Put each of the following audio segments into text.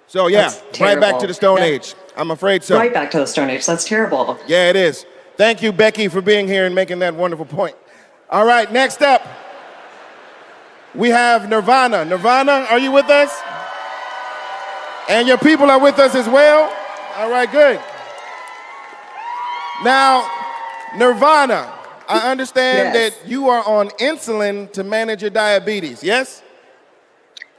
So yeah, right back to the Stone Age. I'm afraid so. Right back to the Stone Age. That's terrible. Yeah, it is. Thank you, Becky, for being here and making that wonderful point. All right, next up, we have Nirvana. Nirvana, are you with us? And your people are with us as well? All right, good. Now, Nirvana, I understand that you are on insulin to manage your diabetes, yes?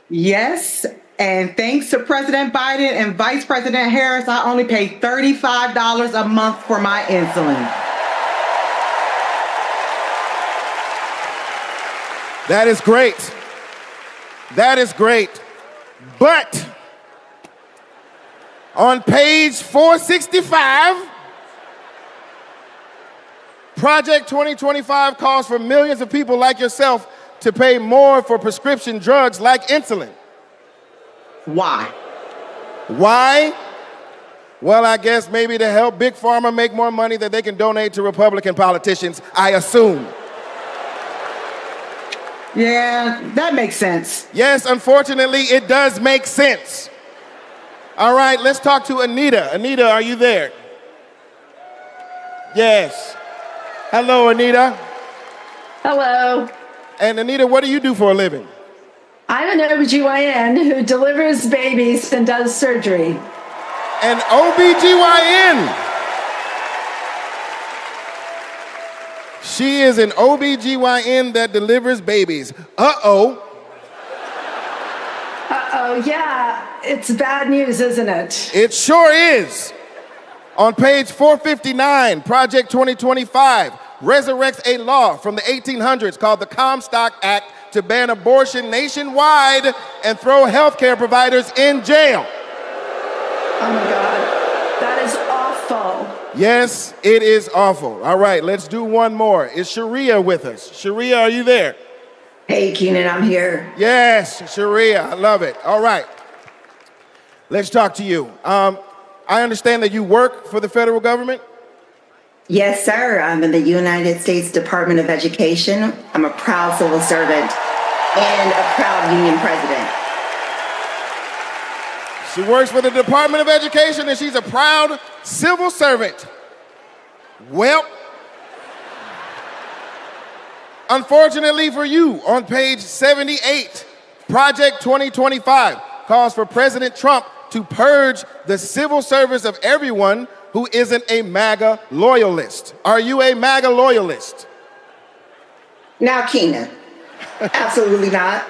Yes, and thanks to President Biden and Vice President Harris, I only pay $35 a month for my insulin. That is great. That is great. But on page 465, Project 2025 calls for millions of people like yourself to pay more for prescription drugs like insulin. Why? Why? Well, I guess maybe to help Big Pharma make more money that they can donate to Republican politicians, I assume. Yeah, that makes sense. Yes, unfortunately, it does make sense. All right, let's talk to Anita. Anita, are you there? Yes. Hello, Anita. Hello. And Anita, what do you do for a living? I'm an OBGYN who delivers babies and does surgery. An OBGYN. She is an OBGYN that delivers babies. Uh-oh. Uh-oh, yeah. It's bad news, isn't it? It sure is. On page 459, Project 2025 resurrects a law from the 1800s called the Comstock Act to ban abortion nationwide and throw healthcare providers in jail. Oh my God, that is awful. Yes, it is awful. All right, let's do one more. Is Sharia with us? Sharia, are you there? Hey, Keenan, I'm here. Yes, Sharia, I love it. All right, let's talk to you. I understand that you work for the federal government? Yes, sir. I'm in the United States Department of Education. I'm a proud civil servant and a proud union president. She works for the Department of Education and she's a proud civil servant. Well, unfortunately for you, on page 78, Project 2025 calls for President Trump to purge the civil service of everyone who isn't a MAGA loyalist. Are you a MAGA loyalist? Now, Keenan, absolutely not.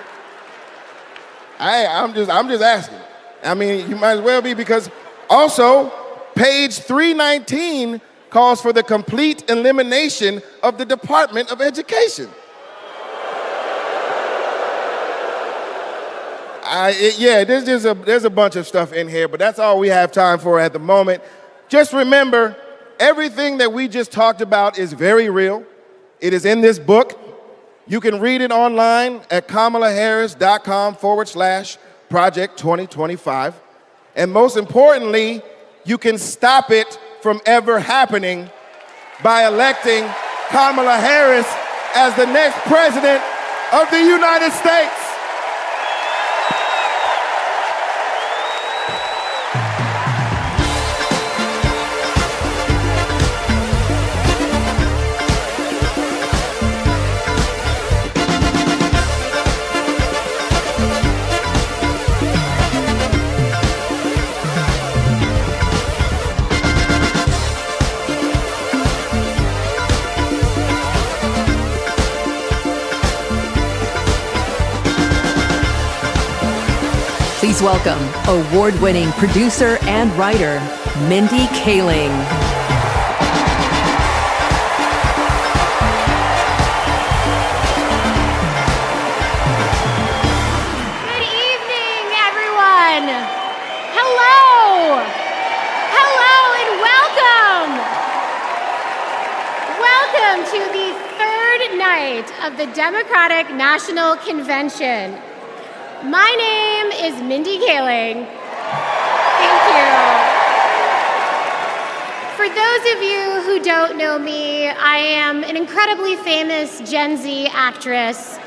I'm just asking. I mean, you might as well be, because also page 319 calls for the complete elimination of the Department of Education. There's a bunch of stuff in here, but that's all we have time for at the moment. Just remember, everything that we just talked about is very real. It is in this book. You can read it online at kamalaharris.com/Project 2025. And most importantly, you can stop it from ever happening by electing Kamala Harris as the next president of the United States. Please welcome award-winning producer and writer, Mindy Kaling. Good evening, everyone. Hello. Hello and welcome. Welcome to the third night of the Democratic National Convention. My name is Mindy Kaling. Thank you. For those of you who don't know me, I am an incredibly famous Gen Z actress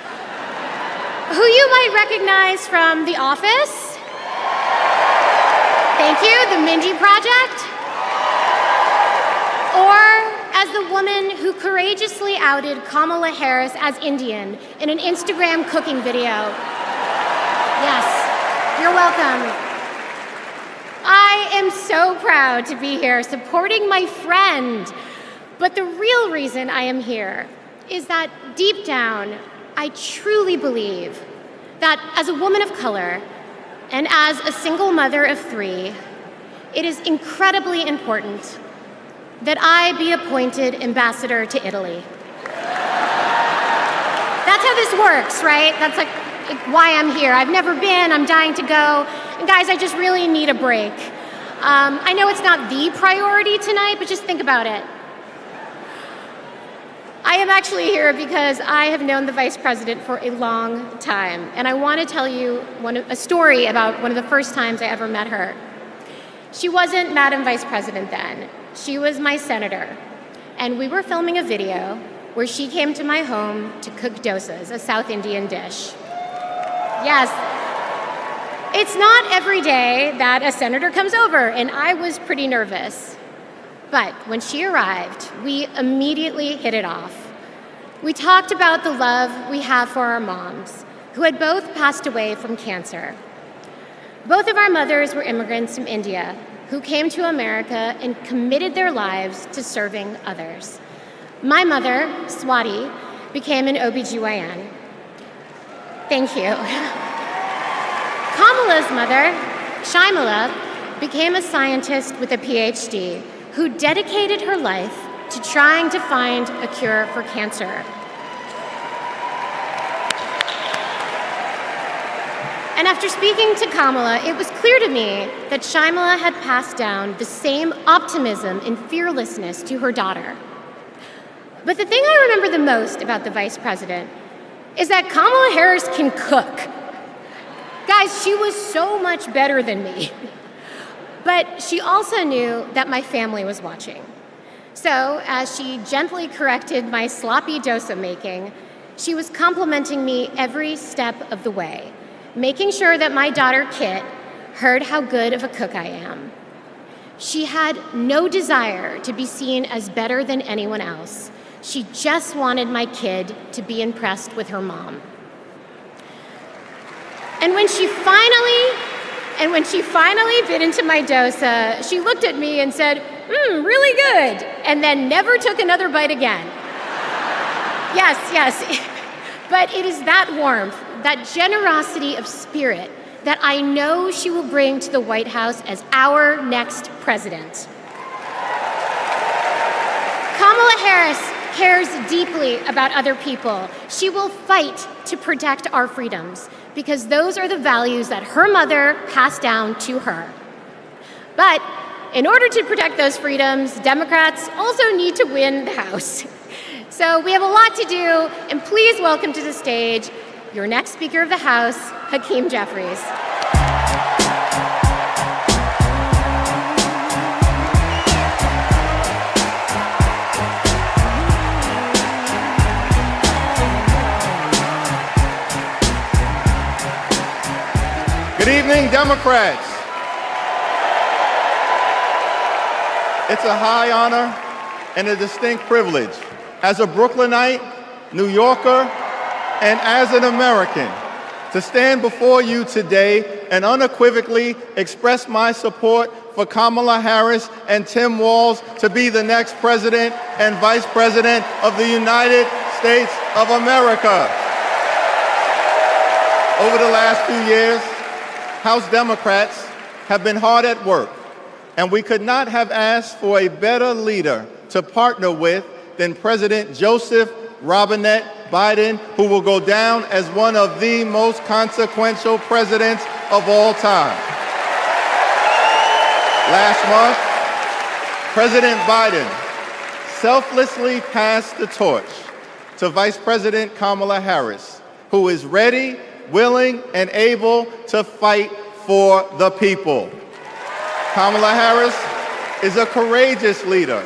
who you might recognize from The Office. Thank you, the Mindy Project. Or as the woman who courageously outed Kamala Harris as Indian in an Instagram cooking video. Yes, you're welcome. I am so proud to be here supporting my friend. But the real reason I am here is that deep down, I truly believe that as a woman of color and as a single mother of 3, it is incredibly important that I be appointed ambassador to Italy. That's how this works, right? That's like why I'm here. I've never been, I'm dying to go. And guys, I just really need a break. I know it's not the priority tonight, but just think about it. I am actually here because I have known the Vice President for a long time, and I want to tell you a story about one of the first times I ever met her. She wasn't Madam Vice President then. She was my senator, and we were filming a video where she came to my home to cook dosas, a South Indian dish. Yes, it's not every day that a senator comes over, and I was pretty nervous. But when she arrived, we immediately hit it off. We talked about the love we have for our moms, who had both passed away from cancer. Both of our mothers were immigrants from India who came to America and committed their lives to serving others. My mother, Swati, became an OBGYN. Thank you. Kamala's mother, Shaimala, became a scientist with a PhD who dedicated her life to trying to find a cure for cancer. And after speaking to Kamala, it was clear to me that Shaimala had passed down the same optimism and fearlessness to her daughter. But the thing I remember the most about the Vice President is that Kamala Harris can cook. Guys, she was so much better than me. But she also knew that my family was watching. So, as she gently corrected my sloppy dosa making, she was complimenting me every step of the way, making sure that my daughter Kit heard how good of a cook I am. She had no desire to be seen as better than anyone else. She just wanted my kid to be impressed with her mom. And when she finally bit into my dosa, she looked at me and said, really good, and then never took another bite again. Yes, but it is that warmth, that generosity of spirit that I know she will bring to the White House as our next president. Kamala Harris cares deeply about other people. She will fight to protect our freedoms because those are the values that her mother passed down to her. But in order to protect those freedoms, Democrats also need to win the House. So we have a lot to do, and please welcome to the stage your next Speaker of the House, Hakeem Jeffries. Good evening, Democrats. It's a high honor and a distinct privilege as a Brooklynite, New Yorker, and as an American to stand before you today and unequivocally express my support for Kamala Harris and Tim Walz to be the next President and Vice President of the United States of America. Over the last few years, House Democrats have been hard at work, and we could not have asked for a better leader to partner with than President Joseph Robinette Biden, who will go down as one of the most consequential presidents of all time. Last month, President Biden selflessly passed the torch to Vice President Kamala Harris, who is ready, willing, and able to fight for the people. Kamala Harris is a courageous leader,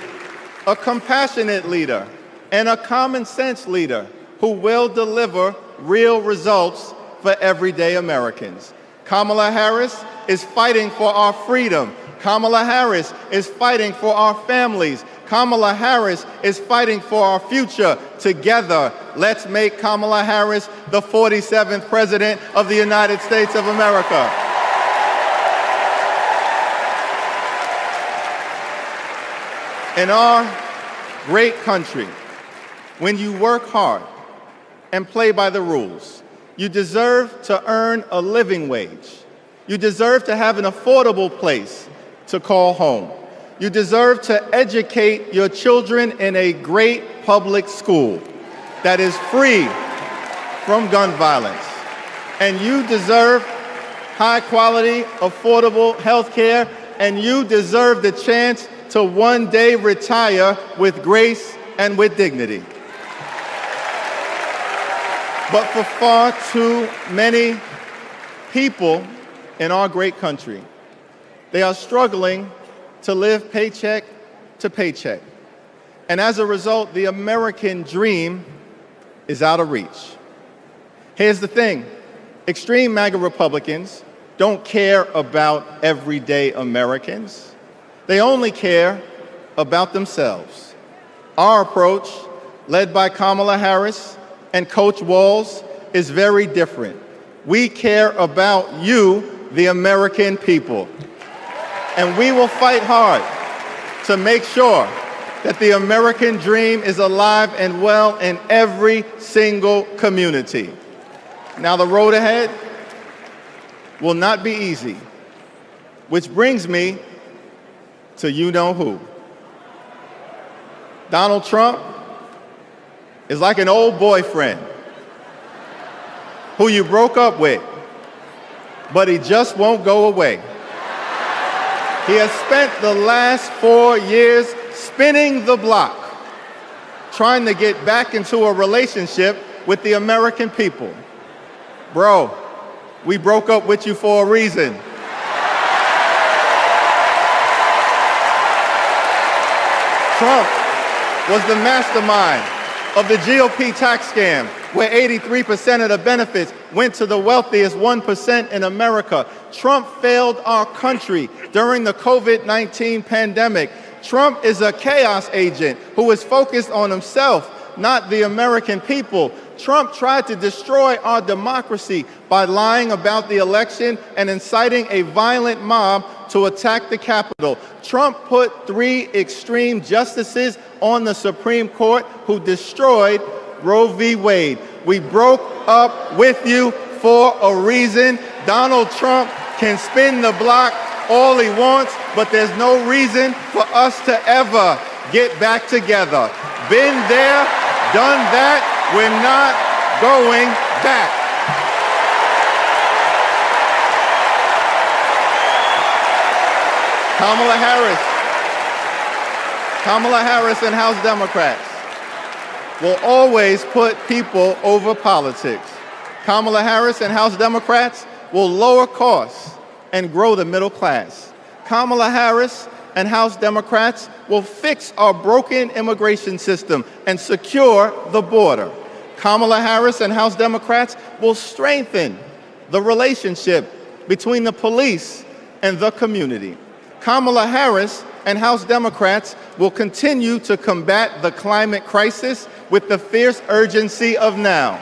a compassionate leader, and a common sense leader who will deliver real results for everyday Americans. Kamala Harris is fighting for our freedom. Kamala Harris is fighting for our families. Kamala Harris is fighting for our future. Together, let's make Kamala Harris the 47th President of the United States of America. In our great country, when you work hard and play by the rules, you deserve to earn a living wage. You deserve to have an affordable place to call home. You deserve to educate your children in a great public school that is free from gun violence. And you deserve high quality, affordable health care, and you deserve the chance to one day retire with grace and with dignity. But for far too many people in our great country, they are struggling to live paycheck to paycheck. And as a result, the American dream is out of reach. Here's the thing. Extreme MAGA Republicans don't care about everyday Americans. They only care about themselves. Our approach, led by Kamala Harris and Coach Walz, is very different. We care about you, the American people. And we will fight hard to make sure that the American dream is alive and well in every single community. Now, the road ahead will not be easy, which brings me to you-know-who. Donald Trump is like an old boyfriend who you broke up with, but he just won't go away. He has spent the last 4 years spinning the block, trying to get back into a relationship with the American people. Bro, we broke up with you for a reason. Trump was the mastermind of the GOP tax scam, where 83% of the benefits went to the wealthiest 1% in America. Trump failed our country during the COVID-19 pandemic. Trump is a chaos agent who is focused on himself, not the American people. Trump tried to destroy our democracy by lying about the election and inciting a violent mob to attack the Capitol. Trump put 3 extreme justices on the Supreme Court who destroyed Roe v. Wade. We broke up with you for a reason. Donald Trump can spin the block all he wants, but there's no reason for us to ever get back together. Been there, done that, we're not going back. Kamala Harris and House Democrats will always put people over politics. Kamala Harris and House Democrats will lower costs and grow the middle class. Kamala Harris and House Democrats will fix our broken immigration system and secure the border. Kamala Harris and House Democrats will strengthen the relationship between the police and the community. Kamala Harris and House Democrats will continue to combat the climate crisis with the fierce urgency of now.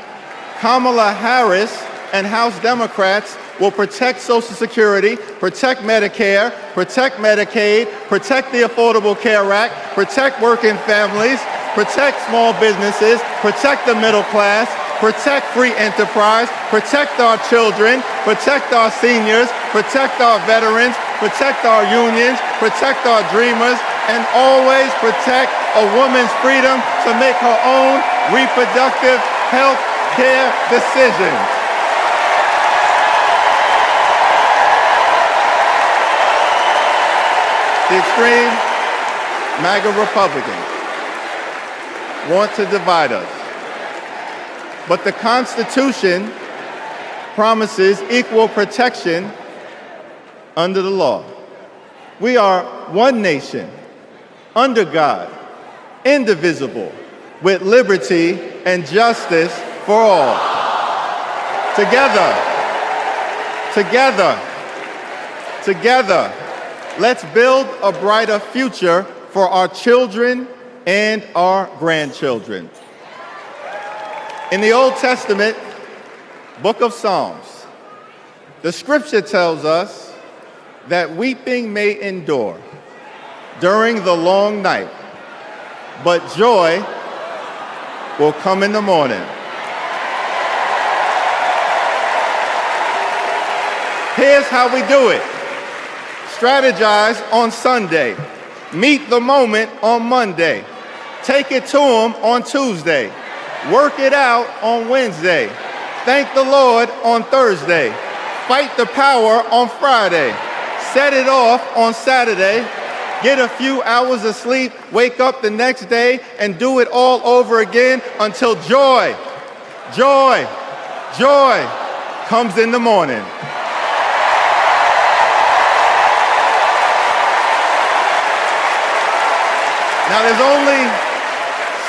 Kamala Harris and House Democrats will protect Social Security, protect Medicare, protect Medicaid, protect the Affordable Care Act, protect working families, protect small businesses, protect the middle class, protect free enterprise, protect our children, protect our seniors, protect our veterans, protect our unions, protect our dreamers, and always protect a woman's freedom to make her own reproductive health care decisions. The extreme MAGA Republicans want to divide us. But the Constitution promises equal protection under the law. We are one nation, under God, indivisible, with liberty and justice for all. Together, Together, let's build a brighter future for our children and our grandchildren. In the Old Testament, book of Psalms, the scripture tells us that weeping may endure during the long night, but joy will come in the morning. Here's how we do it. Strategize on Sunday. Meet the moment on Monday. Take it to them on Tuesday. Work it out on Wednesday. Thank the Lord on Thursday. Fight the power on Friday. Set it off on Saturday. Get a few hours of sleep, wake up the next day, and do it all over again until joy comes in the morning. Now there's only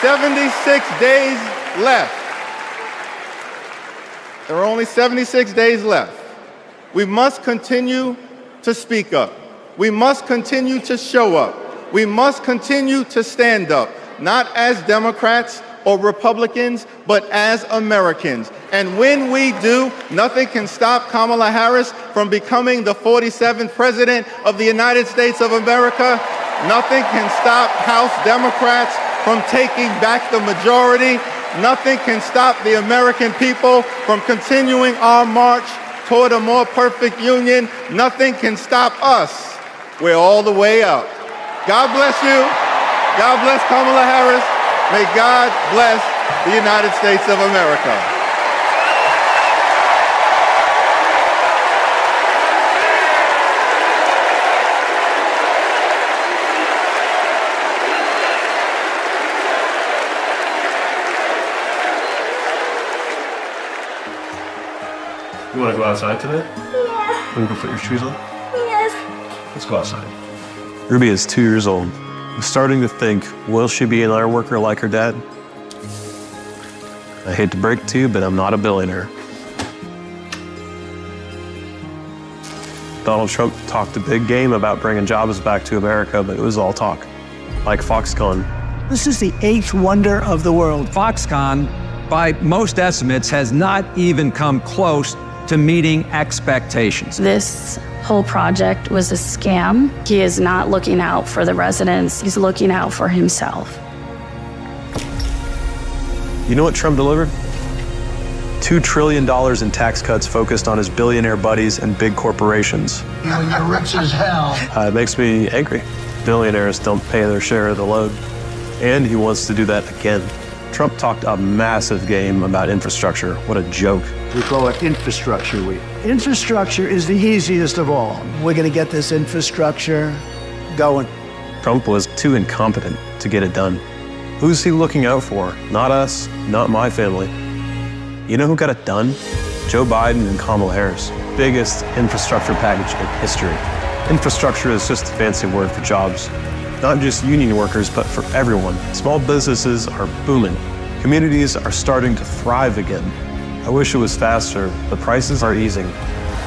76 days left. There are only 76 days left. We must continue to speak up. We must continue to show up. We must continue to stand up, not as Democrats or Republicans, but as Americans. And when we do, nothing can stop Kamala Harris from becoming the 47th President of the United States of America. Nothing can stop House Democrats from taking back the majority. Nothing can stop the American people from continuing our march toward a more perfect union. Nothing can stop us. We're all the way up. God bless you. God bless Kamala Harris. May God bless the United States of America. You want to go outside today? Yeah. Want to go put your shoes on? Yes. Let's go outside. Ruby is 2 years old. I'm starting to think, will she be an iron worker like her dad? I hate to break it to you, but I'm not a billionaire. Donald Trump talked a big game about bringing jobs back to America, but it was all talk, like Foxconn. This is the 8th wonder of the world. Foxconn, by most estimates, has not even come close to meeting expectations. This whole project was a scam. He is not looking out for the residents. He's looking out for himself. You know what Trump delivered? $2 trillion in tax cuts focused on his billionaire buddies and big corporations. You're rich as hell. It makes me angry. Billionaires don't pay their share of the load. And he wants to do that again. Trump talked a massive game about infrastructure. What a joke. We call it Infrastructure Week. Infrastructure is the easiest of all. We're going to get this infrastructure going. Trump was too incompetent to get it done. Who's he looking out for? Not us, not my family. You know who got it done? Joe Biden and Kamala Harris. Biggest infrastructure package in history. Infrastructure is just a fancy word for jobs. Not just union workers, but for everyone. Small businesses are booming. Communities are starting to thrive again. I wish it was faster, but prices are easing.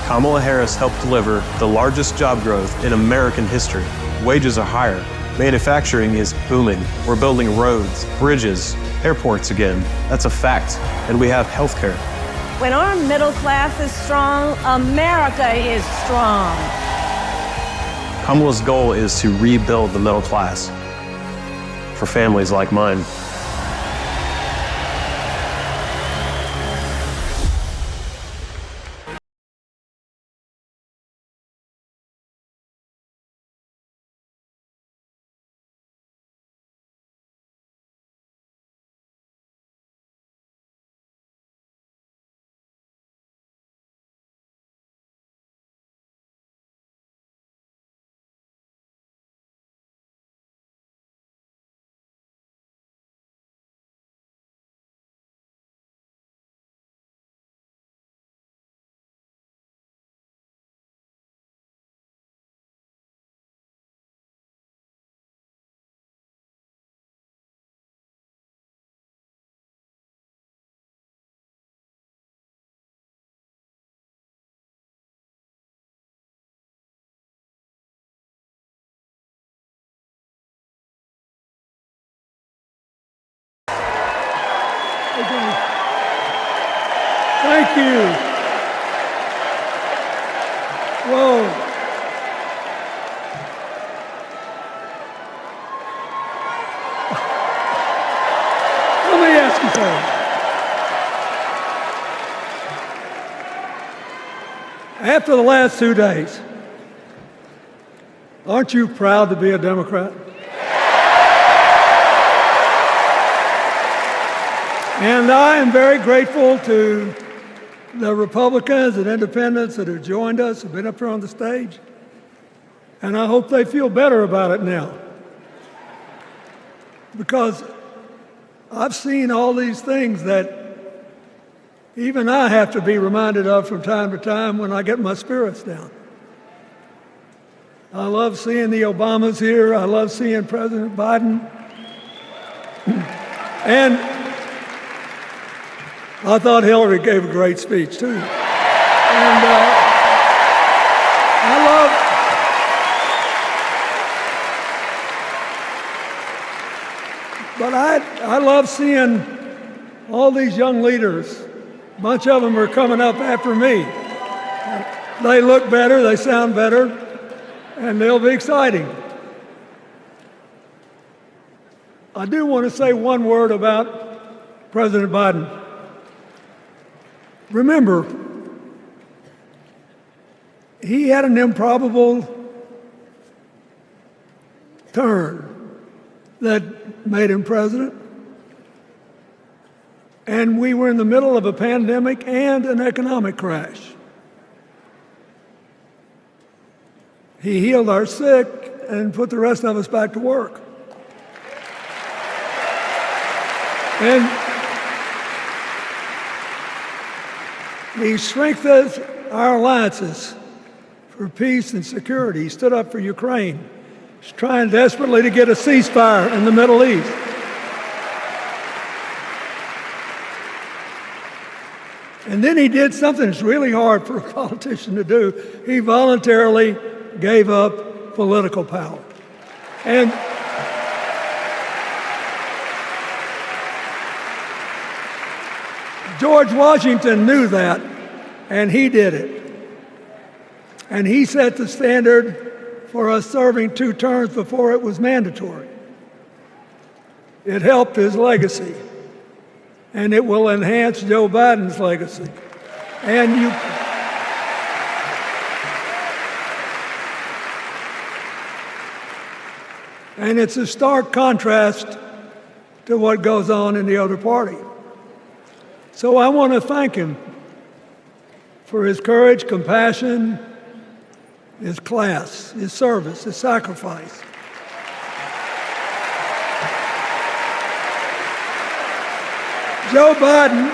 Kamala Harris helped deliver the largest job growth in American history. Wages are higher. Manufacturing is booming. We're building roads, bridges, airports again. That's a fact. And we have healthcare. When our middle class is strong, America is strong. Kamala's goal is to rebuild the middle class for families like mine. Thank you. Whoa. Let me ask you something. After the last 2 days, aren't you proud to be a Democrat? And I am very grateful to the Republicans and independents that have joined us, have been up here on the stage, and I hope they feel better about it now. Because I've seen all these things that even I have to be reminded of from time to time when I get my spirits down. I love seeing the Obamas here. I love seeing President Biden. And I thought Hillary gave a great speech, too. And I love seeing all these young leaders. A bunch of them are coming up after me. They look better, they sound better, and they'll be exciting. I do want to say one word about President Biden. Remember, he had an improbable turn that made him president. And we were in the middle of a pandemic and an economic crash. He healed our sick and put the rest of us back to work. And he strengthened our alliances for peace and security. He stood up for Ukraine. He's trying desperately to get a ceasefire in the Middle East. And then he did something that's really hard for a politician to do. He voluntarily gave up political power. And George Washington knew that, and he did it. And he set the standard for us serving 2 terms before it was mandatory. It helped his legacy, and it will enhance Joe Biden's legacy. And it's a stark contrast to what goes on in the other party. So I want to thank him for his courage, compassion, his class, his service, his sacrifice. Joe Biden,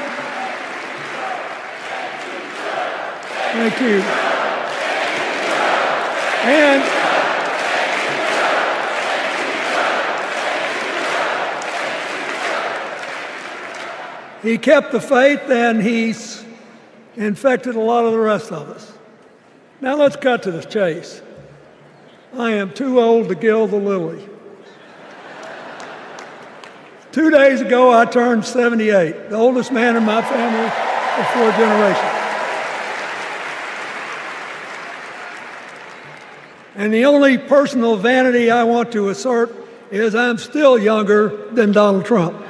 thank you. And he kept the faith, and he's infected a lot of the rest of us. Now let's cut to the chase. I am too old to gild the lily. 2 days ago, I turned 78, the oldest man in my family of 4 generations. And the only personal vanity I want to assert is I'm still younger than Donald Trump.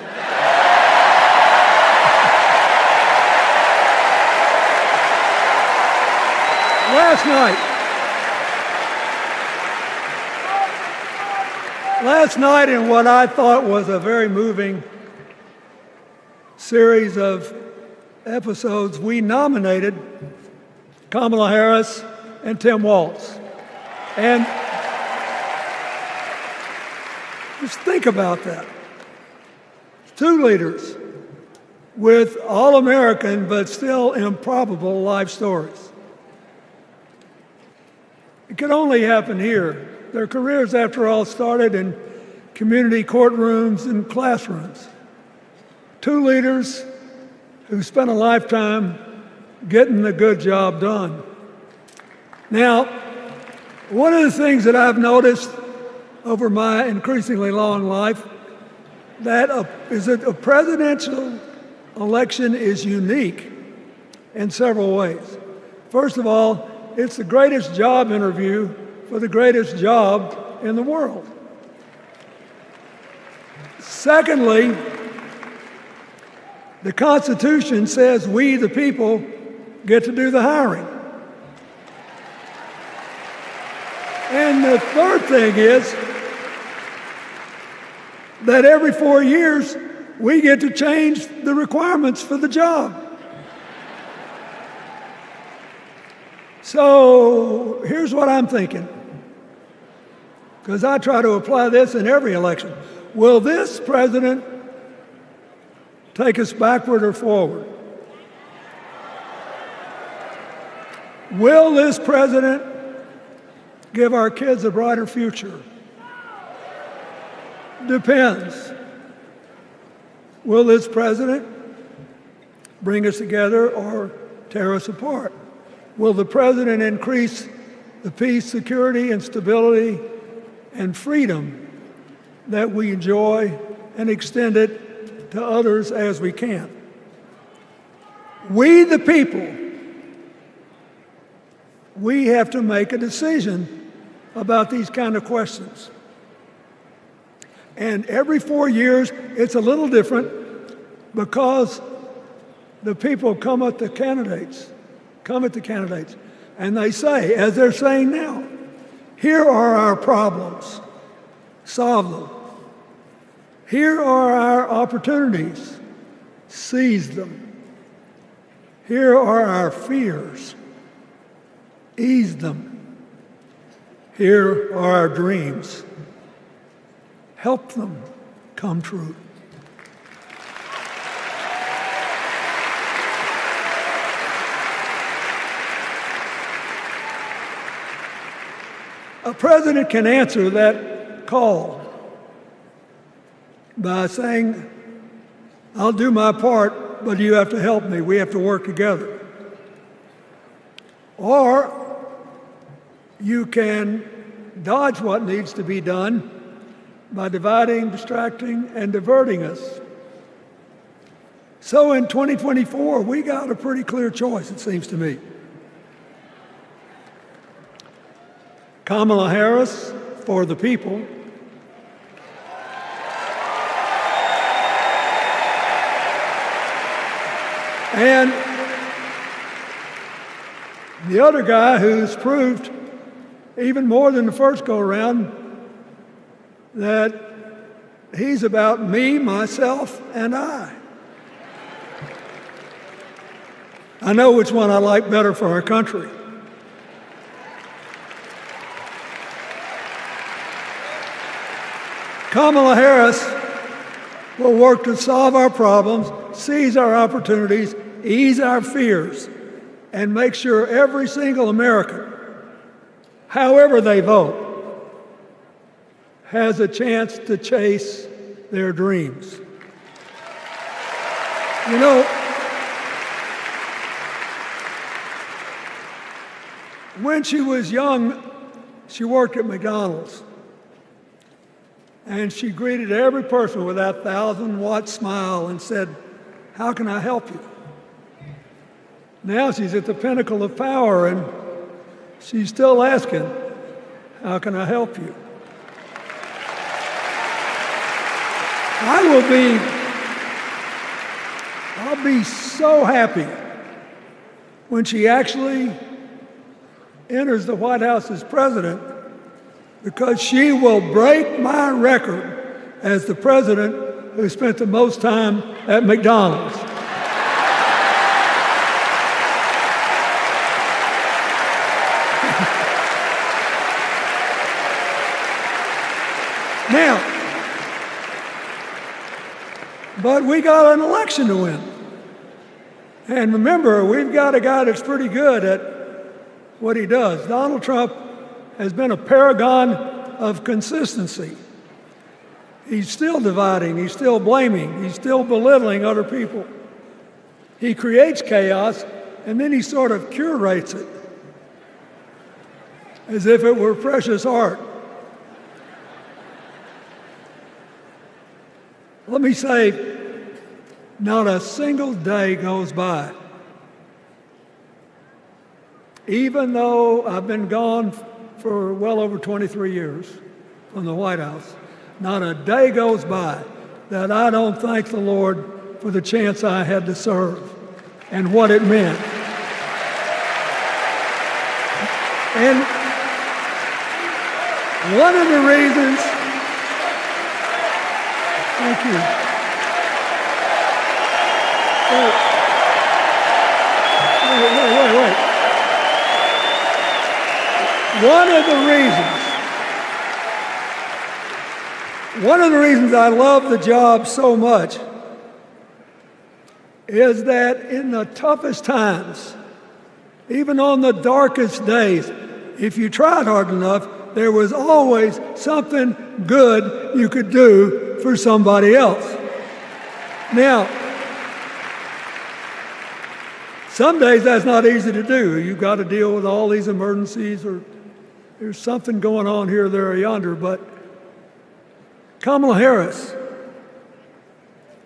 Last night, in what I thought was a very moving series of episodes, we nominated Kamala Harris and Tim Walz. And just think about that. 2 leaders with all-American but still improbable life stories. It could only happen here. Their careers, after all, started in community courtrooms and classrooms. 2 leaders who spent a lifetime getting the good job done. Now, one of the things that I've noticed over my increasingly long life, that a presidential election is unique in several ways. First of all, it's the greatest job interview for the greatest job in the world. Secondly, the Constitution says we, the people, get to do the hiring. And the third thing is that every 4 years, we get to change the requirements for the job. So here's what I'm thinking, because I try to apply this in every election. Will this president take us backward or forward? Will this president give our kids a brighter future? Depends. Will this president bring us together or tear us apart? Will the president increase the peace, security, and stability and freedom that we enjoy and extend it to others as we can? We, the people, we have to make a decision about these kind of questions. And every 4 years, it's a little different because the people come at the candidates, and they say, as they're saying now, here are our problems, solve them. Here are our opportunities, seize them. Here are our fears, ease them. Here are our dreams, help them come true. A president can answer that call by saying, I'll do my part, but you have to help me. We have to work together. Or you can dodge what needs to be done by dividing, distracting, and diverting us. So in 2024, we got a pretty clear choice, it seems to me. Kamala Harris for the people, and the other guy who's proved even more than the first go-around that he's about me, myself, and I. I know which one I like better for our country. Kamala Harris will work to solve our problems, seize our opportunities, ease our fears, and make sure every single American, however they vote, has a chance to chase their dreams. You know, when she was young, she worked at McDonald's. And she greeted every person with that 1,000-watt smile and said, "How can I help you?" Now she's at the pinnacle of power and she's still asking, "How can I help you?" I'll be so happy when she actually enters the White House as president, because she will break my record as the president who spent the most time at McDonald's. Now, but we got an election to win. And remember, we've got a guy that's pretty good at what he does. Donald Trump has been a paragon of consistency. He's still dividing, he's still blaming, he's still belittling other people. He creates chaos, and then he sort of curates it as if it were precious art. Let me say, not a single day goes by. Even though I've been gone for well over 23 years from the White House, not a day goes by that I don't thank the Lord for the chance I had to serve and what it meant. And one of the reasons, thank you. Wait. One of the reasons I love the job so much is that in the toughest times, even on the darkest days, if you tried hard enough, there was always something good you could do for somebody else. Now, some days that's not easy to do. You've got to deal with all these emergencies, or there's something going on here, there, or yonder. But Kamala Harris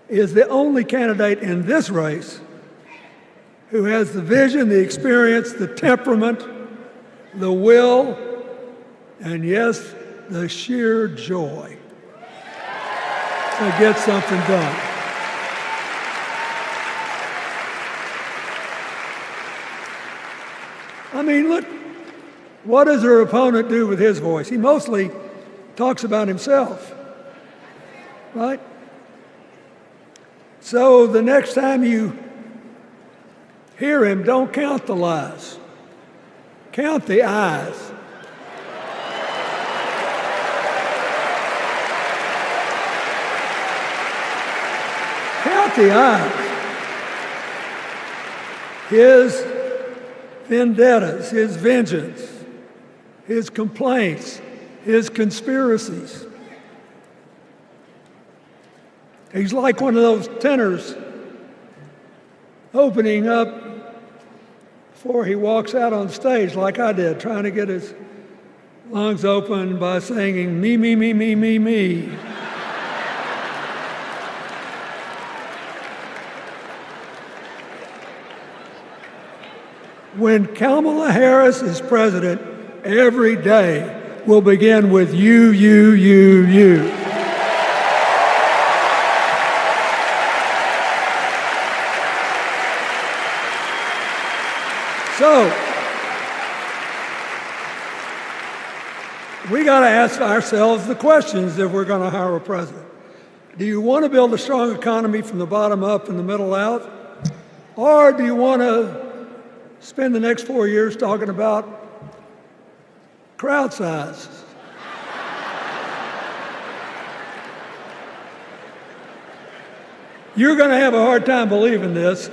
is the only candidate in this race who has the vision, the experience, the temperament, the will, and yes, the sheer joy to get something done. I mean, look, what does her opponent do with his voice? He mostly talks about himself, right? So the next time you hear him, don't count the lies. Count the eyes. Count the eyes. His vendettas, his vengeance, his complaints, his conspiracies. He's like one of those tenors opening up before he walks out on stage, like I did, trying to get his lungs open by singing, me, me, me, me, me, me. When Kamala Harris is president, every day will begin with you, you, you, you. So, we got to ask ourselves the questions if we're going to hire a president. Do you want to build a strong economy from the bottom up and the middle out? Or do you want to spend the next 4 years talking about crowd size? You're going to have a hard time believing this,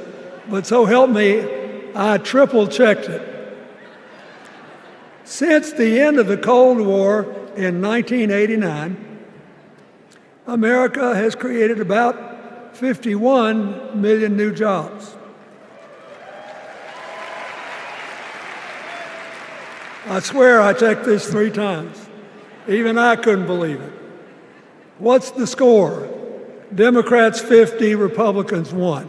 but so help me, I triple-checked it. Since the end of the Cold War in 1989, America has created about 51 million new jobs. I swear I checked this 3 times. Even I couldn't believe it. What's the score? Democrats 50, Republicans 1.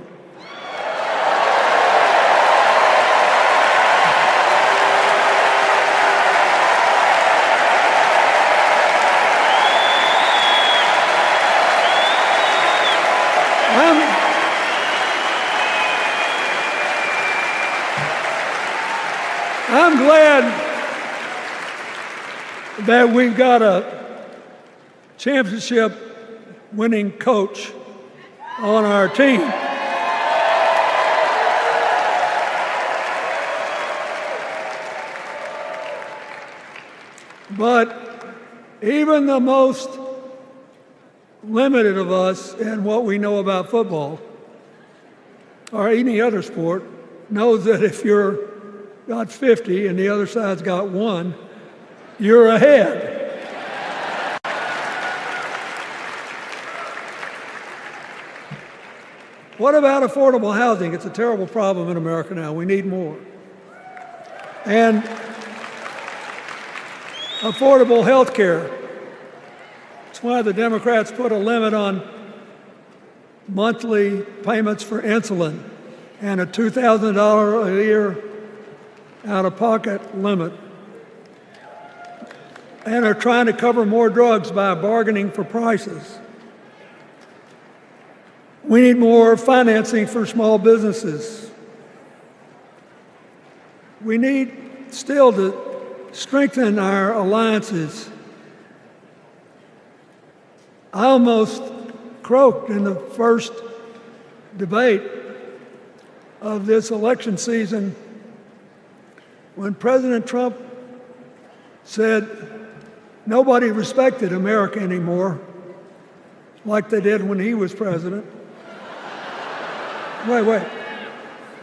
I'm glad that we've got a championship-winning coach on our team. But even the most limited of us in what we know about football or any other sport knows that if you're got 50 and the other side's got 1, you're ahead. What about affordable housing? It's a terrible problem in America now. We need more. And affordable health care. That's why the Democrats put a limit on monthly payments for insulin and a $2,000 a year out-of-pocket limit, and are trying to cover more drugs by bargaining for prices. We need more financing for small businesses. We need still to strengthen our alliances. I almost croaked in the first debate of this election season when President Trump said nobody respected America anymore like they did when he was president. Wait.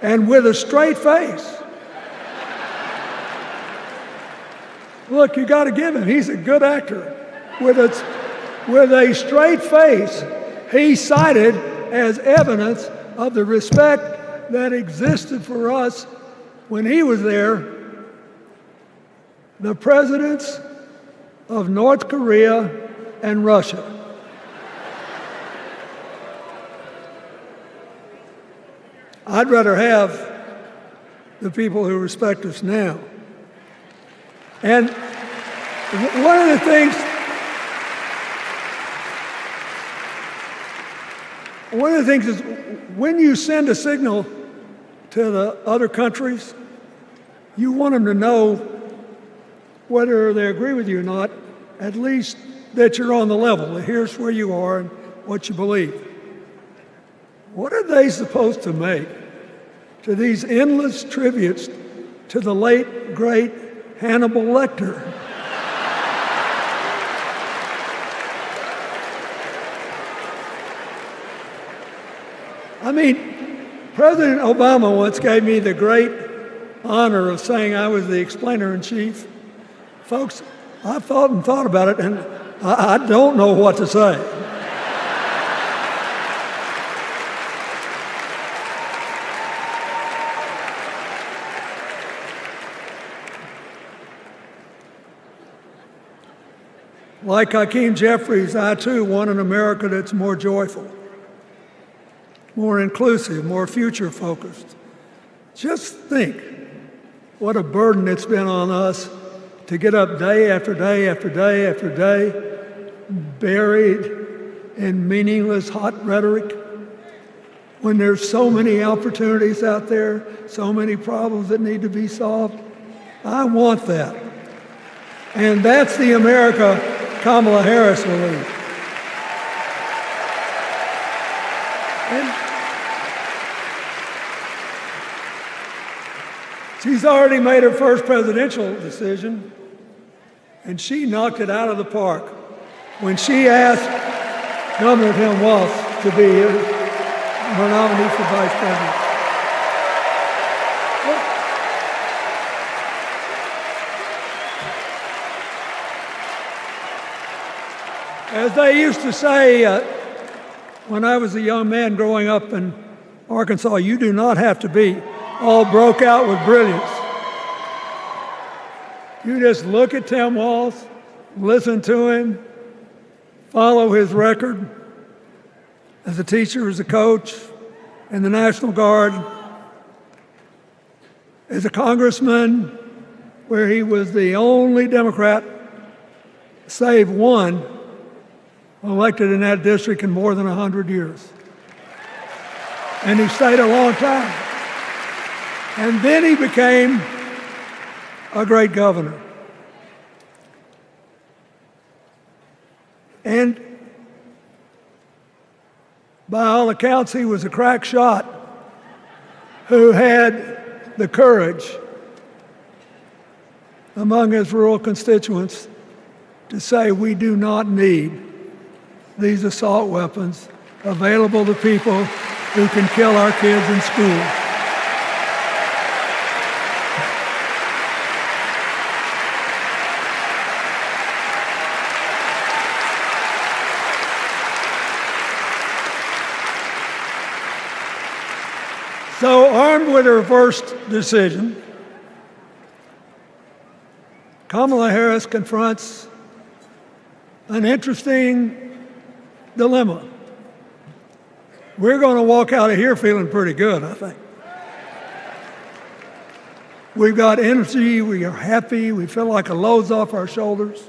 And with a straight face. Look, you got to give him. He's a good actor. With a straight face, he cited as evidence of the respect that existed for us when he was there the presidents of North Korea and Russia. I'd rather have the people who respect us now. And one of the things is when you send a signal to the other countries, you want them to know whether they agree with you or not, at least that you're on the level. Here's where you are and what you believe. What are they supposed to make to these endless tributes to the late, great Hannibal Lecter? I mean, President Obama once gave me the great honor of saying I was the explainer-in-chief. Folks, I've thought about it, and I don't know what to say. Like Hakeem Jeffries, I too want an America that's more joyful, more inclusive, more future-focused. Just think what a burden it's been on us to get up day after day after day after day, buried in meaningless hot rhetoric, when there's so many opportunities out there, so many problems that need to be solved. I want that. And that's the America Kamala Harris will lead. And she's already made her first presidential decision, and she knocked it out of the park when she asked Governor Tim Walz to be her nominee for vice president. As they used to say when I was a young man growing up in Arkansas, you do not have to be all broke out with brilliance. You just look at Tim Walz, listen to him, follow his record as a teacher, as a coach, in the National Guard, as a congressman, where he was the only Democrat, save one, elected in that district in more than 100 years. And he stayed a long time. And then he became a great governor. And by all accounts, he was a crack shot who had the courage among his rural constituents to say, we do not need these assault weapons available to people who can kill our kids in school. So, armed with her first decision, Kamala Harris confronts an interesting dilemma. we're going to walk out of here feeling pretty good, I think. We've got energy, we are happy, we feel like a load's off our shoulders.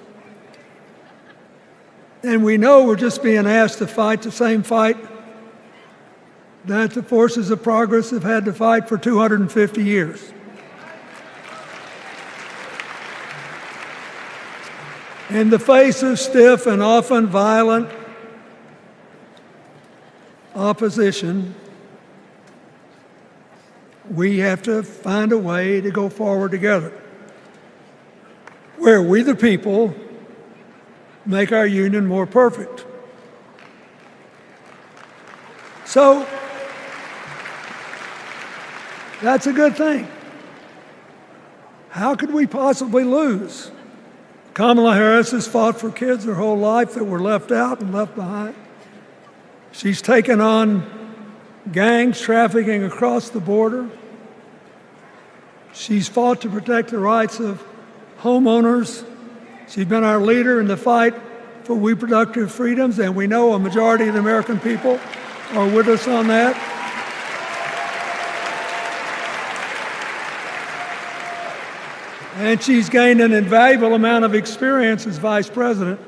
And we know we're just being asked to fight the same fight that the forces of progress have had to fight for 250 years. In the face of stiff and often violent opposition, we have to find a way to go forward together, where we, the people, make our union more perfect. So, that's a good thing. How could we possibly lose? Kamala Harris has fought for kids her whole life that were left out and left behind. She's taken on gangs trafficking across the border. She's fought to protect the rights of homeowners. She's been our leader in the fight for reproductive freedoms, and we know a majority of the American people are with us on that. And she's gained an invaluable amount of experience as vice president,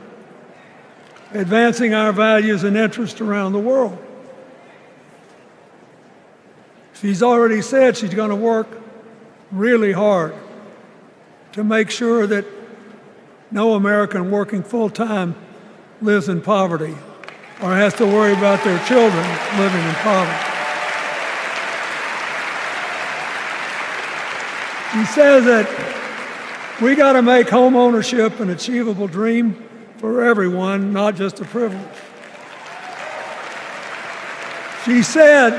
advancing our values and interests around the world. She's already said she's going to work really hard to make sure that no American working full-time lives in poverty or has to worry about their children living in poverty. She says that we got to make home ownership an achievable dream for everyone, not just a privilege. She said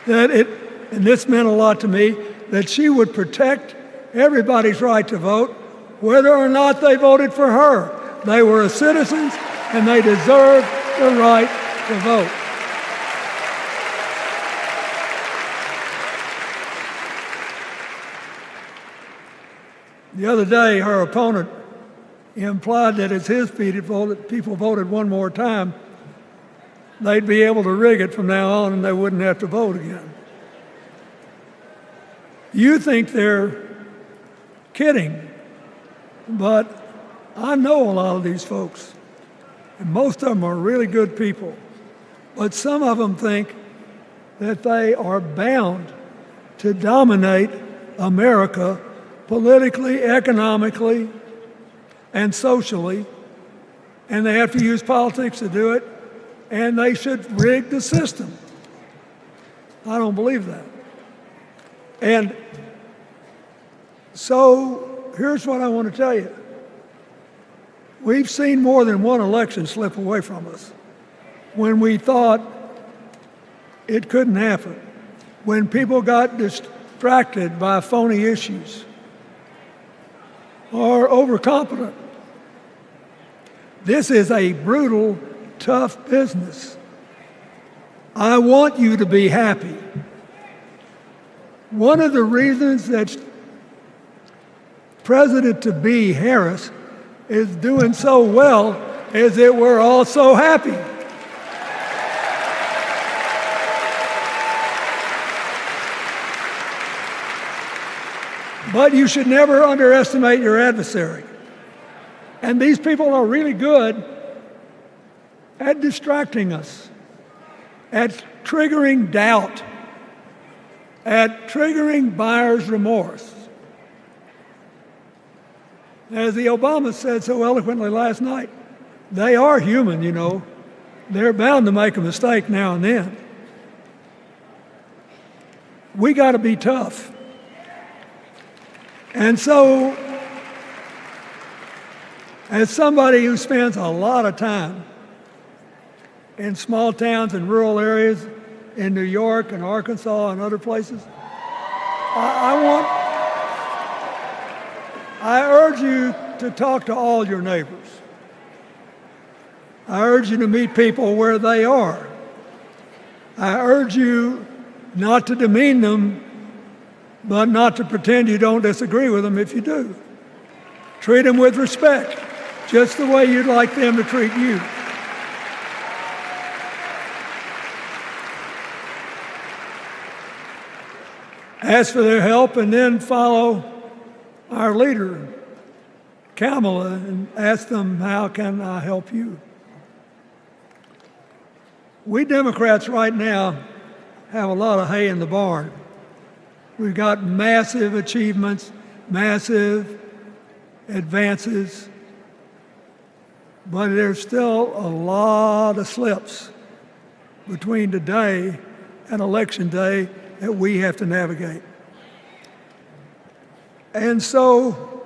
that and this meant a lot to me, that she would protect everybody's right to vote, whether or not they voted for her. They were citizens and they deserved the right to vote. The other day, her opponent implied that as his people voted one more time, they'd be able to rig it from now on and they wouldn't have to vote again. You think they're kidding, but I know a lot of these folks, and most of them are really good people, but some of them think that they are bound to dominate America politically, economically, and socially, and they have to use politics to do it, and they should rig the system. I don't believe that. And so here's what I want to tell you. We've seen more than one election slip away from us when we thought it couldn't happen, when people got distracted by phony issues or overconfident. This is a brutal, tough business. I want you to be happy. One of the reasons that President-to-be Harris is doing so well is that we're all so happy. But you should never underestimate your adversary. And these people are really good at distracting us, at triggering doubt, at triggering buyer's remorse. As the Obama said so eloquently last night, they are human, you know. They're bound to make a mistake now and then. We got to be tough. And so, as somebody who spends a lot of time in small towns and rural areas in New York and Arkansas and other places, I urge you to talk to all your neighbors. I urge you to meet people where they are. I urge you not to demean them, but not to pretend you don't disagree with them if you do. Treat them with respect, just the way you'd like them to treat you. ask for their help, and then follow our leader, Kamala, and ask them, how can I help you? We Democrats right now have a lot of hay in the barn. We've got massive achievements, massive advances, but there's still a lot of slips between today and Election Day that we have to navigate. And so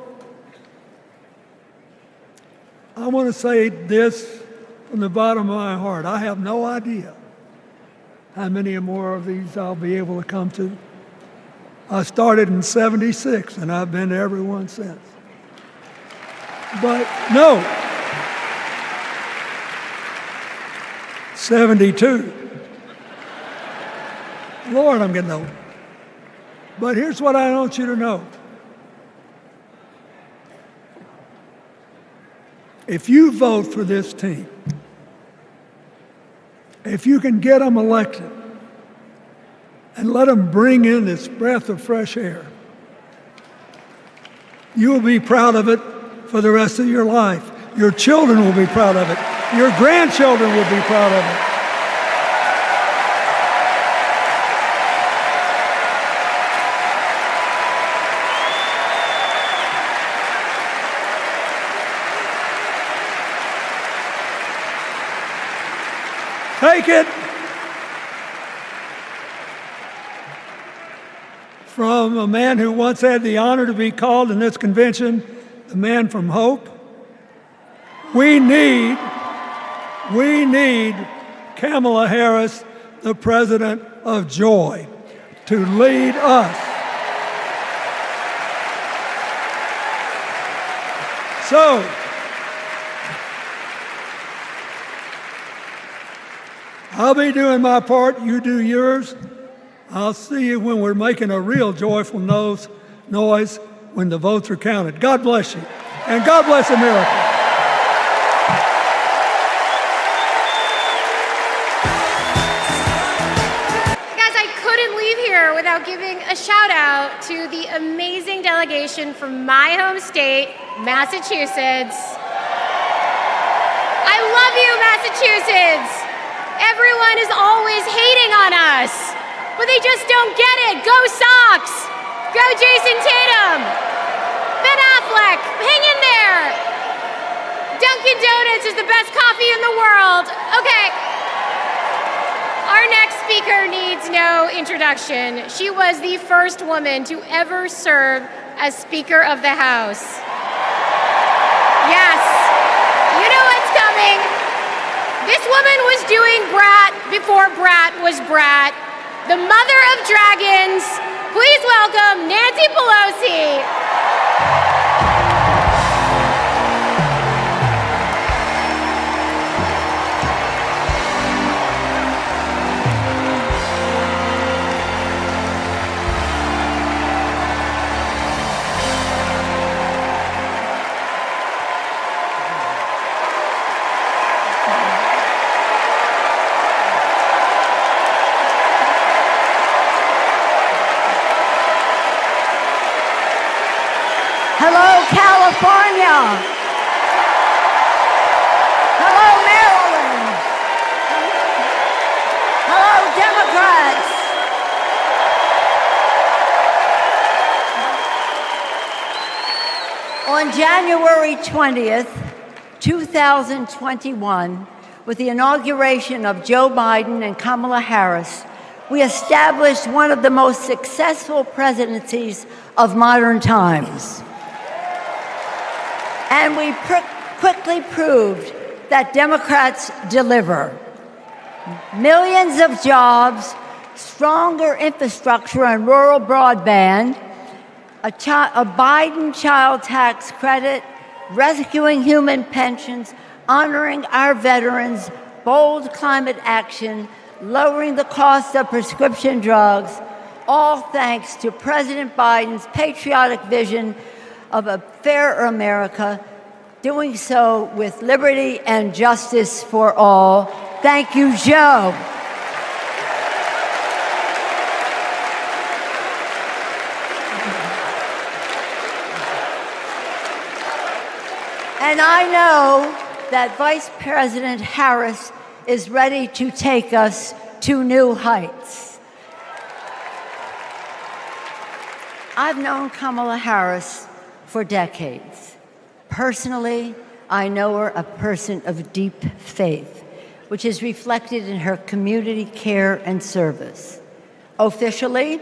I want to say this from the bottom of my heart. I have no idea how many more of these I'll be able to come to. I started in '76, and I've been to every one since. But no, 72. Lord, I'm getting old. But here's what I want you to know. If you vote for this team, if you can get them elected and let them bring in this breath of fresh air, you will be proud of it for the rest of your life. Your children will be proud of it. Your grandchildren will be proud of it. Take it from a man who once had the honor to be called in this convention the man from hope. We need Kamala Harris, the president of joy, to lead us. So, I'll be doing my part, you do yours. I'll see you when we're making a real joyful noise when the votes are counted. God bless you, and God bless America. Guys, I couldn't leave here without giving a shout out to the amazing delegation from my home state, Massachusetts. I love you, Massachusetts. Everyone is always hating on us, but they just don't get it. Go Sox! Go Jason Tatum! Ben Affleck, hang in there! Dunkin' Donuts is the best coffee in the world. Okay. Our next speaker needs no introduction. She was the first woman to ever serve as Speaker of the House. Yes, you know what's coming. This woman was doing Brat before Brat was Brat. The mother of dragons, please welcome Nancy Pelosi. Hello, California. Hello, Maryland. Hello, Democrats. On January 20th, 2021, with the inauguration of Joe Biden and Kamala Harris, we established one of the most successful presidencies of modern times. And we quickly proved that Democrats deliver. Millions of jobs, stronger infrastructure and rural broadband, a Biden child tax credit, rescuing human pensions, honoring our veterans, bold climate action, lowering the cost of prescription drugs, all thanks to President Biden's patriotic vision of a fairer America, doing so with liberty and justice for all. Thank you, Joe. And I know that Vice President Harris is ready to take us to new heights. I've known Kamala Harris for decades. Personally, I know her a person of deep faith, which is reflected in her community care and service. Officially,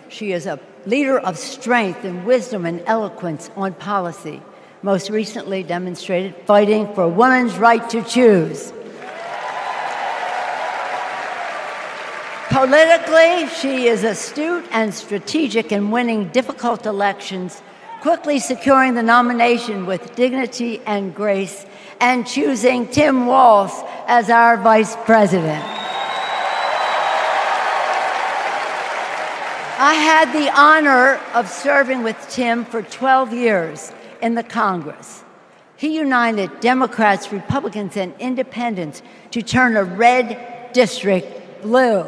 she is a leader of strength and wisdom and eloquence on policy, most recently demonstrated fighting for women's right to choose. Politically, she is astute and strategic in winning difficult elections, quickly securing the nomination with dignity and grace, and choosing Tim Walz as our vice president. I had the honor of serving with Tim for 12 years in the Congress. He united Democrats, Republicans, and independents to turn a red district blue.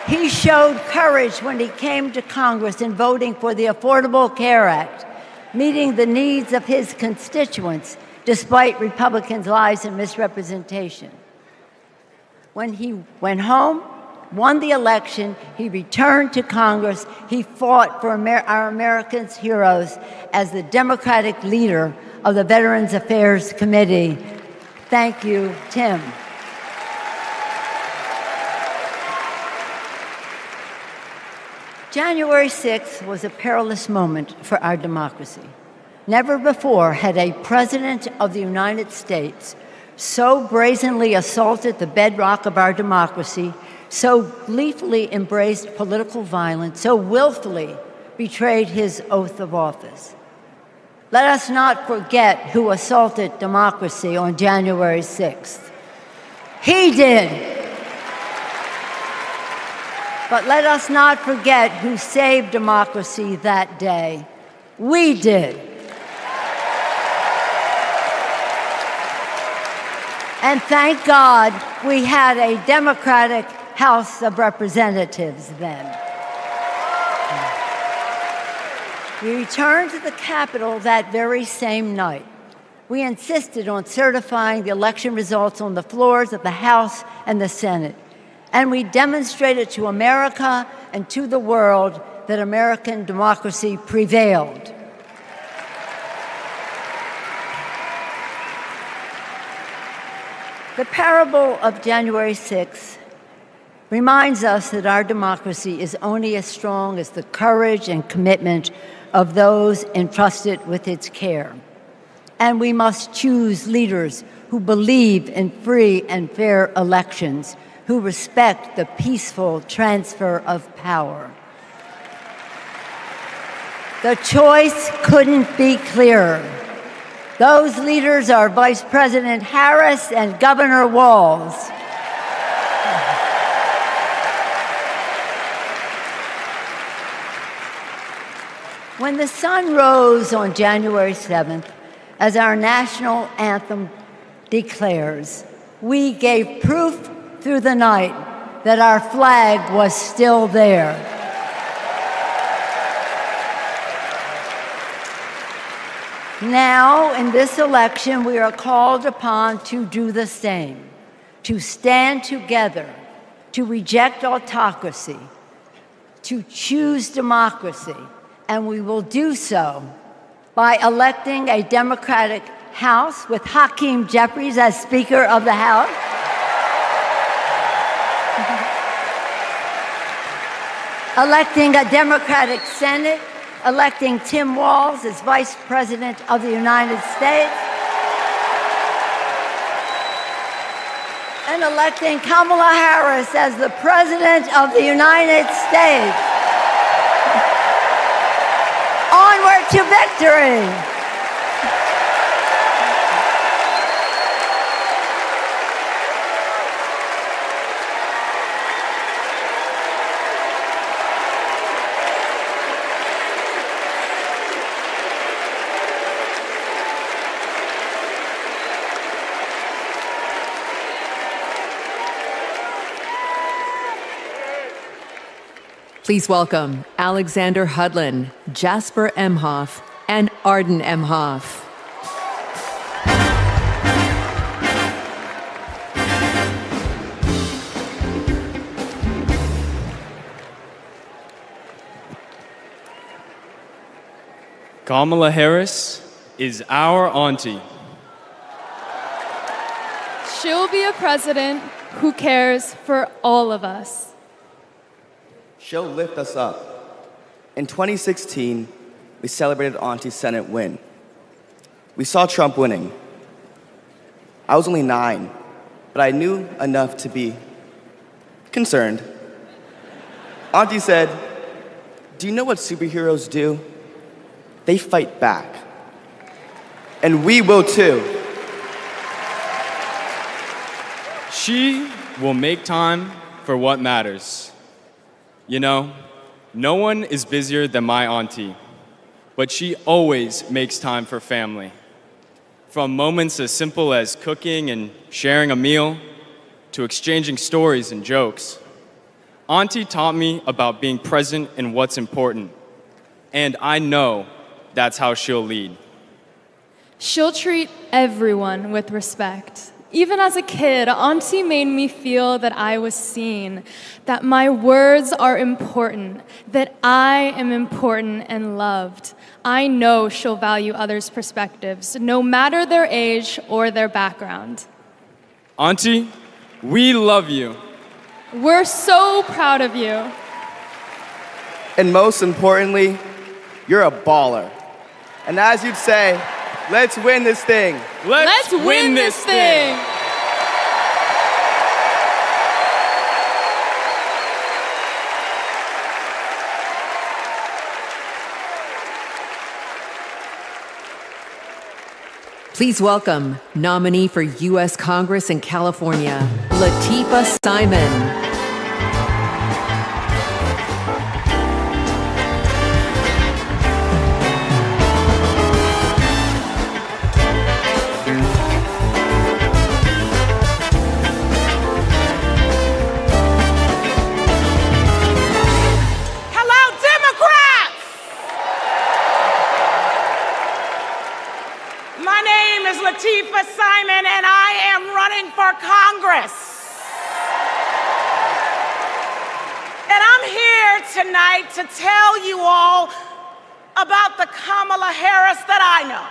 He showed courage when he came to Congress in voting for the Affordable Care Act, meeting the needs of his constituents despite Republicans' lies and misrepresentation. When he went home, won the election, he returned to Congress. He fought for our Americans' heroes as the Democratic leader of the Veterans Affairs Committee. Thank you, Tim. January 6th was a perilous moment for our democracy. Never before had a president of the United States so brazenly assaulted the bedrock of our democracy, so gleefully embraced political violence, so willfully betrayed his oath of office. Let us not forget who assaulted democracy on January 6th. He did. But let us not forget who saved democracy that day. We did. And thank God we had a Democratic House of Representatives then. We returned to the Capitol that very same night. We insisted on certifying the election results on the floors of the House and the Senate. And we demonstrated to America and to the world that American democracy prevailed. The parable of January 6th reminds us that our democracy is only as strong as the courage and commitment of those entrusted with its care. And we must choose leaders who believe in free and fair elections, who respect the peaceful transfer of power. The choice couldn't be clearer. Those leaders are Vice President Harris and Governor Walz. When the sun rose on January 7th, as our national anthem declares, we gave proof through the night that our flag was still there. Now, in this election, we are called upon to do the same, to stand together, to reject autocracy, to choose democracy, and we will do so by electing a Democratic House with Hakeem Jeffries as Speaker of the House, electing a Democratic Senate, electing Tim Walz as Vice President of the United States, and electing Kamala Harris as the President of the United States. Onward to victory! Please welcome Alexander Hudlin, Jasper Emhoff, and Arden Emhoff. Kamala Harris is our auntie. She'll be a president who cares for all of us. She'll lift us up. In 2016, we celebrated Auntie's Senate win. We saw Trump winning. I was only 9, but I knew enough to be concerned. Auntie said, "Do you know what superheroes do? They fight back. And we will too." She will make time for what matters. You know, no one is busier than my auntie, but she always makes time for family. From moments as simple as cooking and sharing a meal to exchanging stories and jokes. Auntie taught me about being present in what's important, and I know that's how she'll lead. She'll treat everyone with respect. Even as a kid, Auntie made me feel that I was seen, that my words are important, that I am important and loved. I know she'll value others' perspectives, no matter their age or their background. Auntie, we love you. We're so proud of you. And most importantly, you're a baller. And as you'd say, let's win this thing. Let's win this thing. Please welcome nominee for U.S. Congress in California, Latifah Simon. Latifah Simon, and I am running for Congress. And I'm here tonight to tell you all about the Kamala Harris that I know.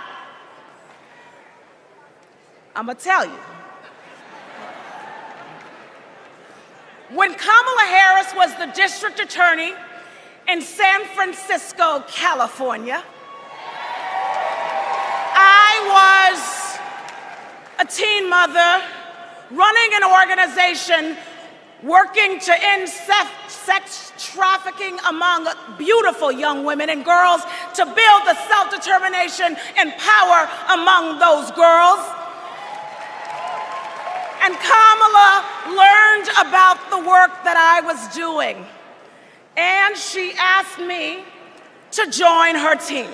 I'm gonna tell you. When Kamala Harris was the district attorney in San Francisco, California, I was a teen mother running an organization working to end sex trafficking among beautiful young women and girls, to build the self-determination and power among those girls. And Kamala learned about the work that I was doing, and she asked me to join her team.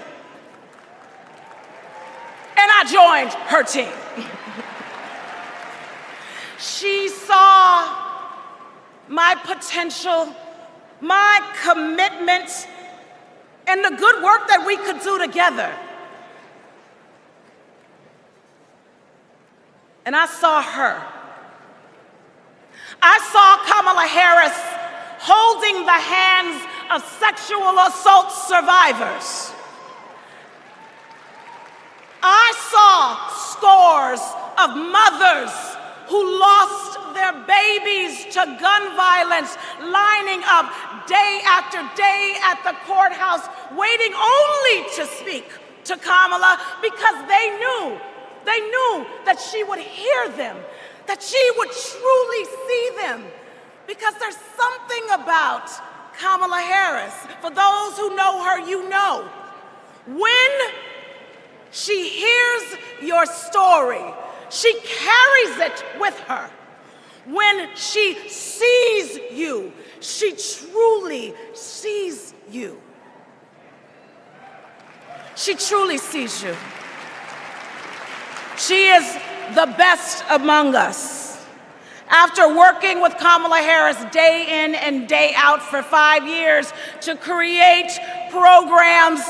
And I joined her team. She saw my potential, my commitment, and the good work that we could do together. And I saw her. I saw Kamala Harris holding the hands of sexual assault survivors. I saw scores of mothers who lost their babies to gun violence, lining up day after day at the courthouse, waiting only to speak to Kamala because they knew that she would hear them, that she would truly see them. Because there's something about Kamala Harris. For those who know her, you know. When she hears your story, she carries it with her. When she sees you, she truly sees you. She truly sees you. She is the best among us. After working with Kamala Harris day in and day out for 5 years to create programs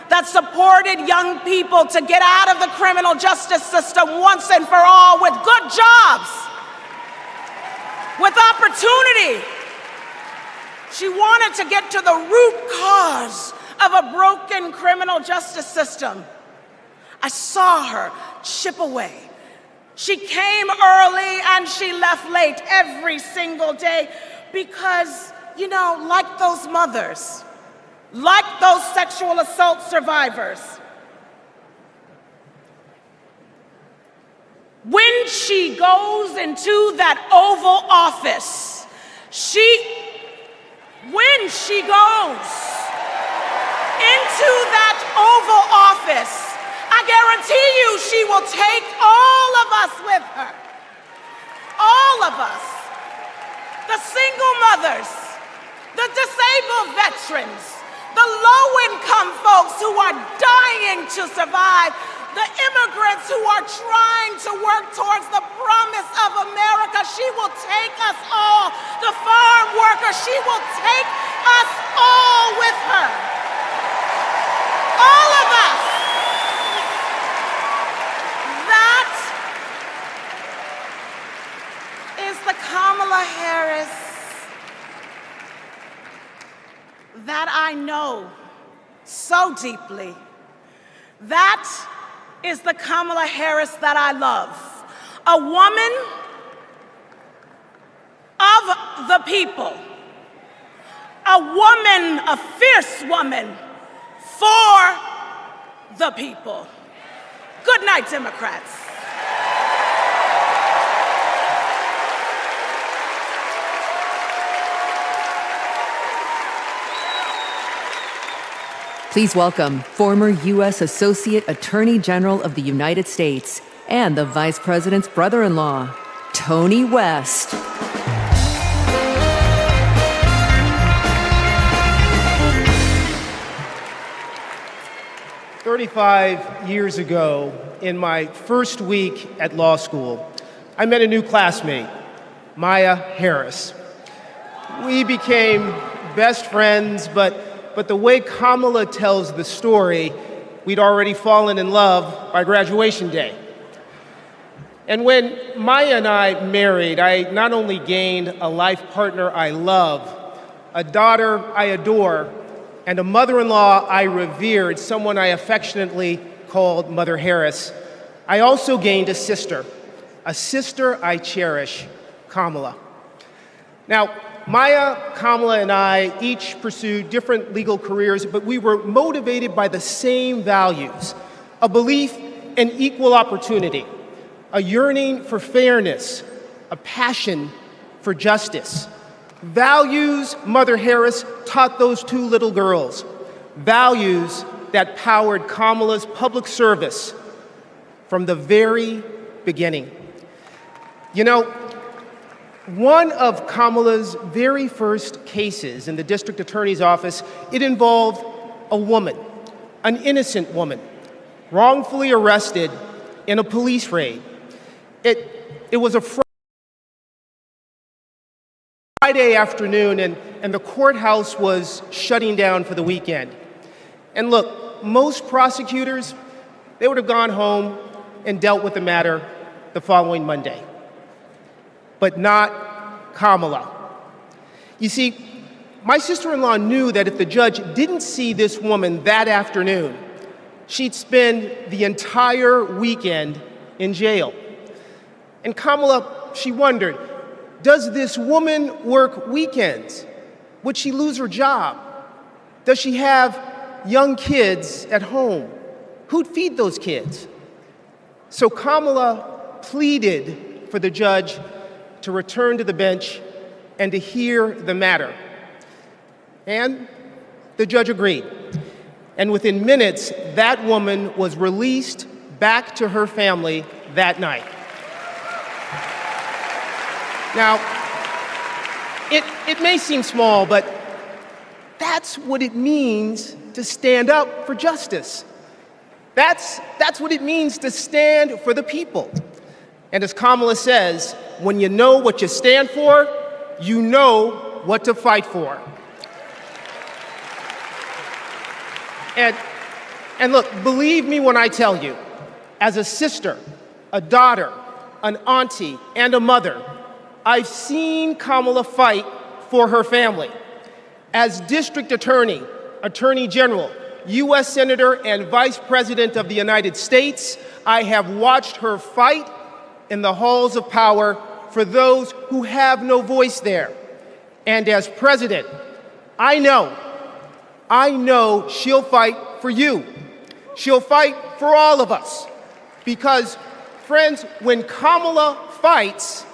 that supported young people to get out of the criminal justice system once and for all with good jobs, with opportunity. She wanted to get to the root cause of a broken criminal justice system. I saw her chip away. She came early and she left late every single day because, you know, like those mothers, like those sexual assault survivors, when she goes into that Oval Office, when she goes into that Oval Office, I guarantee you she will take all of us with her. All of us. The single mothers, the disabled veterans, the low-income folks who are dying to survive, the immigrants who are trying to work towards the promise of America. She will take us all. The farm workers, she will take us all with her. All of us. That is the Kamala Harris that I know so deeply. That is the Kamala Harris that I love. A woman of the people. A woman, a fierce woman for the people. Good night, Democrats. Please welcome former U.S. Associate Attorney General of the United States and the Vice President's brother-in-law, Tony West. "35 years ago, in my first week at law school, I met a new classmate, Maya Harris. We became best friends, but the way Kamala tells the story, we'd already fallen in love by graduation day. And when Maya and I married, I not only gained a life partner I love, a daughter I adore, and a mother-in-law I revered, someone I affectionately called Mother Harris, I also gained a sister I cherish, Kamala. Now, Maya, Kamala, and I each pursued different legal careers, but we were motivated by the same values: a belief in equal opportunity, a yearning for fairness, a passion for justice. Values Mother Harris taught those two little girls, values that powered Kamala's public service from the very beginning. You know, one of Kamala's very first cases in the district attorney's office, it involved a woman, an innocent woman, wrongfully arrested in a police raid. It was a Friday afternoon, and the courthouse was shutting down for the weekend. And look, most prosecutors, they would have gone home and dealt with the matter the following Monday. But not Kamala. You see, my sister-in-law knew that if the judge didn't see this woman that afternoon, she'd spend the entire weekend in jail. And Kamala, she wondered, does this woman work weekends? Would she lose her job? Does she have young kids at home? Who'd feed those kids? So Kamala pleaded for the judge to return to the bench and to hear the matter. And the judge agreed. And within minutes, that woman was released back to her family that night. Now, it may seem small, but that's what it means to stand up for justice. That's what it means to stand for the people. And as Kamala says, when you know what you stand for, you know what to fight for. And look, believe me when I tell you, as a sister, a daughter, an auntie, and a mother, I've seen Kamala fight for her family. As district attorney, attorney general, U.S. Senator, and Vice President of the United States, I have watched her fight in the halls of power for those who have no voice there. And as president, I know she'll fight for you. She'll fight for all of us. Because, friends, when Kamala fights,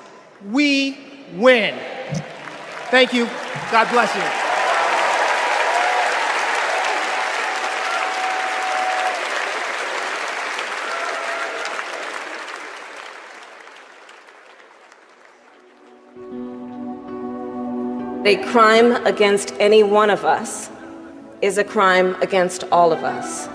we win. Thank you. God bless you. A crime against any one of us is a crime against all of us.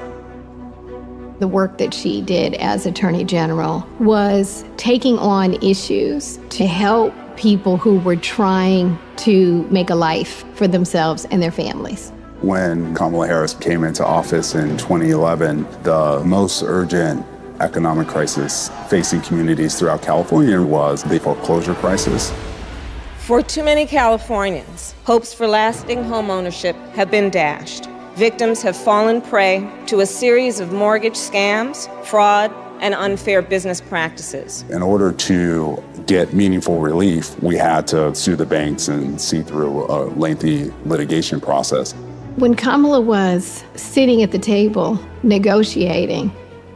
The work that she did as Attorney General was taking on issues to help people who were trying to make a life for themselves and their families. When Kamala Harris came into office in 2011, the most urgent economic crisis facing communities throughout California was the foreclosure crisis. For too many Californians, hopes for lasting homeownership have been dashed. Victims have fallen prey to a series of mortgage scams, fraud, and unfair business practices. In order to get meaningful relief, we had to sue the banks and see through a lengthy litigation process. When Kamala was sitting at the table negotiating,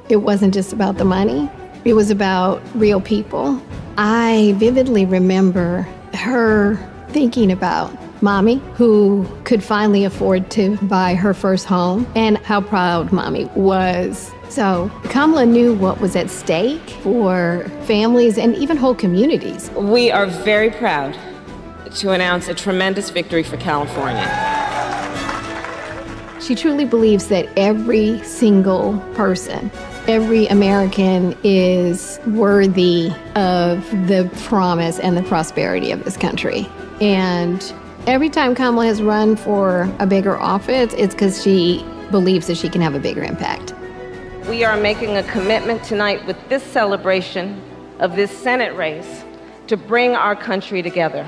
it wasn't just about the money, it was about real people. I vividly remember her thinking about Mommy, who could finally afford to buy her first home, and how proud Mommy was. So Kamala knew what was at stake for families and even whole communities. We are very proud to announce a tremendous victory for California. She truly believes that every single person, every American is worthy of the promise and the prosperity of this country. And every time Kamala has run for a bigger office, it's because she believes that she can have a bigger impact. We are making a commitment tonight with this celebration of this Senate race to bring our country together.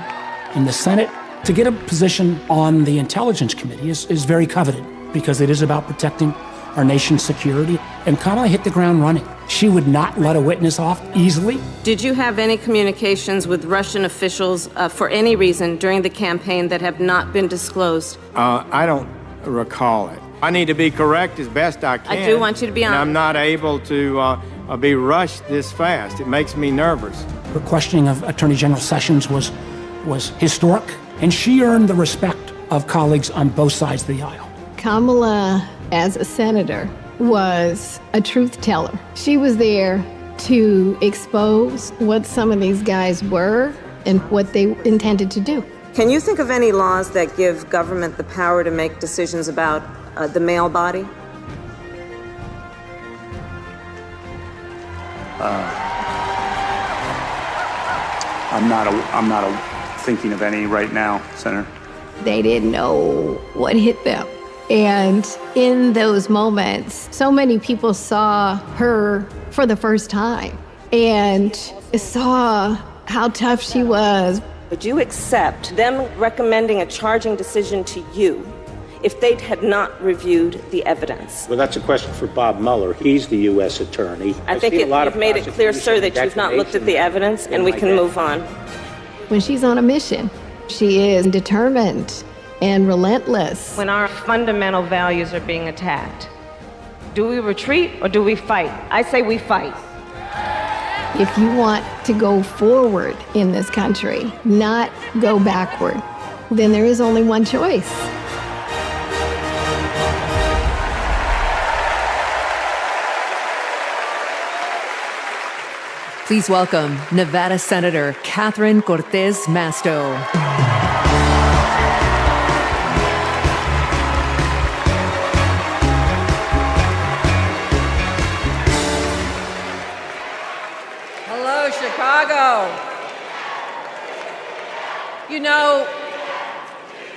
In the Senate, to get a position on the Intelligence Committee is very coveted because it is about protecting our nation's security. And Kamala hit the ground running. She would not let a witness off easily. Did you have any communications with Russian officials for any reason during the campaign that have not been disclosed? I don't recall it. I need to be correct as best I can. I do want you to be honest. And I'm not able to be rushed this fast. It makes me nervous. Her questioning of Attorney General Sessions was historic, and she earned the respect of colleagues on both sides of the aisle. Kamala, as a senator, was a truth teller. She was there to expose what some of these guys were and what they intended to do. Can you think of any laws that give government the power to make decisions about the male body? I'm not thinking of any right now, Senator. They didn't know what hit them. And in those moments, so many people saw her for the first time and saw how tough she was. Would you accept them recommending a charging decision to you if they had not reviewed the evidence? Well, that's a question for Bob Mueller. He's the U.S. attorney. I think you've made it clear, sir, that you've not looked at the evidence, and we can move on. When she's on a mission, she is determined and relentless. When our fundamental values are being attacked, do we retreat or do we fight? I say we fight. If you want to go forward in this country, not go backward, then there is only one choice. Please welcome Nevada Senator Catherine Cortez Masto. Hello, Chicago. You know,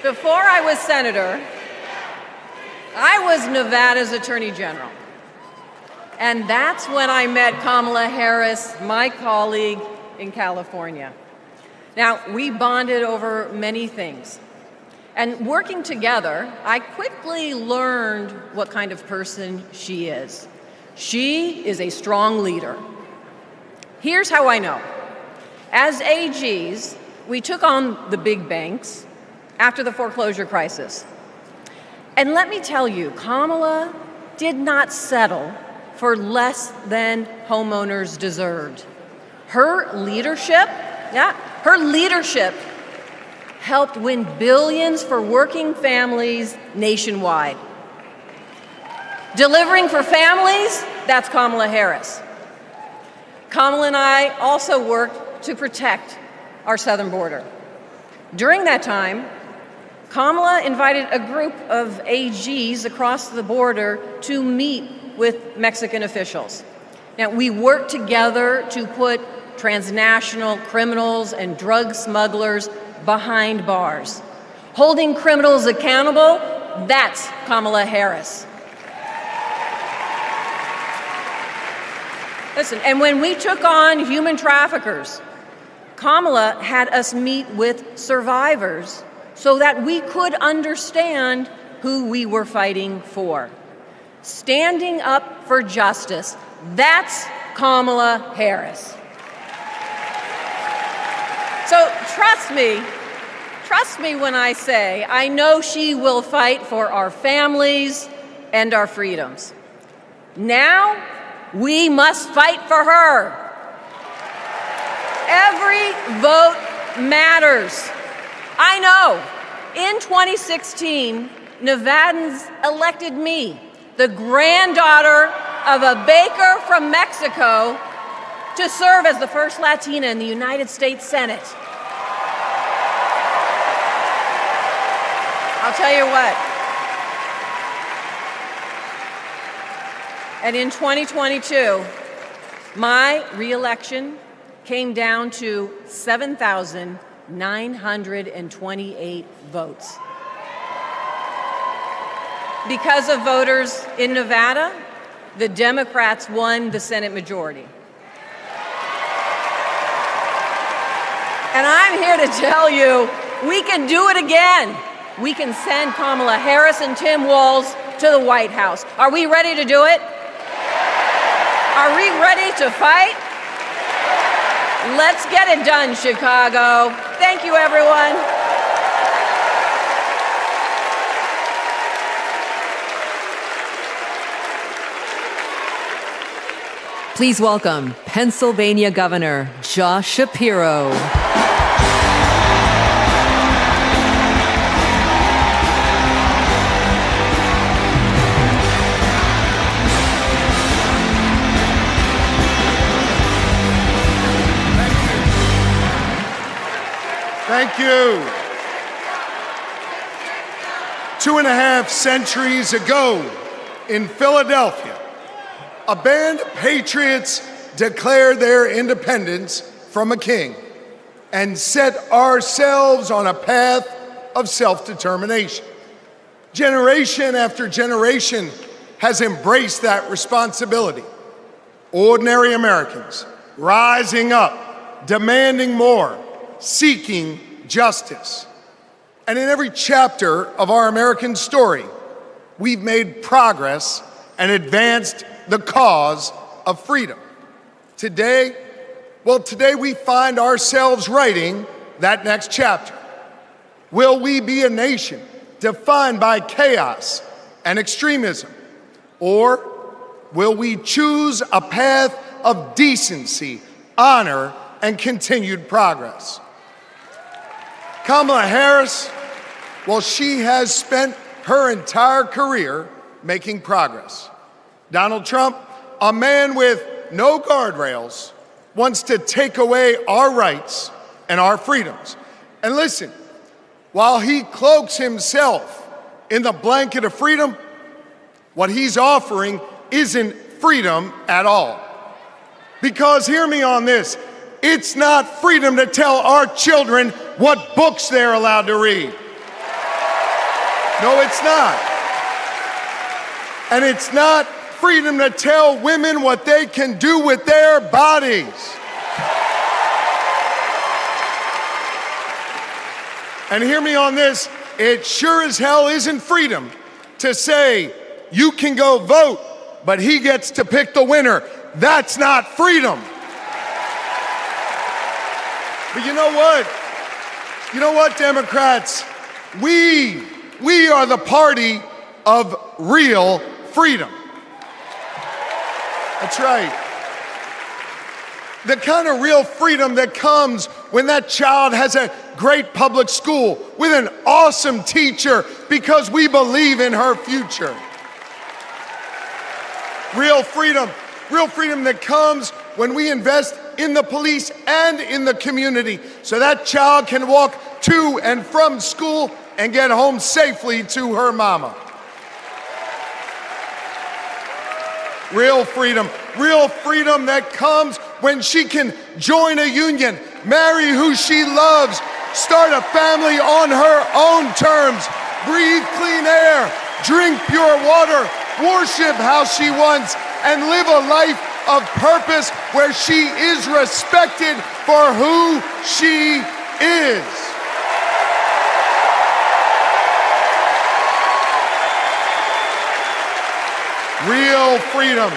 before I was senator, I was Nevada's Attorney General. And that's when I met Kamala Harris, my colleague in California. Now, we bonded over many things. And working together, I quickly learned what kind of person she is. She is a strong leader. Here's how I know. As AGs, we took on the big banks after the foreclosure crisis. And let me tell you, Kamala did not settle for less than homeowners deserved. Her leadership helped win billions for working families nationwide. Delivering for families, that's Kamala Harris. Kamala and I also worked to protect our southern border. During that time, Kamala invited a group of AGs across the border to meet with Mexican officials. Now, we worked together to put transnational criminals and drug smugglers behind bars. Holding criminals accountable, that's Kamala Harris. Listen, and when we took on human traffickers, Kamala had us meet with survivors so that we could understand who we were fighting for. Standing up for justice, that's Kamala Harris. So trust me when I say I know she will fight for our families and our freedoms. Now, we must fight for her. Every vote matters. I know. In 2016, Nevadans elected me, the granddaughter of a baker from Mexico, to serve as the first Latina in the United States Senate. I'll tell you what. And in 2022, my reelection came down to 7,928 votes. Because of voters in Nevada, the Democrats won the Senate majority. And I'm here to tell you, we can do it again. We can send Kamala Harris and Tim Walz to the White House. Are we ready to do it? Are we ready to fight? Let's get it done, Chicago. Thank you, everyone. Please welcome Pennsylvania Governor Josh Shapiro. Thank you. 2.5 centuries ago in Philadelphia, a band of patriots declared their independence from a king and set ourselves on a path of self-determination. Generation after generation has embraced that responsibility. Ordinary Americans rising up, demanding more, seeking justice. And in every chapter of our American story, we've made progress and advanced the cause of freedom. Today we find ourselves writing that next chapter. Will we be a nation defined by chaos and extremism? Or will we choose a path of decency, honor, and continued progress? Kamala Harris, well, she has spent her entire career making progress. Donald Trump, a man with no guardrails, wants to take away our rights and our freedoms. And listen, while he cloaks himself in the blanket of freedom, what he's offering isn't freedom at all. Because hear me on this, it's not freedom to tell our children what books they're allowed to read. No, it's not. And it's not freedom to tell women what they can do with their bodies. And hear me on this, it sure as hell isn't freedom to say you can go vote, but he gets to pick the winner. That's not freedom. But you know what? You know what, Democrats? We are the party of real freedom. That's right. The kind of real freedom that comes when that child has a great public school with an awesome teacher because we believe in her future. Real freedom that comes when we invest in the police and in the community so that child can walk to and from school and get home safely to her mama. Real freedom that comes when she can join a union, marry who she loves, start a family on her own terms, breathe clean air, drink pure water, worship how she wants, and live a life of purpose where she is respected for who she is. Real freedom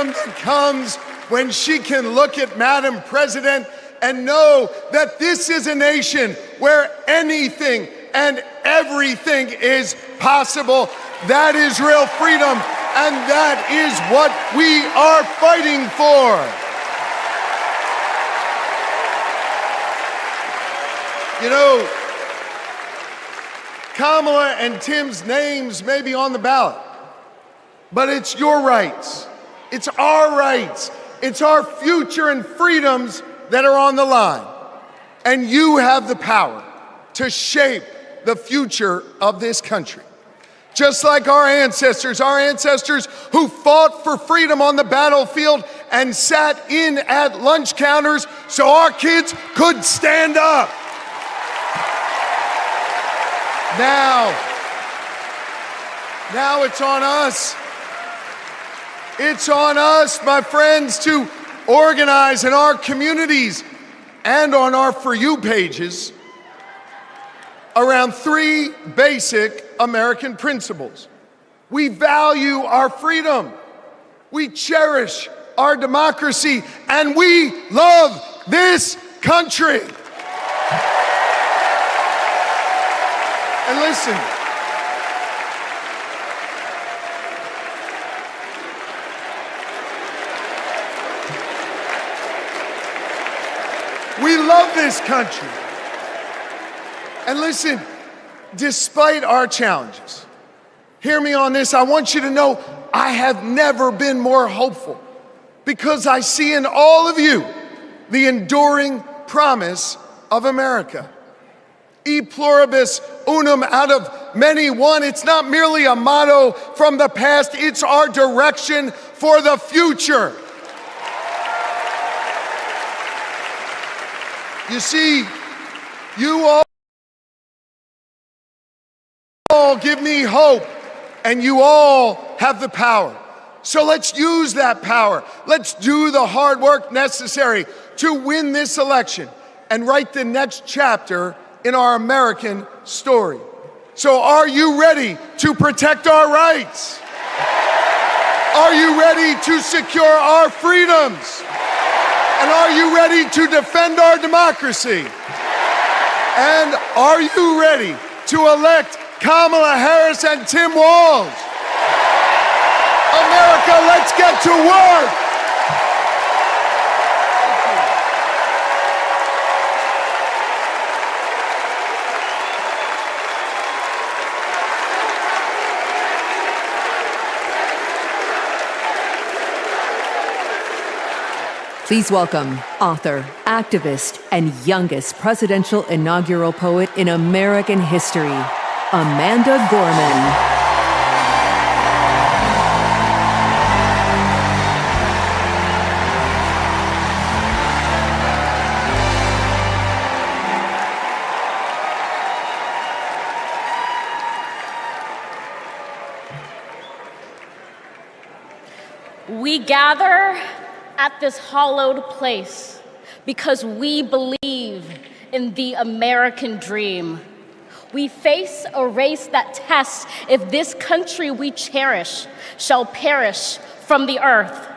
that comes when she can look at Madam President and know that this is a nation where anything and everything is possible. That is real freedom, and that is what we are fighting for. You know, Kamala and Tim's names may be on the ballot, but it's your rights. It's our rights. It's our future and freedoms that are on the line. And you have the power to shape the future of this country. Just like our ancestors who fought for freedom on the battlefield and sat in at lunch counters so our kids could stand up. Now it's on us. It's on us, my friends, to organize in our communities and on our For You pages around three basic American principles. We value our freedom, we cherish our democracy, and we love this country. And listen, we love this country. And listen, despite our challenges, hear me on this, I want you to know I have never been more hopeful because I see in all of you the enduring promise of America. E pluribus unum, out of many one. It's not merely a motto from the past, it's our direction for the future. You see, you all give me hope, and you all have the power. So let's use that power. Let's do the hard work necessary to win this election and write the next chapter in our American story. So are you ready to protect our rights? Are you ready to secure our freedoms? And are you ready to defend our democracy? And are you ready to elect Kamala Harris and Tim Walz? America, let's get to work. Please welcome author, activist, and youngest presidential inaugural poet in American history, Amanda Gorman. gather at this hallowed place because we believe in the American dream. We face a race that tests if this country we cherish shall perish from the earth,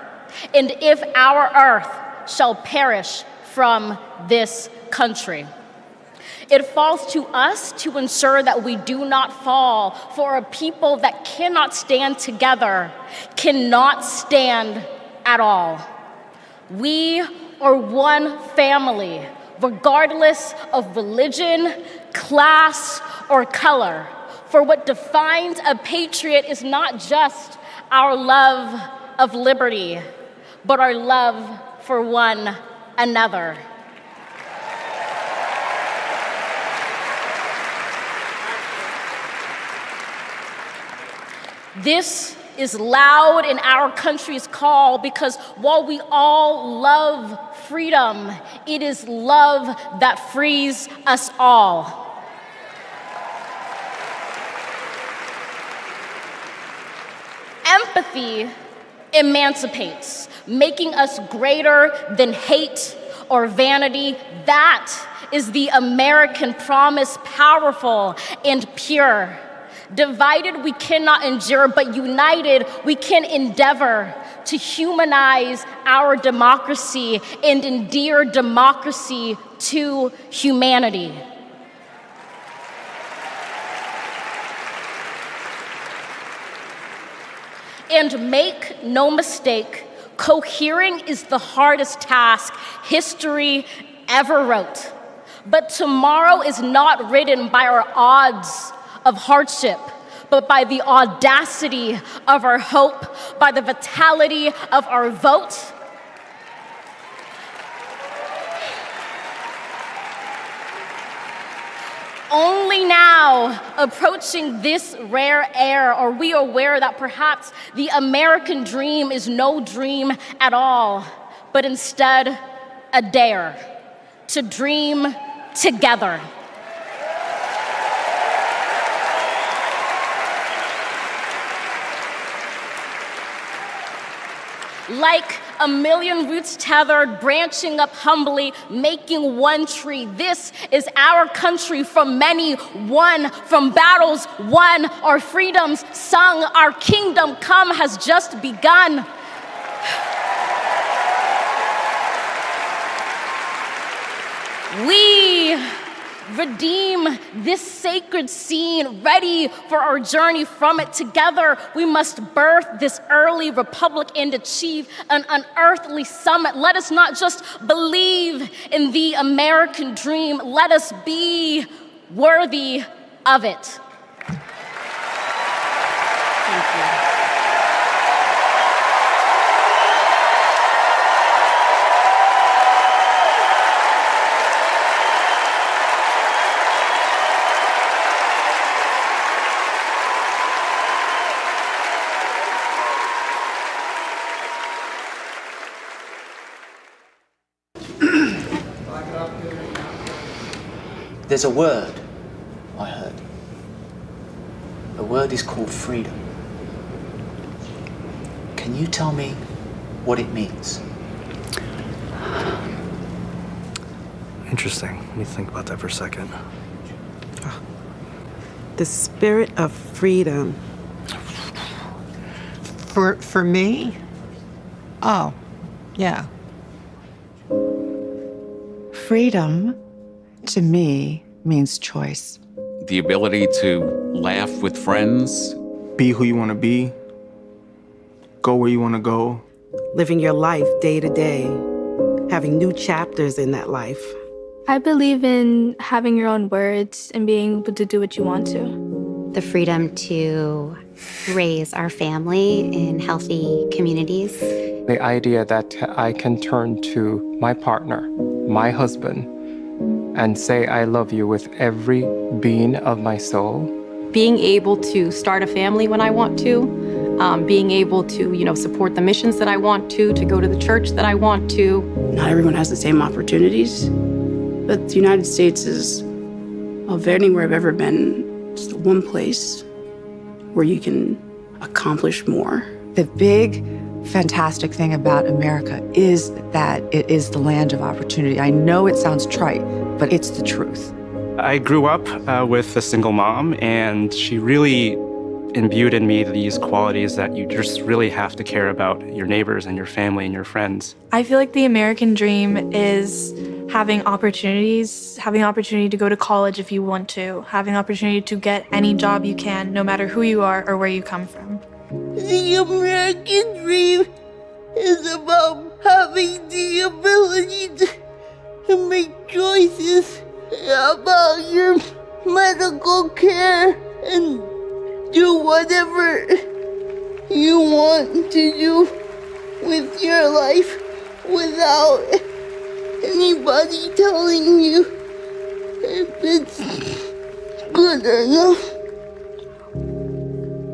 and if our earth shall perish from this country. It falls to us to ensure that we do not fall, for a people that cannot stand together cannot stand at all. We are one family, regardless of religion, class, or color. For what defines a patriot is not just our love of liberty, but our love for one another. This is loud in our country's call because while we all love freedom, it is love that frees us all. Empathy emancipates, making us greater than hate or vanity. That is the American promise, powerful and pure. Divided, we cannot endure, but united, we can endeavor to humanize our democracy and endear democracy to humanity. And make no mistake, cohering is the hardest task history ever wrote. But tomorrow is not written by our odds of hardship, but by the audacity of our hope, by the vitality of our vote. Only now, approaching this rare air, are we aware that perhaps the American dream is no dream at all, but instead a dare to dream together. Like a million roots tethered, branching up humbly, making one tree. This is our country from many, one, from battles won, our freedoms sung, our kingdom come has just begun. We redeem this sacred scene, ready for our journey from it. Together, we must birth this early republic and achieve an unearthly summit. Let us not just believe in the American dream, let us be worthy of it. Thank you. There's a word I heard. The word is called freedom. Can you tell me what it means? Interesting. Let me think about that for a second. The spirit of freedom. For me? Oh, yeah. Freedom, to me, means choice. The ability to laugh with friends. Be who you want to be. Go where you want to go. Living your life day to day. Having new chapters in that life. I believe in having your own words and being able to do what you want to. The freedom to raise our family in healthy communities. The idea that I can turn to my partner, my husband, and say I love you with every being of my soul. Being able to start a family when I want to, being able to, support the missions that I want to go to the church that I want to. Not everyone has the same opportunities, but the United States is, of anywhere I've ever been, just one place where you can accomplish more. The big fantastic thing about America is that it is the land of opportunity. I know it sounds trite, but it's the truth. I grew up with a single mom, and she really imbued in me these qualities that you just really have to care about your neighbors and your family and your friends. I feel like the American dream is having opportunities, having the opportunity to go to college if you want to, having the opportunity to get any job you can, no matter who you are or where you come from. The American dream is about having the ability to make choices about your medical care and do whatever you want to do with your life without anybody telling you if it's good or not.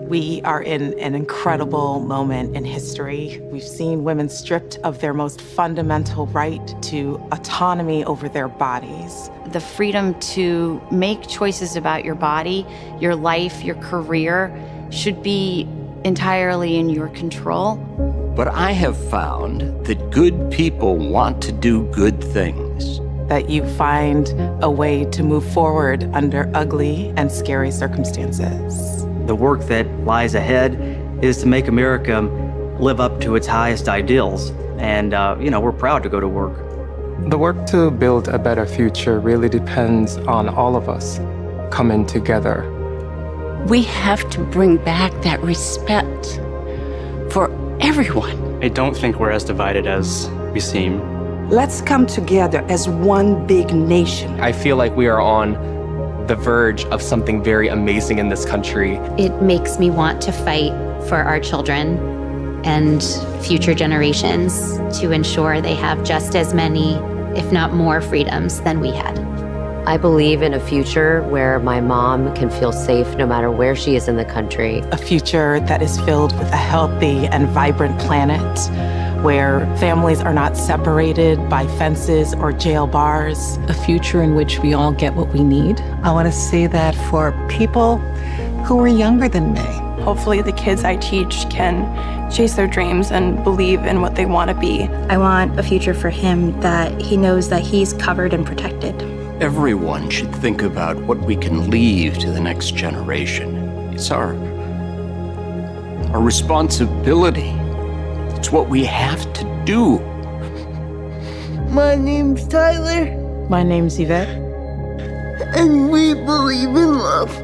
We are in an incredible moment in history. We've seen women stripped of their most fundamental right to autonomy over their bodies. The freedom to make choices about your body, your life, your career should be entirely in your control. But I have found that good people want to do good things. That you find a way to move forward under ugly and scary circumstances. The work that lies ahead is to make America live up to its highest ideals. And, we're proud to go to work. The work to build a better future really depends on all of us coming together. We have to bring back that respect for everyone. I don't think we're as divided as we seem. Let's come together as one big nation. I feel like we are on the verge of something very amazing in this country. It makes me want to fight for our children and future generations to ensure they have just as many, if not more, freedoms than we had. I believe in a future where my mom can feel safe no matter where she is in the country. A future that is filled with a healthy and vibrant planet, where families are not separated by fences or jail bars. A future in which we all get what we need. I want to say that for people who are younger than me. Hopefully the kids I teach can chase their dreams and believe in what they want to be. I want a future for him that he knows that he's covered and protected. Everyone should think about what we can leave to the next generation. It's our responsibility. It's what we have to do. My name's Tyler. My name's Yvette. And we believe in love.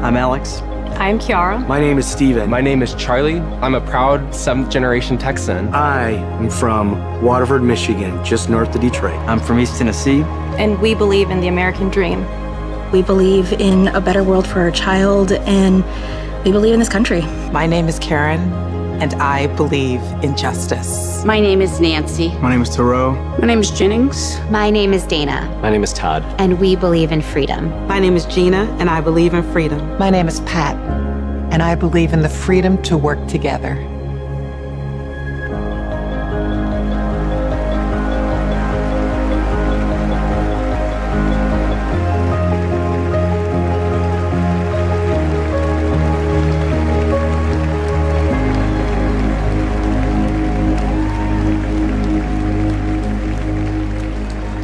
I'm Alex. I'm Kiara. My name is Steven. My name is Charlie. I'm a proud 7th generation Texan. I am from Waterford, Michigan, just north of Detroit. I'm from East Tennessee. And we believe in the American dream. We believe in a better world for our child, and we believe in this country. My name is Karen, and I believe in justice. My name is Nancy. My name is Thoreau. My name is Jennings. My name is Dana. My name is Todd. And we believe in freedom. My name is Gina, and I believe in freedom. My name is Pat, and I believe in the freedom to work together.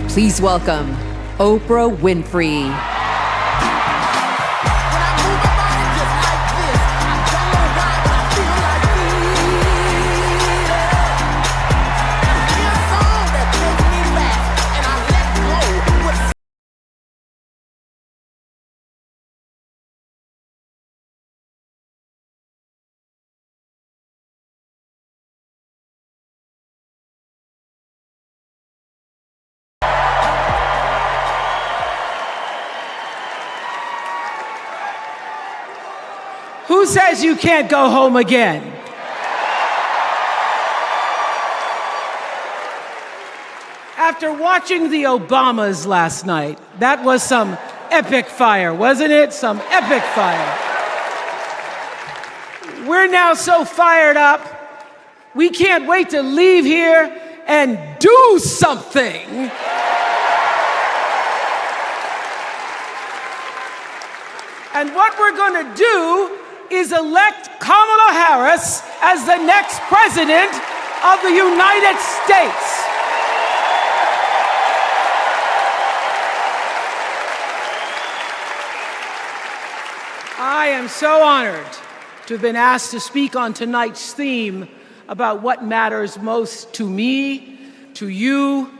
Please welcome Oprah Winfrey. Who says you can't go home again? After watching the Obamas last night, that was some epic fire, wasn't it? Some epic fire. We're now so fired up, we can't wait to leave here and do something. And what we're gonna do is elect Kamala Harris as the next president of the United States. I am so honored to have been asked to speak on tonight's theme about what matters most to me, to you,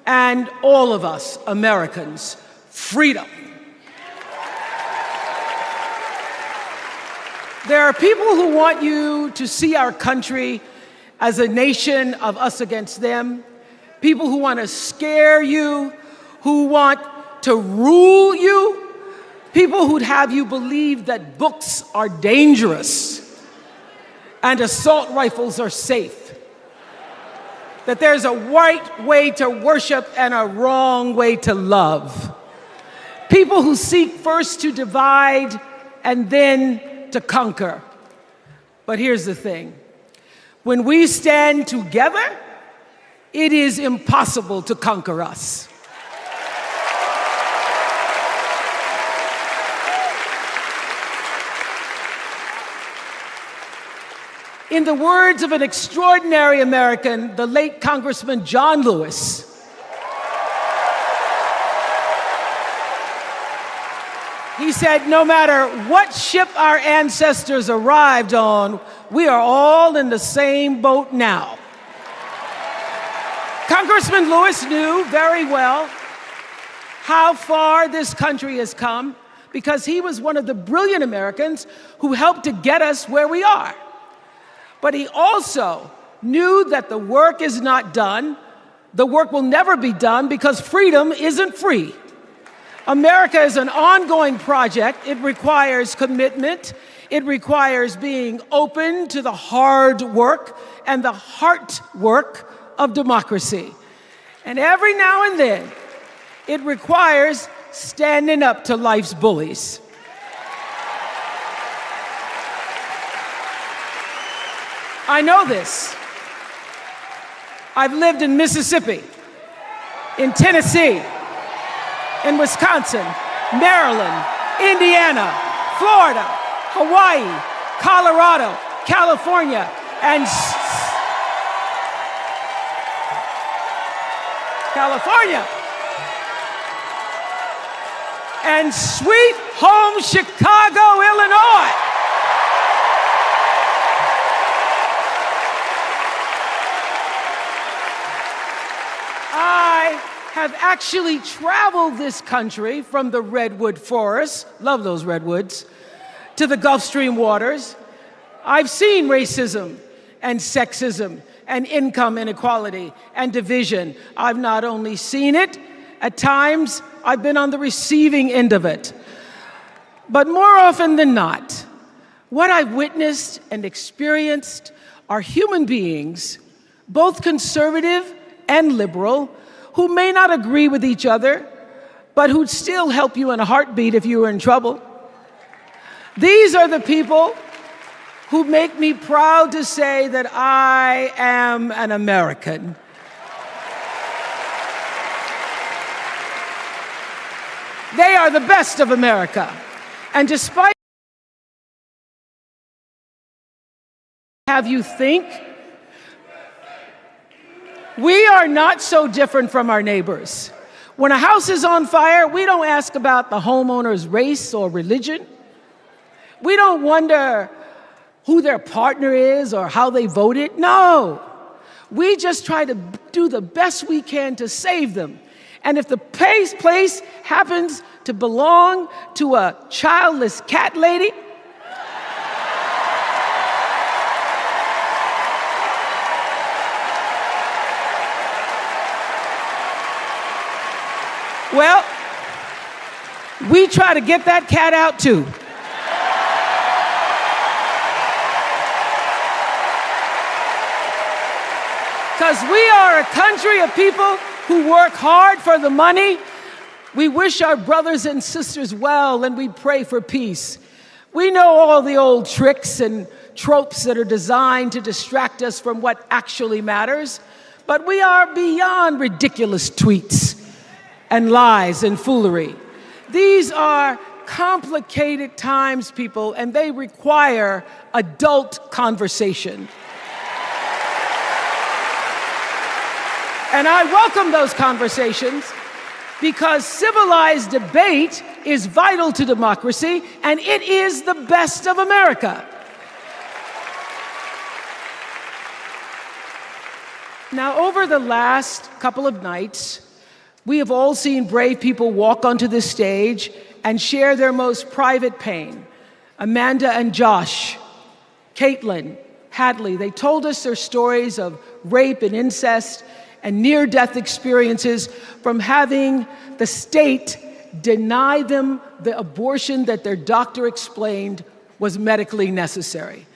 and all of us Americans: freedom. There are people who want you to see our country as a nation of us against them, people who want to scare you, who want to rule you, people who'd have you believe that books are dangerous and assault rifles are safe, that there's a right way to worship and a wrong way to love, people who seek first to divide and then to conquer. But here's the thing. When we stand together, it is impossible to conquer us. In the words of an extraordinary American, the late Congressman John Lewis, he said, no matter what ship our ancestors arrived on, we are all in the same boat now. Congressman Lewis knew very well how far this country has come because he was one of the brilliant Americans who helped to get us where we are. But he also knew that the work is not done. The work will never be done because freedom isn't free. America is an ongoing project. It requires commitment. It requires being open to the hard work and the heart work of democracy. And every now and then, it requires standing up to life's bullies. I know this. I've lived in Mississippi, in Tennessee, in Wisconsin, Maryland, Indiana, Florida, Hawaii, Colorado, California, and and sweet home Chicago, Illinois. I have actually traveled this country from the redwood forests, love those redwoods, to the Gulf Stream waters. I've seen racism and sexism and income inequality and division. I've not only seen it, at times I've been on the receiving end of it. But more often than not, what I've witnessed and experienced are human beings, both conservative and liberal, who may not agree with each other, but who'd still help you in a heartbeat if you were in trouble. These are the people who make me proud to say that I am an American. They are the best of America. And despite have you think, we are not so different from our neighbors. When a house is on fire, we don't ask about the homeowner's race or religion. We don't wonder who their partner is or how they voted. No, we just try to do the best we can to save them. And if the place happens to belong to a childless cat lady, well, we try to get that cat out too. Because we are a country of people who work hard for the money. We wish our brothers and sisters well, and we pray for peace. We know all the old tricks and tropes that are designed to distract us from what actually matters, but we are beyond ridiculous tweets and lies and foolery. These are complicated times, people, and they require adult conversation. And I welcome those conversations because civilized debate is vital to democracy, and it is the best of America. Now, over the last couple of nights, we have all seen brave people walk onto this stage and share their most private pain. Amanda and Josh, Caitlin, Hadley, they told us their stories of rape and incest and near-death experiences from having the state deny them the abortion that their doctor explained was medically necessary.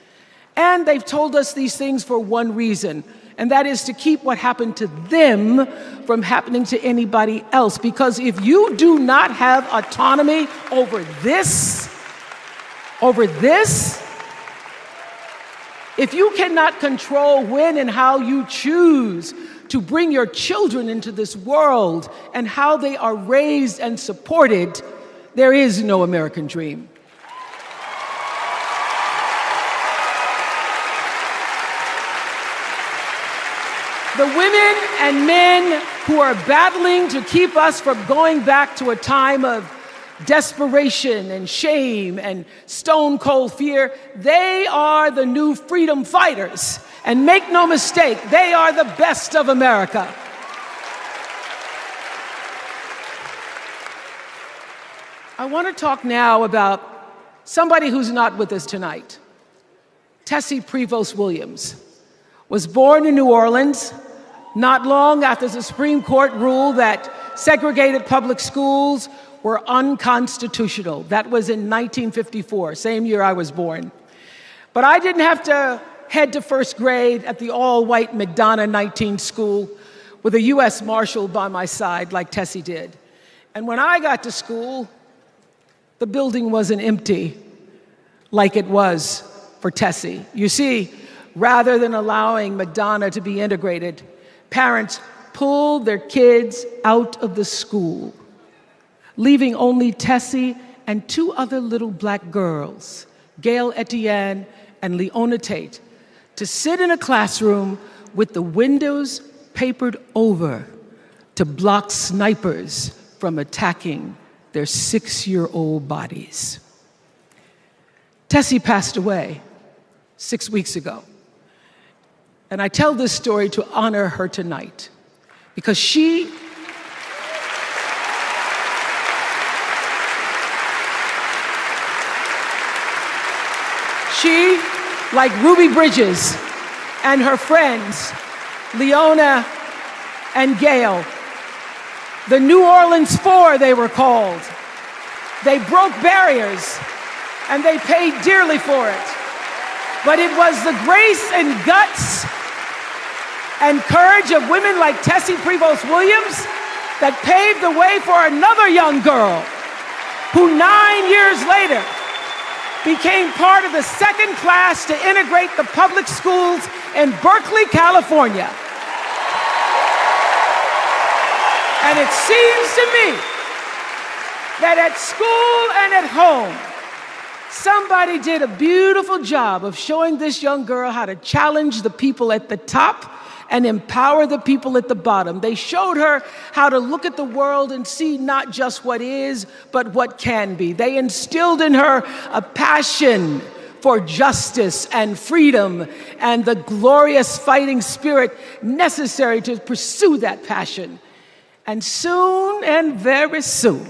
And they've told us these things for one reason, and that is to keep what happened to them from happening to anybody else. Because if you do not have autonomy over this, if you cannot control when and how you choose to bring your children into this world and how they are raised and supported, there is no American dream. The women and men who are battling to keep us from going back to a time of desperation and shame and stone cold fear, they are the new freedom fighters. And make no mistake, they are the best of America. I want to talk now about somebody who's not with us tonight. Tessie Prevost Williams was born in New Orleans not long after the Supreme Court ruled that segregated public schools were unconstitutional. That was in 1954, same year I was born. But I didn't have to head to first grade at the all-white McDonough 19 school with a U.S. Marshal by my side like Tessie did. And when I got to school, the building wasn't empty like it was for Tessie. You see, rather than allowing McDonough to be integrated, parents pulled their kids out of the school, leaving only Tessie and two other little black girls, Gail Etienne and Leona Tate, to sit in a classroom with the windows papered over to block snipers from attacking their 6-year-old bodies. Tessie passed away 6 weeks ago. And I tell this story to honor her tonight because she like Ruby Bridges and her friends, Leona and Gail, the New Orleans Four they were called. They broke barriers and they paid dearly for it. But it was the grace and guts and courage of women like Tessie Prevost Williams that paved the way for another young girl who 9 years later became part of the second class to integrate the public schools in Berkeley, California. And it seems to me that at school and at home, somebody did a beautiful job of showing this young girl how to challenge the people at the top and empower the people at the bottom. They showed her how to look at the world and see not just what is, but what can be. They instilled in her a passion for justice and freedom and the glorious fighting spirit necessary to pursue that passion. And soon, and very soon,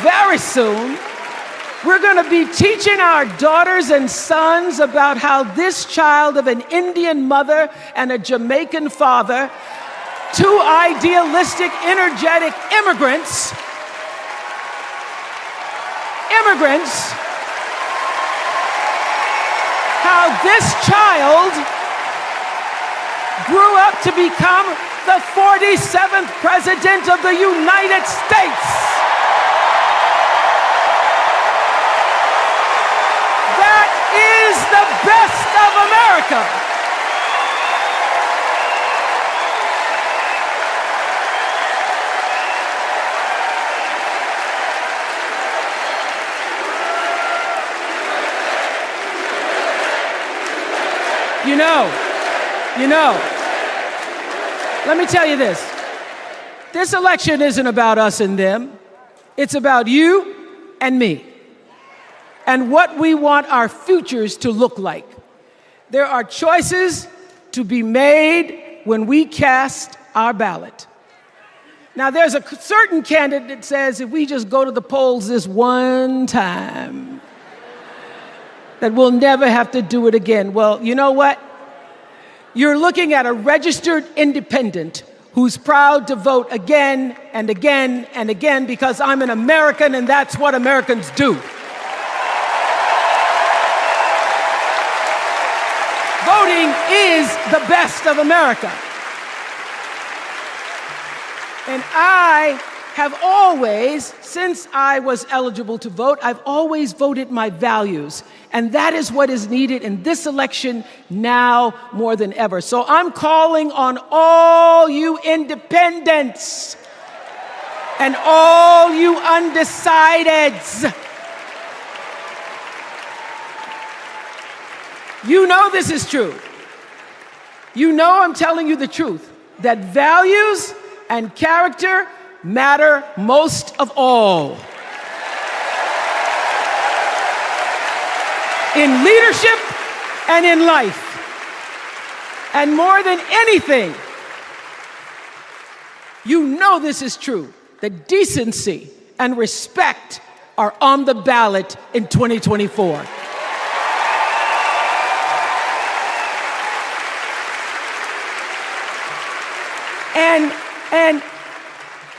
very soon, we're going to be teaching our daughters and sons about how this child of an Indian mother and a Jamaican father, two idealistic, energetic immigrants, how this child grew up to become the 47th president of the United States. Is the best of America. You know, let me tell you this. This election isn't about us and them. It's about you and me and what we want our futures to look like. There are choices to be made when we cast our ballot. Now, there's a certain candidate that says if we just go to the polls this one time, that we'll never have to do it again. Well, you know what? You're looking at a registered independent who's proud to vote again and again and again because I'm an American and that's what Americans do. Voting is the best of America. And I have always, since I was eligible to vote, I've always voted my values. And that is what is needed in this election now more than ever. So I'm calling on all you independents and all you undecideds. You know this is true. You know I'm telling you the truth, that values and character matter most of all. In leadership and in life. And more than anything, you know this is true, that decency and respect are on the ballot in 2024. And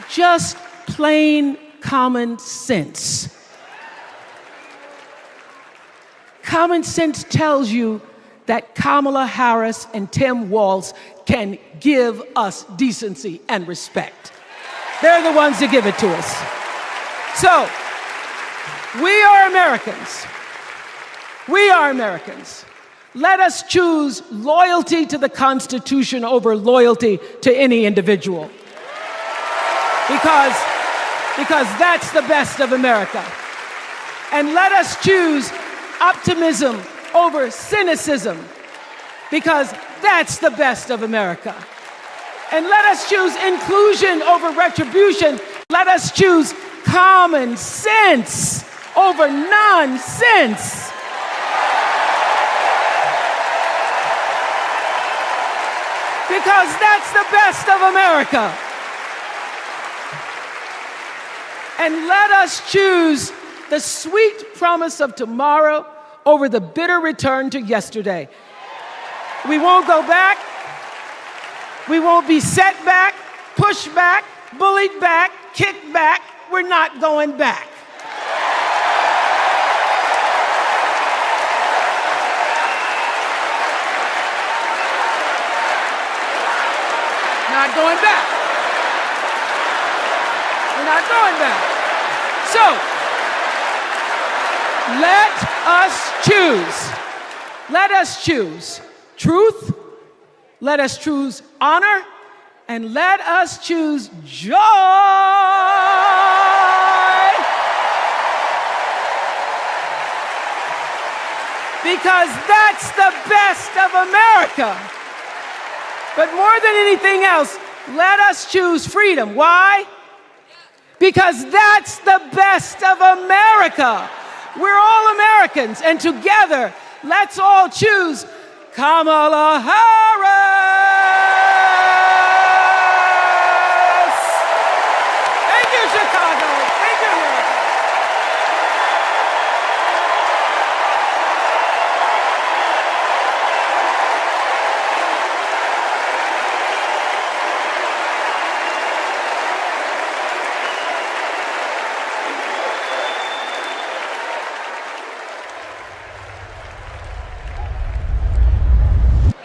just plain common sense. Common sense tells you that Kamala Harris and Tim Walz can give us decency and respect. They're the ones that give it to us. So, we are Americans. We are Americans. Let us choose loyalty to the Constitution over loyalty to any individual. Because that's the best of America. And let us choose optimism over cynicism, because that's the best of America. And let us choose inclusion over retribution. Let us choose common sense over nonsense. Because that's the best of America. And let us choose the sweet promise of tomorrow over the bitter return to yesterday. We won't go back. We won't be set back, pushed back, bullied back, kicked back. We're not going back. Not going back. We're not going back. So, let us choose. Let us choose truth. Let us choose honor. And let us choose joy. Because that's the best of America. But more than anything else, let us choose freedom. Why? Because that's the best of America. We're all Americans, and together, let's all choose Kamala Harris. Thank you, Chicago. Thank you, America.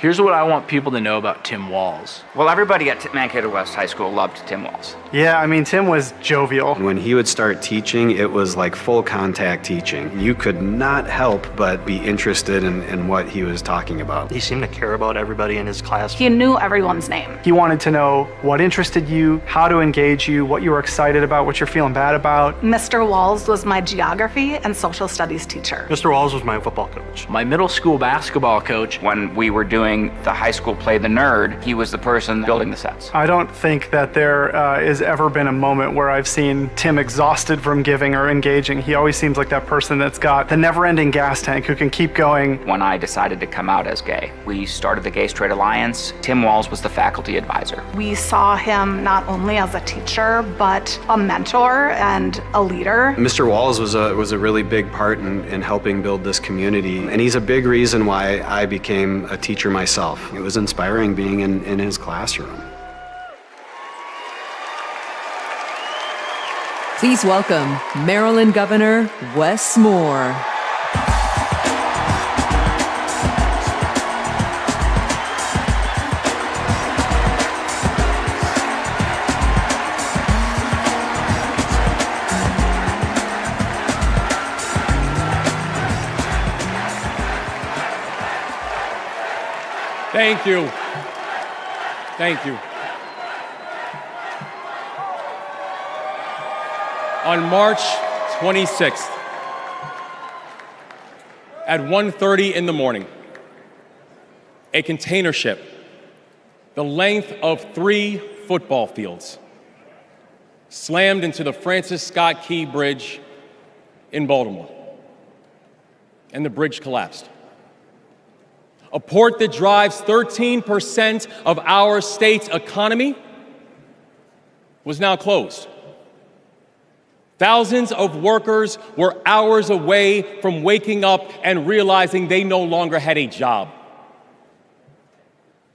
Here's what I want people to know about Tim Walz. Well, everybody at Mankato West High School loved Tim Walz. Yeah, I mean, Tim was jovial. When he would start teaching, it was like full contact teaching. You could not help but be interested in what he was talking about. He seemed to care about everybody in his class. He knew everyone's name. He wanted to know what interested you, how to engage you, what you were excited about, what you're feeling bad about. Mr. Walz was my geography and social studies teacher. Mr. Walz was my football coach. My middle school basketball coach. When we were doing the high school play The Nerd, he was the person building the sets. I don't think that there has ever been a moment where I've seen Tim exhausted from giving or engaging. He always seems like that person that's got the never-ending gas tank who can keep going. When I decided to come out as gay, we started the Gay Straight Alliance. Tim Walz was the faculty advisor. We saw him not only as a teacher, but a mentor and a leader. Mr. Walz was a really big part in helping build this community, and he's a big reason why I became a teacher myself. It was inspiring being in his classroom. Please welcome Maryland Governor Wes Moore. Thank you. Thank you. On March 26th, at 1:30 in the morning, a container ship, the length of 3 football fields, slammed into the Francis Scott Key Bridge in Baltimore, and the bridge collapsed. A port that drives 13% of our state's economy was now closed. Thousands of workers were hours away from waking up and realizing they no longer had a job.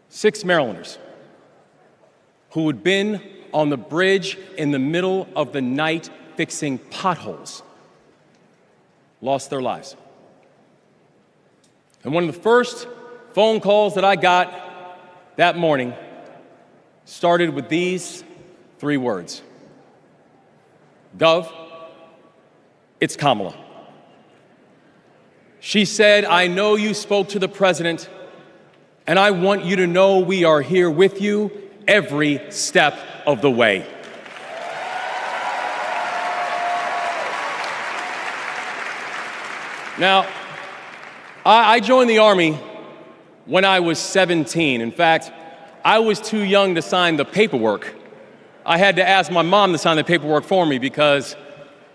6 Marylanders who had been on the bridge in the middle of the night fixing potholes lost their lives. And one of the first phone calls that I got that morning started with these 3 words. Gov, it's Kamala. She said, I know you spoke to the president, and I want you to know we are here with you every step of the way. Now, I joined the Army when I was 17. In fact, I was too young to sign the paperwork. I had to ask my mom to sign the paperwork for me because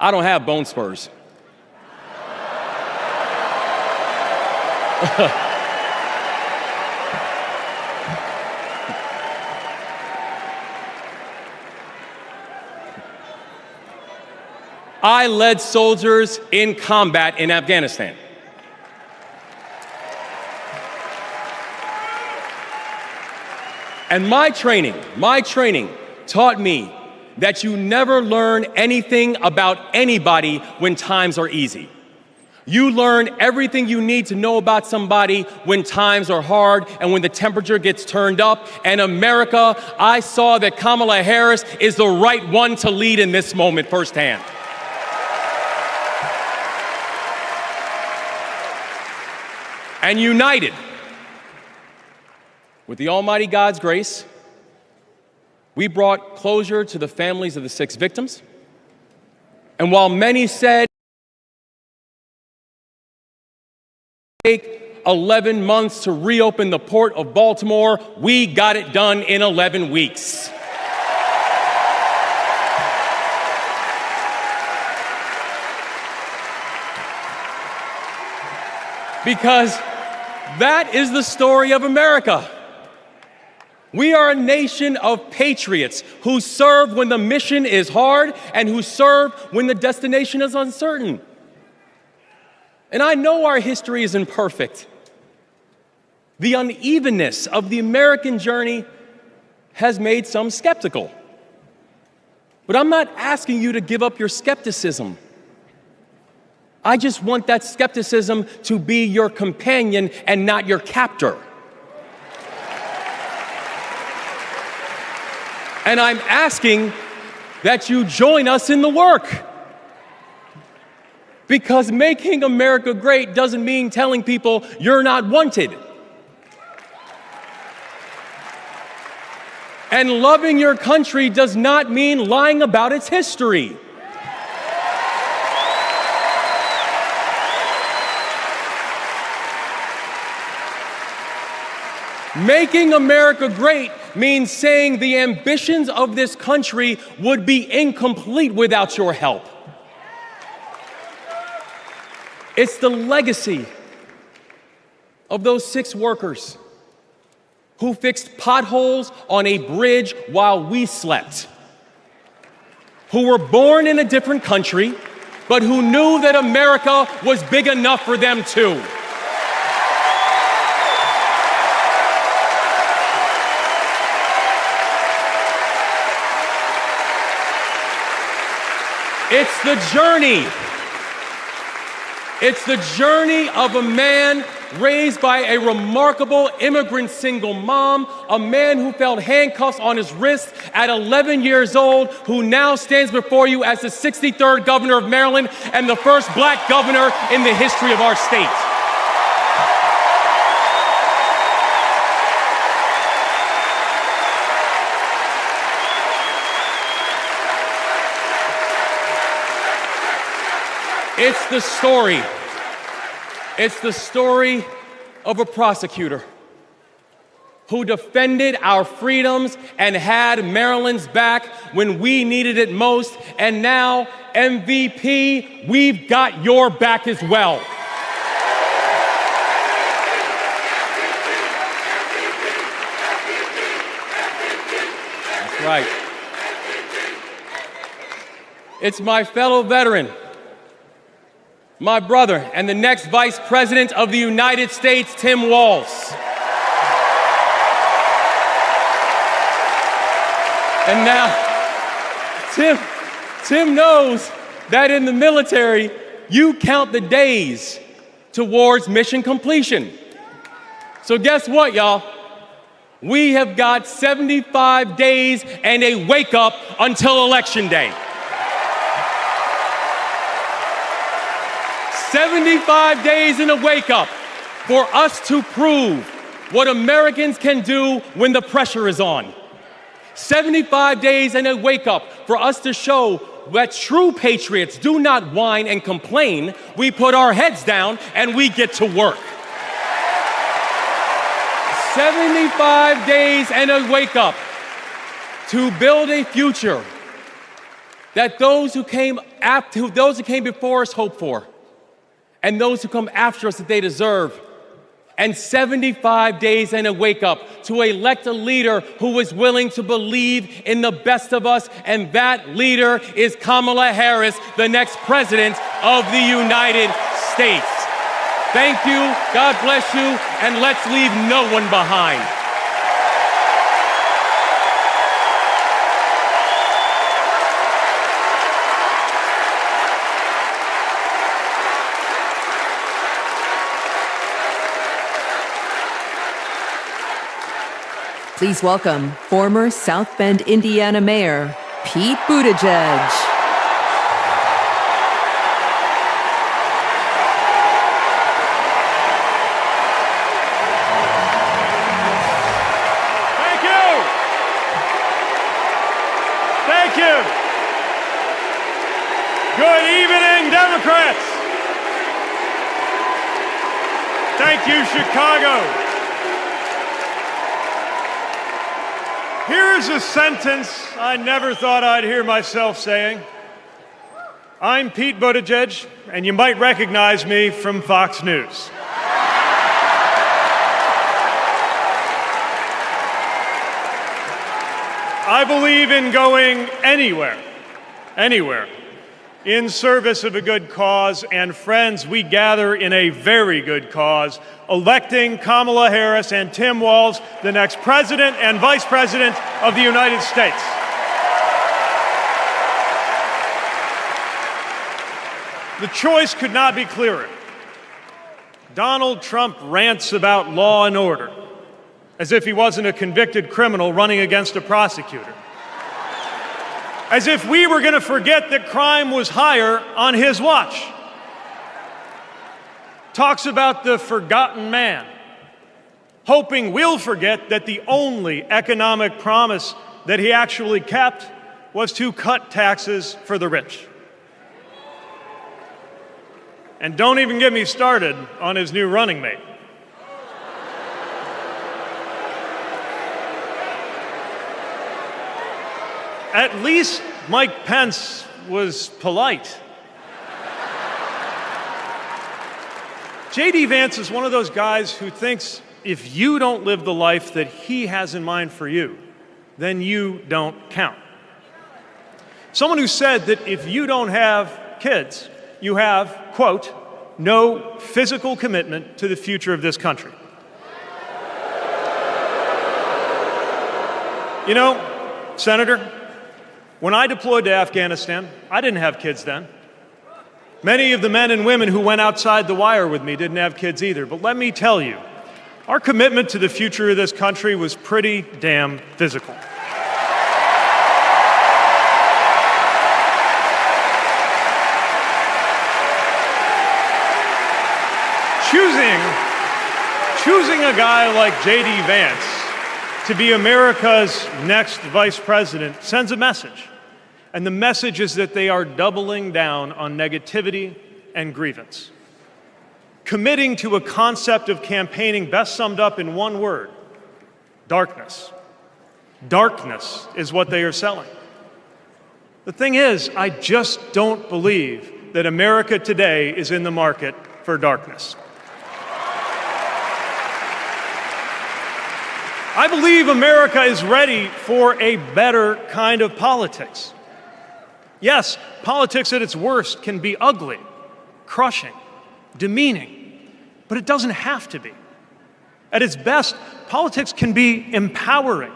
I don't have bone spurs. I led soldiers in combat in Afghanistan. And my training taught me that you never learn anything about anybody when times are easy. You learn everything you need to know about somebody when times are hard and when the temperature gets turned up. And America, I saw that Kamala Harris is the right one to lead in this moment firsthand. And united with the Almighty God's grace, we brought closure to the families of the 6 victims. And while many said it would take 11 months to reopen the port of Baltimore, we got it done in 11 weeks. Because that is the story of America. We are a nation of patriots who serve when the mission is hard and who serve when the destination is uncertain. And I know our history is imperfect. The unevenness of the American journey has made some skeptical. But I'm not asking you to give up your skepticism. I just want that skepticism to be your companion and not your captor. And I'm asking that you join us in the work. Because making America great doesn't mean telling people you're not wanted. And loving your country does not mean lying about its history. Making America great means saying the ambitions of this country would be incomplete without your help. It's the legacy of those 6 workers who fixed potholes on a bridge while we slept, who were born in a different country, but who knew that America was big enough for them too. It's the journey. It's the journey of a man raised by a remarkable immigrant single mom, a man who felt handcuffs on his wrist at 11 years old, who now stands before you as the 63rd governor of Maryland and the first black governor in the history of our state. It's the story of a prosecutor who defended our freedoms and had Maryland's back when we needed it most. And now, MVP, we've got your back as well. That's right. It's my fellow veteran, my brother, and the next Vice President of the United States, Tim Walz. And now, Tim knows that in the military, you count the days towards mission completion. So guess what, y'all? We have got 75 days and a wake up until Election Day. 75 days in a wake-up for us to prove what Americans can do when the pressure is on. 75 days in a wake-up for us to show that true patriots do not whine and complain. We put our heads down and we get to work. 75 days and a wake-up to build a future that those who came before us hope for, and those who come after us that they deserve. And 75 days and a wake up to elect a leader who is willing to believe in the best of us, and that leader is Kamala Harris, the next president of the United States. Thank you, God bless you, and let's leave no one behind. Please welcome former South Bend, Indiana Mayor Pete Buttigieg. Thank you. Thank you. Good evening, Democrats. Thank you, Chicago. Here's a sentence I never thought I'd hear myself saying. I'm Pete Buttigieg, and you might recognize me from Fox News. I believe in going anywhere, in service of a good cause, and friends, we gather in a very good cause, electing Kamala Harris and Tim Walz, the next President and Vice President of the United States. The choice could not be clearer. Donald Trump rants about law and order, as if he wasn't a convicted criminal running against a prosecutor. As if we were going to forget that crime was higher on his watch. Talks about the forgotten man, hoping we'll forget that the only economic promise that he actually kept was to cut taxes for the rich. And don't even get me started on his new running mate. At least Mike Pence was polite. J.D. Vance is one of those guys who thinks if you don't live the life that he has in mind for you, then you don't count. Someone who said that if you don't have kids, you have, quote, no physical commitment to the future of this country. You know, Senator, when I deployed to Afghanistan, I didn't have kids then. Many of the men and women who went outside the wire with me didn't have kids either. But let me tell you, our commitment to the future of this country was pretty damn physical. Choosing a guy like J.D. Vance to be America's next vice president sends a message. And the message is that they are doubling down on negativity and grievance. Committing to a concept of campaigning best summed up in one word: darkness. Darkness is what they are selling. The thing is, I just don't believe that America today is in the market for darkness. I believe America is ready for a better kind of politics. Yes, politics at its worst can be ugly, crushing, demeaning, but it doesn't have to be. At its best, politics can be empowering,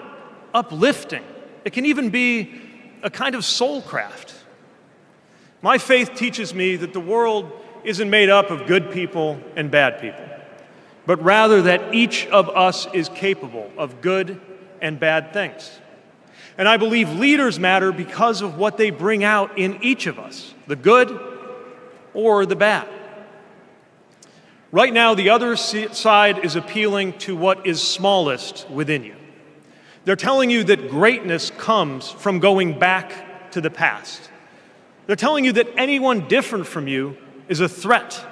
uplifting. It can even be a kind of soulcraft. My faith teaches me that the world isn't made up of good people and bad people, but rather that each of us is capable of good and bad things. And I believe leaders matter because of what they bring out in each of us, the good or the bad. Right now, the other side is appealing to what is smallest within you. They're telling you that greatness comes from going back to the past. They're telling you that anyone different from you is a threat.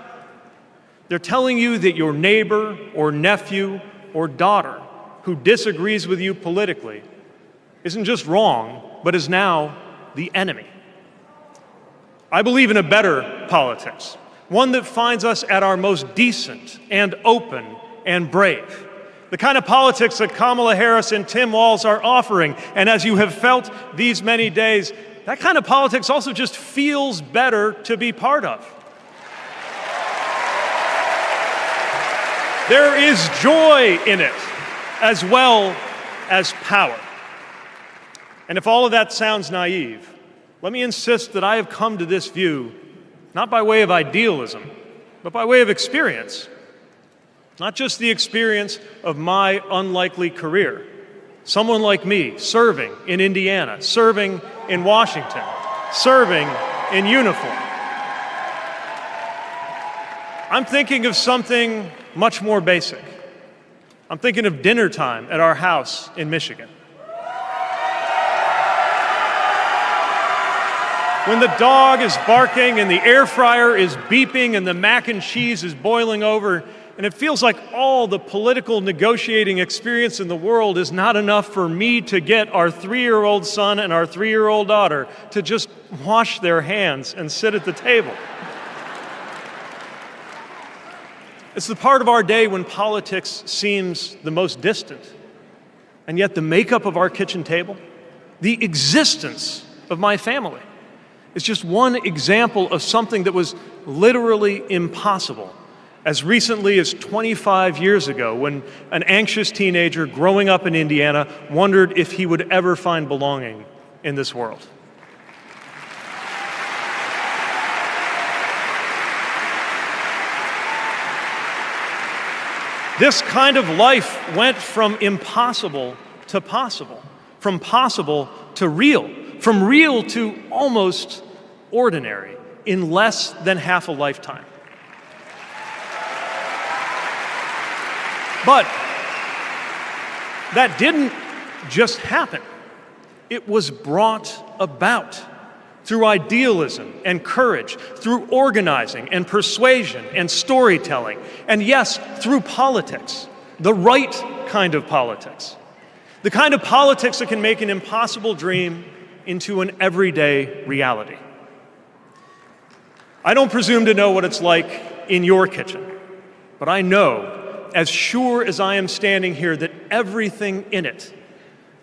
They're telling you that your neighbor or nephew or daughter who disagrees with you politically isn't just wrong, but is now the enemy. I believe in a better politics, one that finds us at our most decent and open and brave. The kind of politics that Kamala Harris and Tim Walz are offering. And as you have felt these many days, that kind of politics also just feels better to be part of. There is joy in it, as well as power. And if all of that sounds naive, let me insist that I have come to this view not by way of idealism, but by way of experience. Not just the experience of my unlikely career. Someone like me serving in Indiana, serving in Washington, serving in uniform. I'm thinking of something much more basic. I'm thinking of dinner time at our house in Michigan. When the dog is barking and the air fryer is beeping and the mac and cheese is boiling over, and it feels like all the political negotiating experience in the world is not enough for me to get our 3-year-old son and our 3-year-old daughter to just wash their hands and sit at the table. It's the part of our day when politics seems the most distant. And yet the makeup of our kitchen table, the existence of my family, is just one example of something that was literally impossible as recently as 25 years ago, when an anxious teenager growing up in Indiana wondered if he would ever find belonging in this world. This kind of life went from impossible to possible, from possible to real, from real to almost ordinary in less than half a lifetime. But that didn't just happen. It was brought about through idealism and courage, through organizing and persuasion and storytelling, and yes, through politics, the right kind of politics, the kind of politics that can make an impossible dream into an everyday reality. I don't presume to know what it's like in your kitchen, but I know, as sure as I am standing here, that everything in it,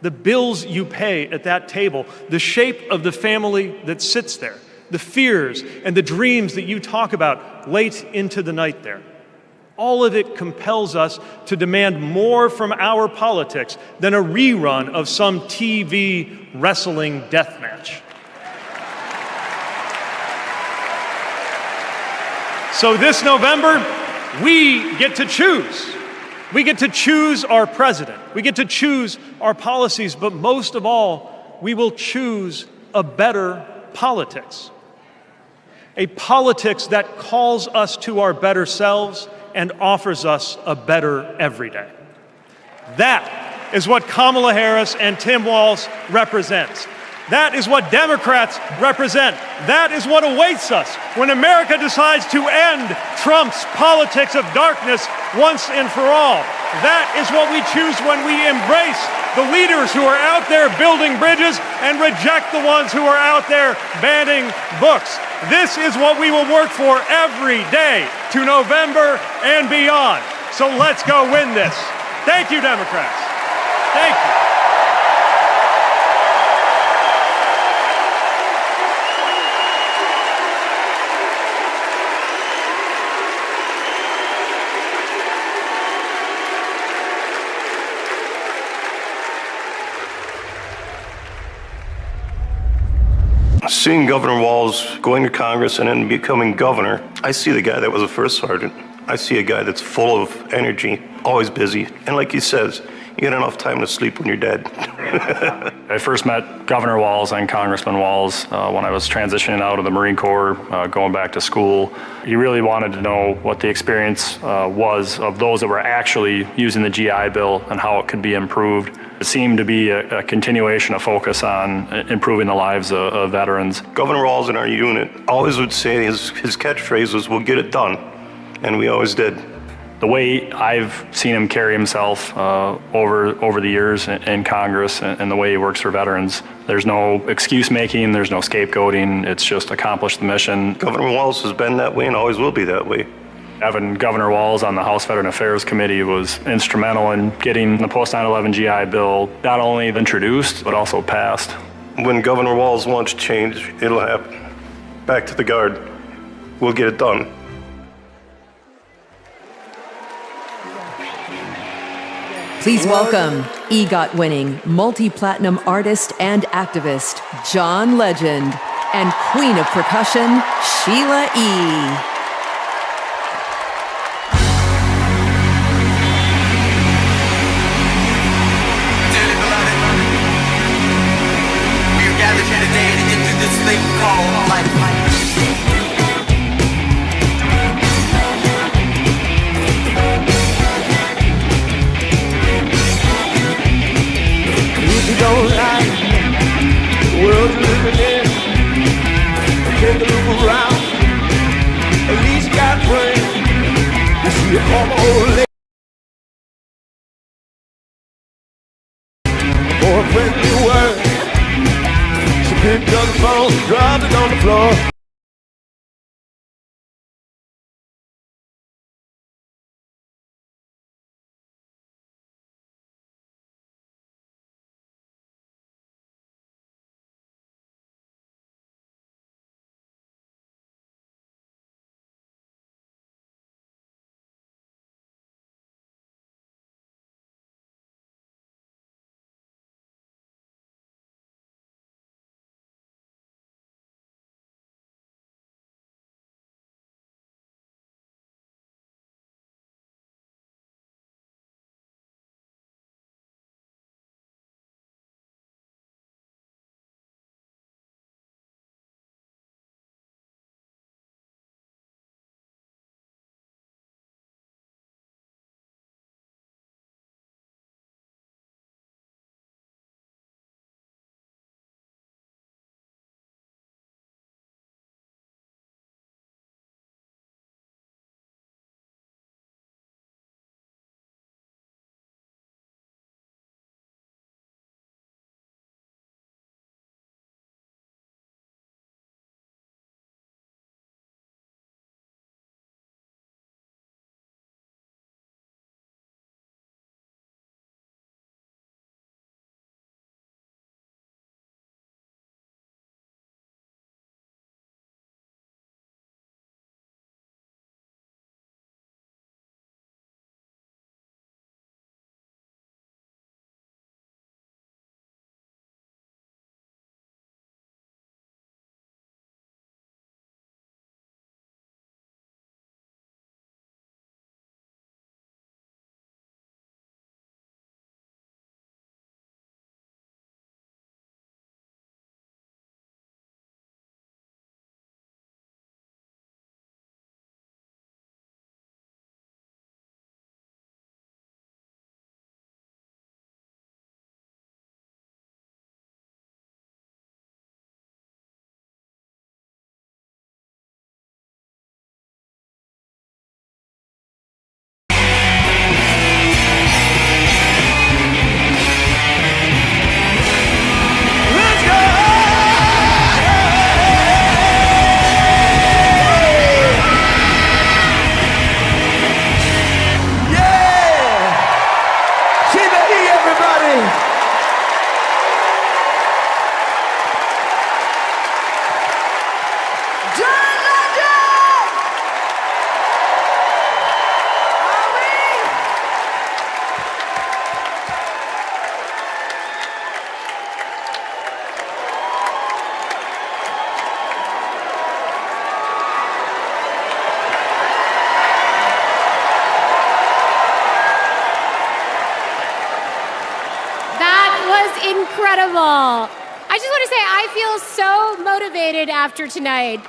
the bills you pay at that table, the shape of the family that sits there, the fears and the dreams that you talk about late into the night there, all of it compels us to demand more from our politics than a rerun of some TV wrestling death match. So this November, we get to choose. We get to choose our president. We get to choose our policies, but most of all, we will choose a better politics. A politics that calls us to our better selves and offers us a better everyday. That is what Kamala Harris and Tim Walz represents. That is what Democrats represent. That is what awaits us when America decides to end Trump's politics of darkness once and for all. That is what we choose when we embrace the leaders who are out there building bridges and reject the ones who are out there banning books. This is what we will work for every day to November and beyond. So let's go win this. Thank you, Democrats. Thank you. Seeing Governor Walz going to Congress and then becoming governor, I see the guy that was a first sergeant. I see a guy that's full of energy, always busy. And like he says, you get enough time to sleep when you're dead. I first met Governor Walz and Congressman Walz when I was transitioning out of the Marine Corps, going back to school. He really wanted to know what the experience was of those that were actually using the GI Bill and how it could be improved. It seemed to be a continuation of focus on improving the lives of veterans. Governor Walz in our unit always would say his catchphrase was, "We'll get it done." And we always did. The way I've seen him carry himself over the years in Congress and the way he works for veterans, there's no excuse making, there's no scapegoating, it's just accomplish the mission. Governor Walz has been that way and always will be that way. Having Governor Walz on the House Veteran Affairs Committee was instrumental in getting the post-9/11 GI Bill not only introduced, but also passed. When Governor Walz wants change, it'll happen. Back to the Guard. We'll get it done. Please welcome EGOT-winning, multi-platinum artist and activist, John Legend, and Queen of Percussion, Sheila E. Don't like the world you're living in. Take a look around. At least you got friends. You see a former old lady. For a friendly word. She picked up the phone, dropped it on the floor. incredible. I just want to say I feel so motivated after tonight.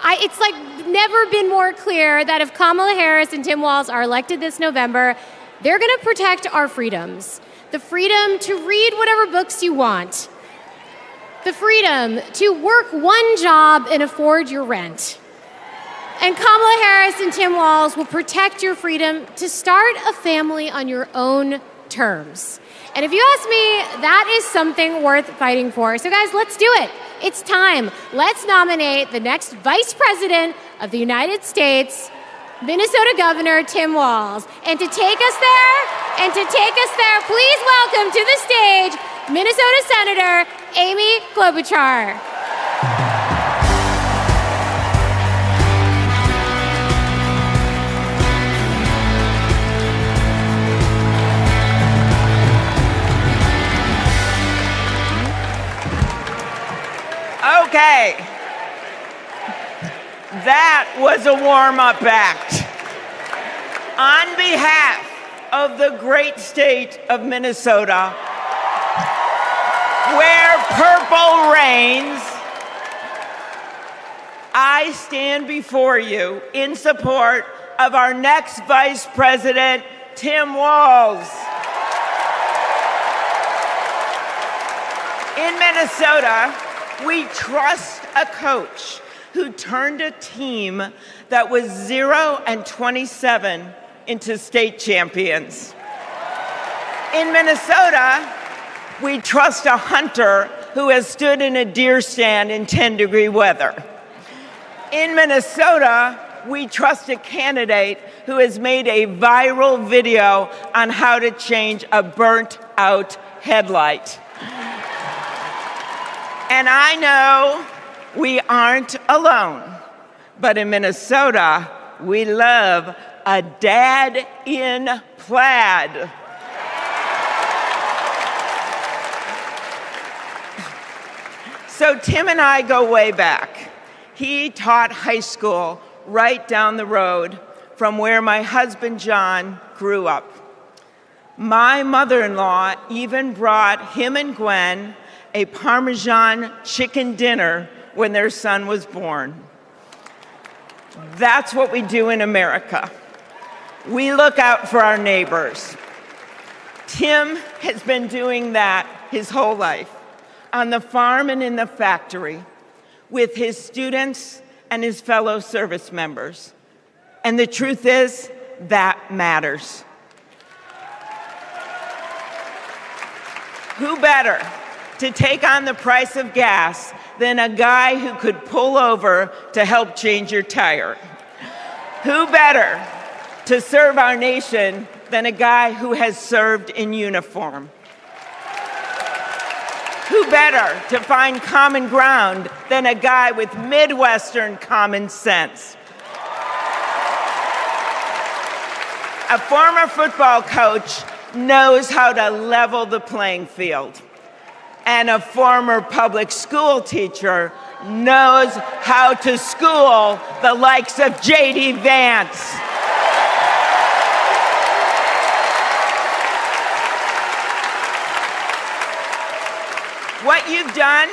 It's like never been more clear that if Kamala Harris and Tim Walz are elected this November, they're going to protect our freedoms. The freedom to read whatever books you want. The freedom to work one job and afford your rent. And Kamala Harris and Tim Walz will protect your freedom to start a family on your own terms. And if you ask me, that is something worth fighting for. So guys, let's do it. It's time. Let's nominate the next Vice President of the United States, Minnesota Governor Tim Walz. And to take us there, please welcome to the stage Minnesota Senator Amy Klobuchar. Okay, that was a warm-up act. On behalf of the great state of Minnesota, where purple reigns, I stand before you in support of our next Vice President, Tim Walz. In Minnesota, we trust a coach who turned a team that was 0-27 into state champions. In Minnesota, we trust a hunter who has stood in a deer stand in 10-degree weather. In Minnesota, we trust a candidate who has made a viral video on how to change a burnt-out headlight. And I know we aren't alone, but in Minnesota, we love a dad in plaid. So Tim and I go way back. He taught high school right down the road from where my husband John grew up. My mother-in-law even brought him and Gwen a Parmesan chicken dinner when their son was born. That's what we do in America. We look out for our neighbors. Tim has been doing that his whole life, on the farm and in the factory, with his students and his fellow service members. And the truth is, that matters. Who better to take on the price of gas than a guy who could pull over to help change your tire? Who better to serve our nation than a guy who has served in uniform? Who better to find common ground than a guy with Midwestern common sense? A former football coach knows how to level the playing field. And a former public school teacher knows how to school the likes of J.D. Vance. What you've done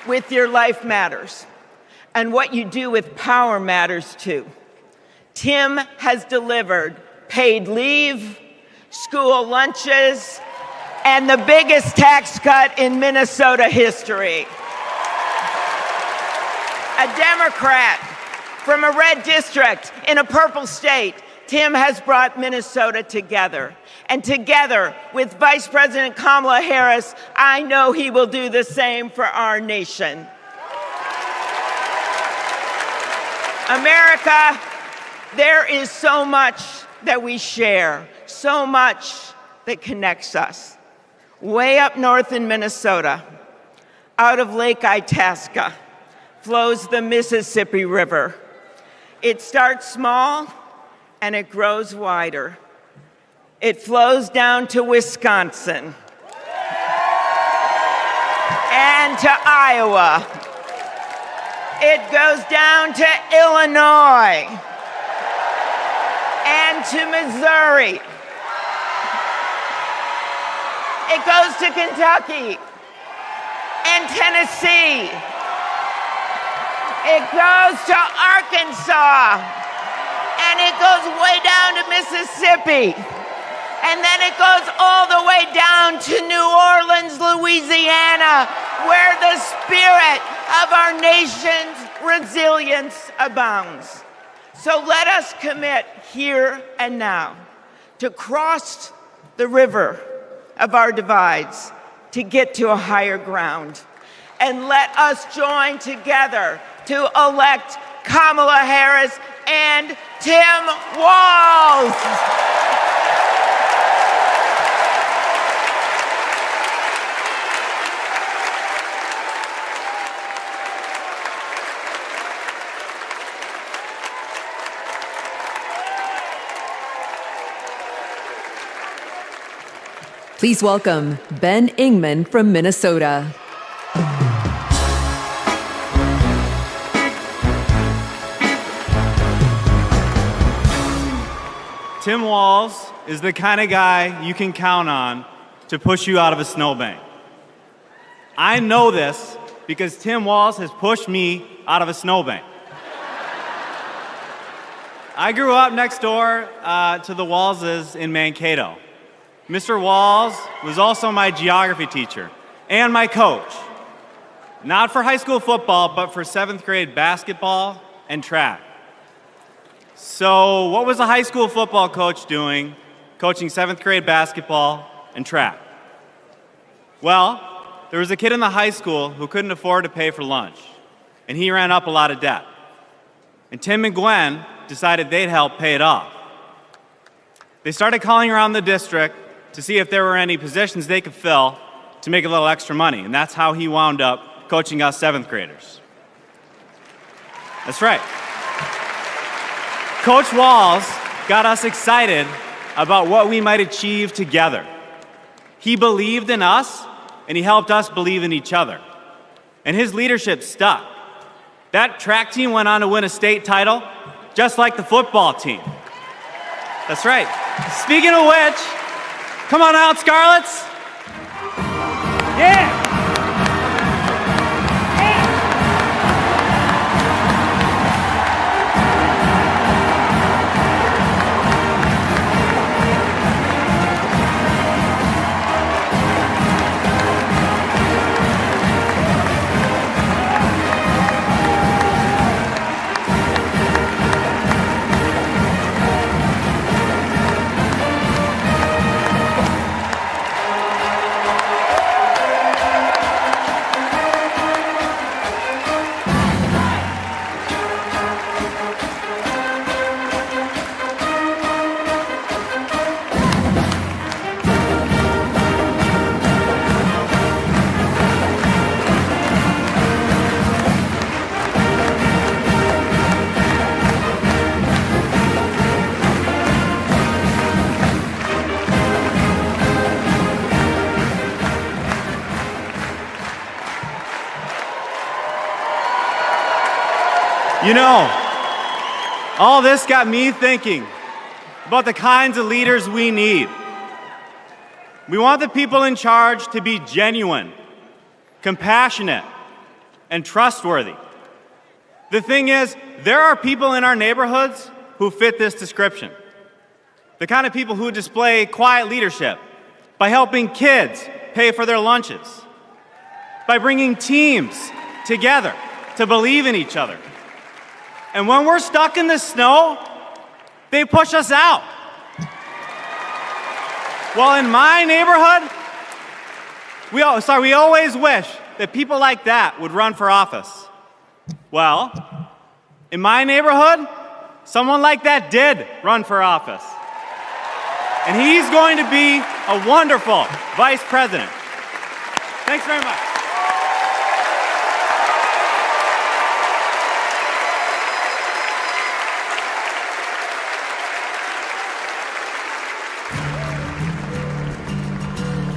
with your life matters, and what you do with power matters too. Tim has delivered paid leave, school lunches, and the biggest tax cut in Minnesota history. A Democrat from a red district in a purple state, Tim has brought Minnesota together. And together with Vice President Kamala Harris, I know he will do the same for our nation. America, there is so much that we share, so much that connects us. Way up north in Minnesota, out of Lake Itasca, flows the Mississippi River. It starts small and it grows wider. It flows down to Wisconsin and to Iowa. It goes down to Illinois and to Missouri. It goes to Kentucky and Tennessee. It goes to Arkansas, and it goes way down to Mississippi, and then it goes all the way down to New Orleans, Louisiana, where the spirit of our nation's resilience abounds. So let us commit here and now to cross the river of our divides to get to a higher ground. And let us join together to elect Kamala Harris and Tim Walz. Please welcome Ben Ingman from Minnesota. Tim Walz is the kind of guy you can count on to push you out of a snowbank. I know this because Tim Walz has pushed me out of a snowbank. I grew up next door to the Walzes in Mankato. Mr. Walz was also my geography teacher and my coach. Not for high school football, but for 7th grade basketball and track. So what was a high school football coach doing, coaching 7th grade basketball and track? Well, there was a kid in the high school who couldn't afford to pay for lunch, and he ran up a lot of debt. And Tim and Gwen decided they'd help pay it off. They started calling around the district to see if there were any positions they could fill to make a little extra money, and that's how he wound up coaching us 7th graders. That's right. Coach Walz got us excited about what we might achieve together. He believed in us, and he helped us believe in each other. And his leadership stuck. That track team went on to win a state title, just like the football team. That's right. Speaking of which, come on out, Scarlets. Yeah! You know, all this got me thinking about the kinds of leaders we need. We want the people in charge to be genuine, compassionate, and trustworthy. The thing is, there are people in our neighborhoods who fit this description. The kind of people who display quiet leadership by helping kids pay for their lunches, by bringing teams together to believe in each other. And when we're stuck in the snow, they push us out. Well, in my neighborhood, we always wish that people like that would run for office. Well, in my neighborhood, someone like that did run for office. And he's going to be a wonderful vice president. Thanks very much.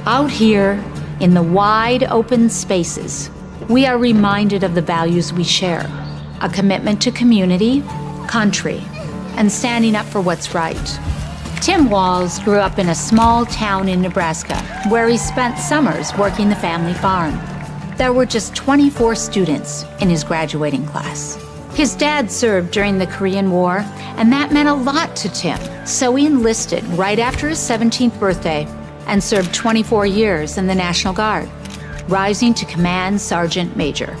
Out here in the wide open spaces, we are reminded of the values we share: a commitment to community, country, and standing up for what's right. Tim Walz grew up in a small town in Nebraska where he spent summers working the family farm. There were just 24 students in his graduating class. His dad served during the Korean War, and that meant a lot to Tim. So he enlisted right after his 17th birthday and served 24 years in the National Guard, rising to Command Sergeant Major.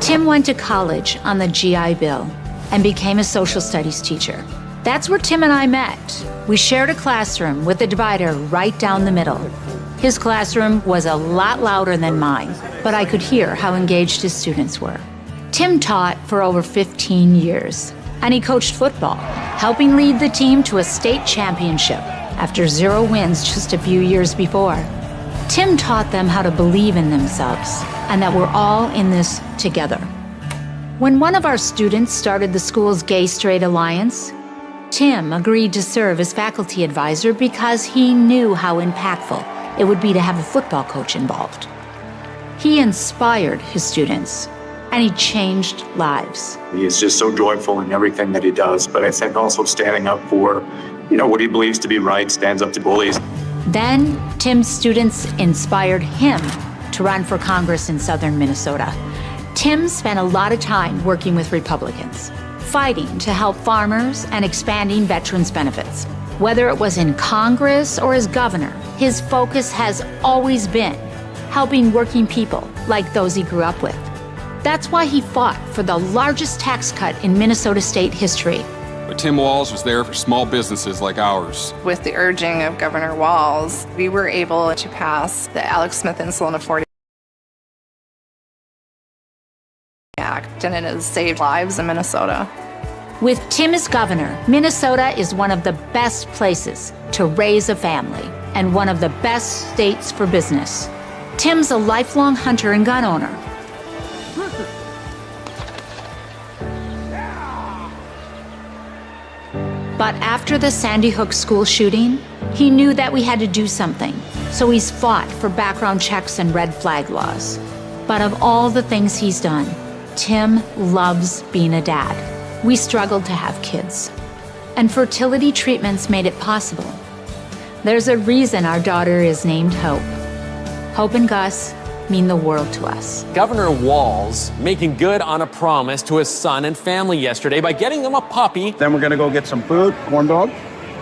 Tim went to college on the GI Bill and became a social studies teacher. That's where Tim and I met. We shared a classroom with a divider right down the middle. His classroom was a lot louder than mine, but I could hear how engaged his students were. Tim taught for over 15 years, and he coached football, helping lead the team to a state championship after 0 wins just a few years before. Tim taught them how to believe in themselves and that we're all in this together. When one of our students started the school's Gay-Straight Alliance, Tim agreed to serve as faculty advisor because he knew how impactful it would be to have a football coach involved. He inspired his students, and he changed lives. He is just so joyful in everything that he does, but I think also standing up for, what he believes to be right, stands up to bullies. Then, Tim's students inspired him to run for Congress in southern Minnesota. Tim spent a lot of time working with Republicans, fighting to help farmers and expanding veterans' benefits. Whether it was in Congress or as governor, his focus has always been helping working people like those he grew up with. That's why he fought for the largest tax cut in Minnesota state history. But Tim Walz was there for small businesses like ours. With the urging of Governor Walz, we were able to pass the Alex Smith Insulin Affordability Act, and it has saved lives in Minnesota. With Tim as governor, Minnesota is one of the best places to raise a family and one of the best states for business. Tim's a lifelong hunter and gun owner. But after the Sandy Hook school shooting, he knew that we had to do something. So he's fought for background checks and red flag laws. But of all the things he's done, Tim loves being a dad. We struggled to have kids, and fertility treatments made it possible. There's a reason our daughter is named Hope. Hope and Gus mean the world to us. Governor Walz making good on a promise to his son and family yesterday by getting them a puppy. Then we're gonna go get some food, corn dog.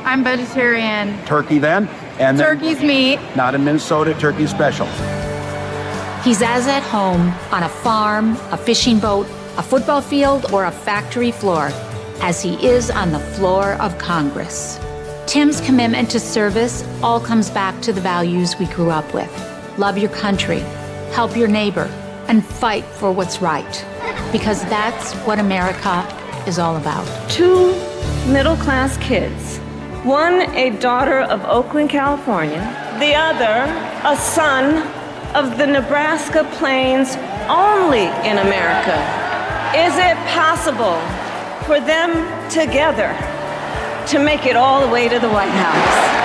I'm vegetarian. Turkey then. And Turkey's meat. Not in Minnesota, turkey special. He's as at home on a farm, a fishing boat, a football field, or a factory floor as he is on the floor of Congress. Tim's commitment to service all comes back to the values we grew up with. Love your country, help your neighbor, and fight for what's right. Because that's what America is all about. 2 middle-class kids. One, a daughter of Oakland, California. The other, a son of the Nebraska Plains, only in America. Is it possible for them together to make it all the way to the White House?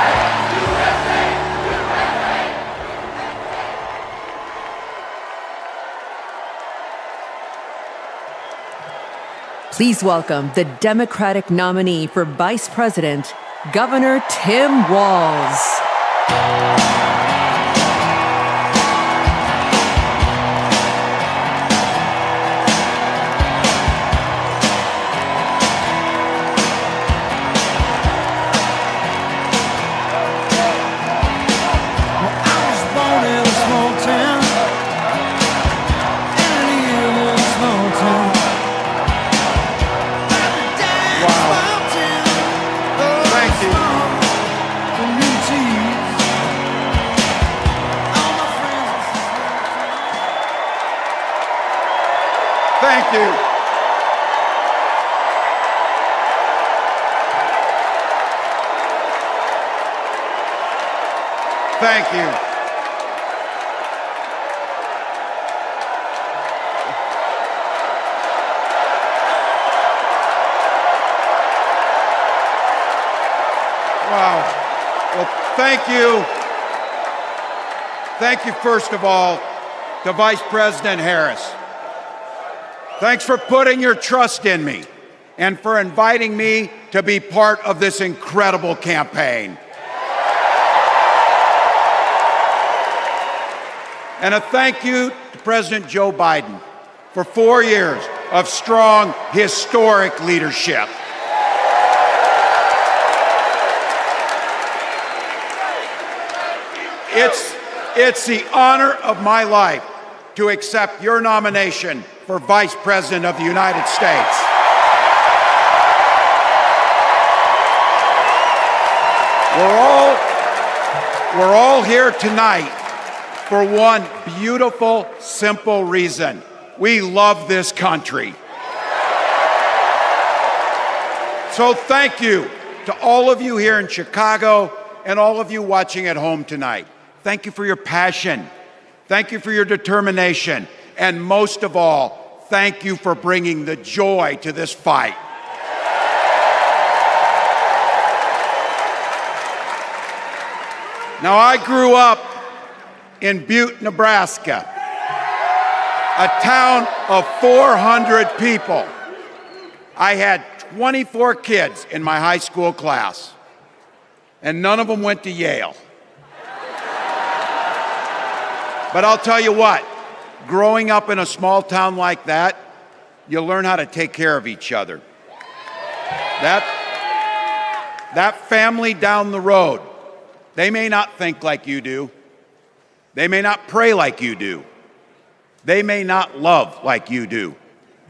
Please welcome the Democratic nominee for Vice President, Governor Tim Walz. Thank you. Thank you. Wow. Well, thank you. Thank you, first of all, to Vice President Harris. Thanks for putting your trust in me and for inviting me to be part of this incredible campaign. And a thank you to President Joe Biden for 4 years of strong, historic leadership. It's the honor of my life to accept your nomination for Vice President of the United States. We're all here tonight for one beautiful, simple reason. We love this country. So thank you to all of you here in Chicago and all of you watching at home tonight. Thank you for your passion. Thank you for your determination. And most of all, thank you for bringing the joy to this fight. Now, I grew up in Butte, Nebraska, a town of 400 people. I had 24 kids in my high school class, and none of them went to Yale. But I'll tell you what, growing up in a small town like that, you learn how to take care of each other. That family down the road, they may not think like you do. They may not pray like you do. They may not love like you do,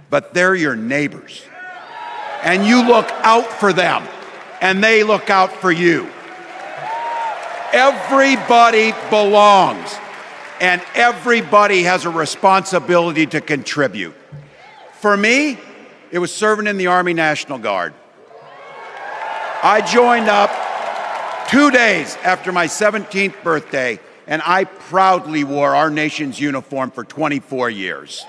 but they're your neighbors. And you look out for them, and they look out for you. Everybody belongs, and everybody has a responsibility to contribute. For me, it was serving in the Army National Guard. I joined up 2 days after my 17th birthday, and I proudly wore our nation's uniform for 24 years.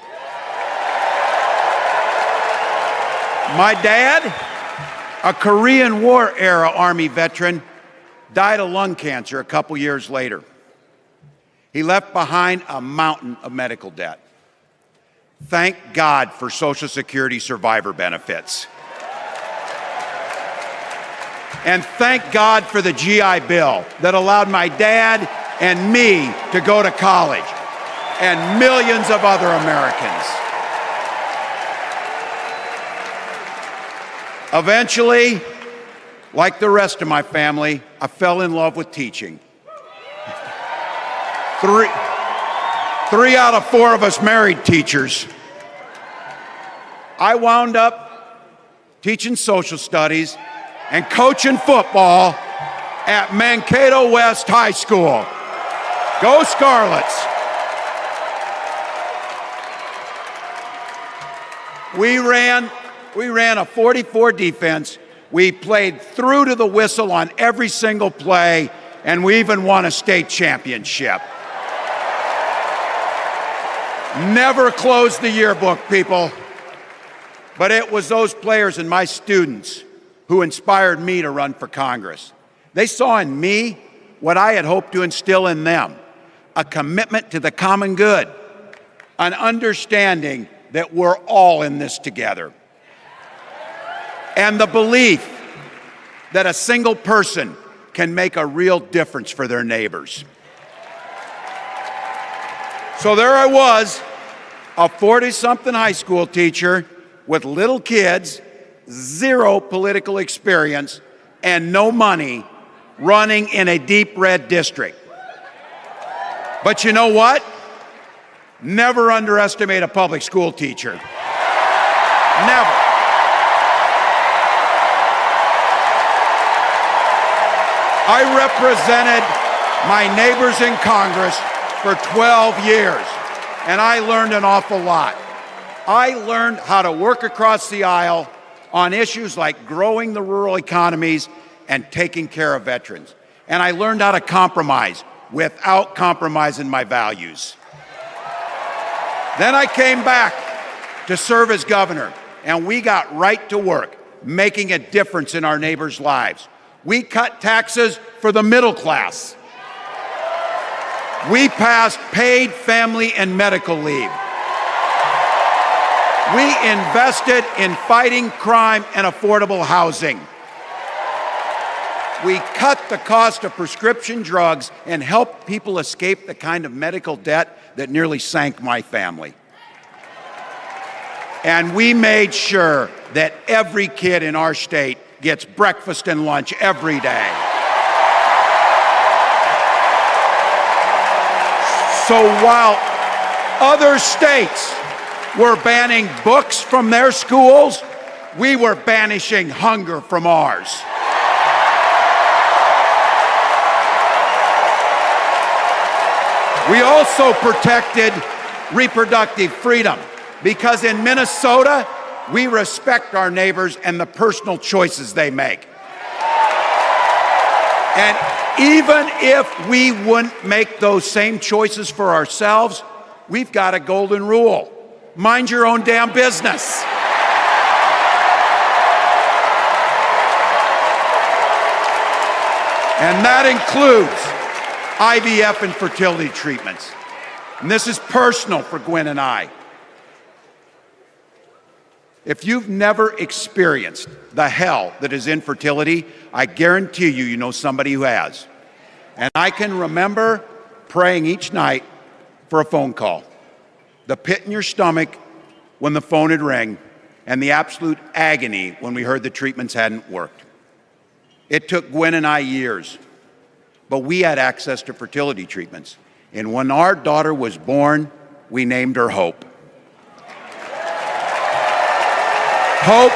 My dad, a Korean War era Army veteran, died of lung cancer a couple years later. He left behind a mountain of medical debt. Thank God for Social Security survivor benefits. And thank God for the GI Bill that allowed my dad and me to go to college, and millions of other Americans. Eventually, like the rest of my family, I fell in love with teaching. Three out of 4 of us married teachers. I wound up teaching social studies and coaching football at Mankato West High School. Go Scarlets! We ran a 44 defense. We played through to the whistle on every single play, and we even won a state championship. Never closed the yearbook, people. But it was those players and my students who inspired me to run for Congress. They saw in me what I had hoped to instill in them, a commitment to the common good, an understanding that we're all in this together, and the belief that a single person can make a real difference for their neighbors. So there I was, a 40-something high school teacher with little kids, 0 political experience, and no money, running in a deep red district. But you know what? Never underestimate a public school teacher. Never. I represented my neighbors in Congress for 12 years, and I learned an awful lot. I learned how to work across the aisle on issues like growing the rural economies and taking care of veterans. And I learned how to compromise without compromising my values. Then I came back to serve as governor, and we got right to work making a difference in our neighbors' lives. We cut taxes for the middle class. We passed paid family and medical leave. We invested in fighting crime and affordable housing. We cut the cost of prescription drugs and help people escape the kind of medical debt that nearly sank my family. And we made sure that every kid in our state gets breakfast and lunch every day. So while other states were banning books from their schools, we were banishing hunger from ours. We also protected reproductive freedom because in Minnesota, we respect our neighbors and the personal choices they make. And even if we wouldn't make those same choices for ourselves, we've got a golden rule. Mind your own damn business. And that includes IVF and fertility treatments. And this is personal for Gwen and I. If you've never experienced the hell that is infertility, I guarantee you know somebody who has. And I can remember praying each night for a phone call. The pit in your stomach when the phone would ring, and the absolute agony when we heard the treatments hadn't worked. It took Gwen and I years, but we had access to fertility treatments. And when our daughter was born, we named her Hope. Hope,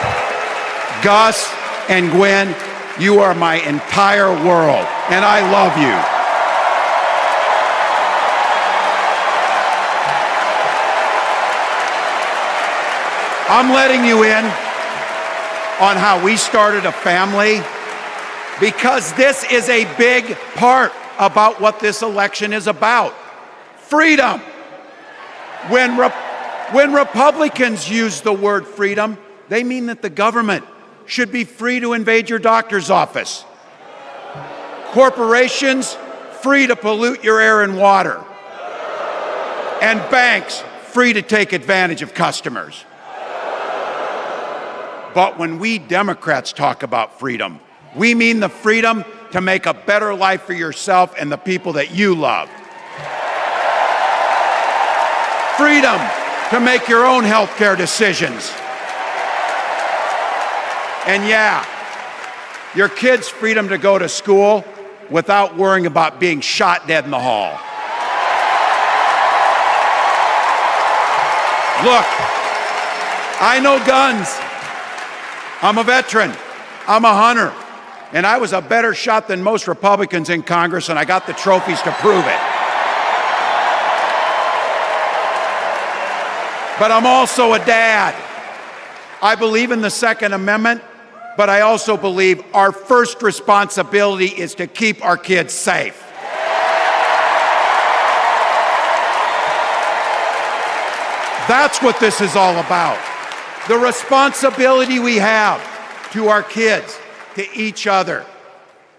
Gus, and Gwen, you are my entire world, and I love you. I'm letting you in on how we started a family because this is a big part about what this election is about. Freedom. When Republicans use the word freedom, they mean that the government should be free to invade your doctor's office. Corporations free to pollute your air and water. And banks free to take advantage of customers. But when we Democrats talk about freedom, we mean the freedom to make a better life for yourself and the people that you love. Freedom to make your own healthcare decisions. And yeah, your kids' freedom to go to school without worrying about being shot dead in the hall. Look, I know guns. I'm a veteran. I'm a hunter. And I was a better shot than most Republicans in Congress, and I got the trophies to prove it. But I'm also a dad. I believe in the Second Amendment, but I also believe our first responsibility is to keep our kids safe. That's what this is all about. The responsibility we have to our kids, to each other,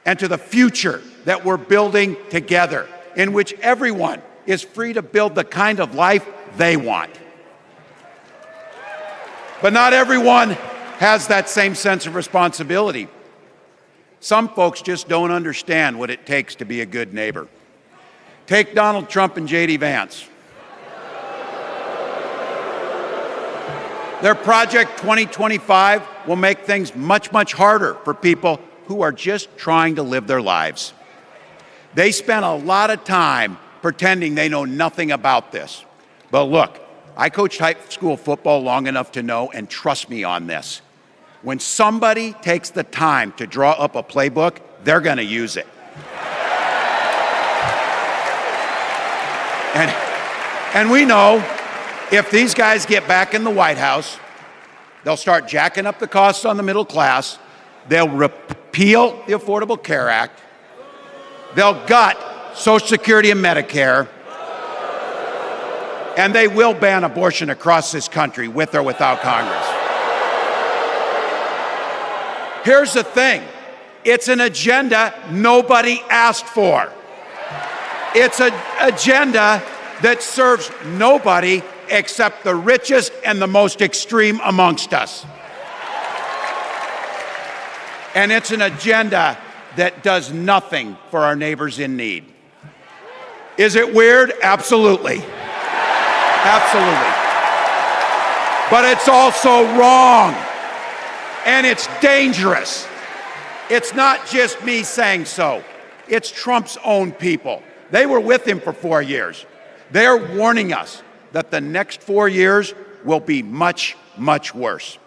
and to the future that we're building together, in which everyone is free to build the kind of life they want. But not everyone has that same sense of responsibility. Some folks just don't understand what it takes to be a good neighbor. Take Donald Trump and J.D. Vance. Their Project 2025 will make things much, much harder for people who are just trying to live their lives. They spent a lot of time pretending they know nothing about this. But look, I coached high school football long enough to know, and trust me on this, when somebody takes the time to draw up a playbook, they're going to use it. And we know if these guys get back in the White House, they'll start jacking up the costs on the middle class, they'll repeal the Affordable Care Act, they'll gut Social Security and Medicare, and they will ban abortion across this country with or without Congress. Here's the thing, it's an agenda nobody asked for. It's an agenda that serves nobody except the richest and the most extreme amongst us. And it's an agenda that does nothing for our neighbors in need. Is it weird? Absolutely. Absolutely. But it's also wrong. And it's dangerous. It's not just me saying so. It's Trump's own people. They were with him for 4 years. They're warning us that the next 4 years will be much, much worse.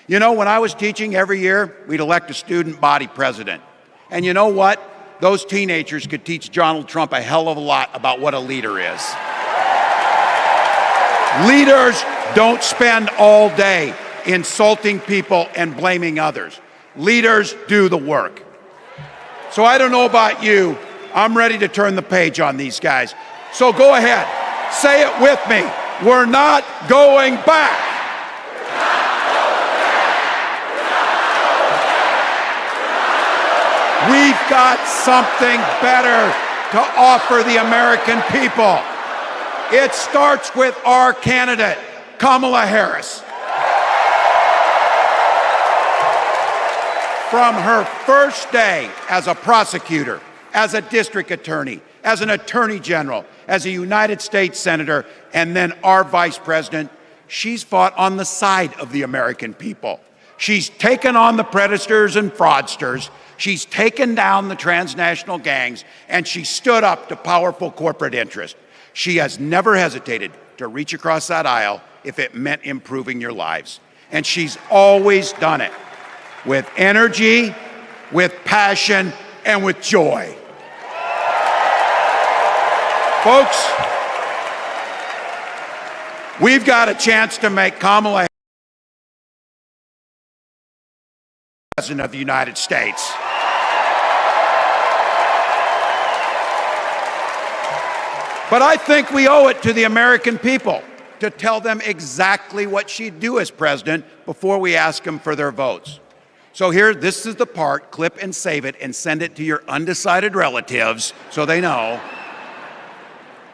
You know, when I was teaching every year, we'd elect a student body president. And you know what? Those teenagers could teach Donald Trump a hell of a lot about what a leader is. Leaders don't spend all day insulting people and blaming others. Leaders do the work. So I don't know about you, I'm ready to turn the page on these guys. So go ahead, say it with me. We're not going back. We've got something better to offer the American people. It starts with our candidate, Kamala Harris. From her first day as a prosecutor, as a district attorney, as an attorney general, as a United States senator, and then our vice president, she's fought on the side of the American people. She's taken on the predators and fraudsters. She's taken down the transnational gangs, and she stood up to powerful corporate interests. She has never hesitated to reach across that aisle if it meant improving your lives. And she's always done it with energy, with passion, and with joy. Folks, we've got a chance to make Kamala Harris President of the United States. But I think we owe it to the American people to tell them exactly what she'd do as president before we ask them for their votes. So here, this is the part, clip and save it and send it to your undecided relatives so they know.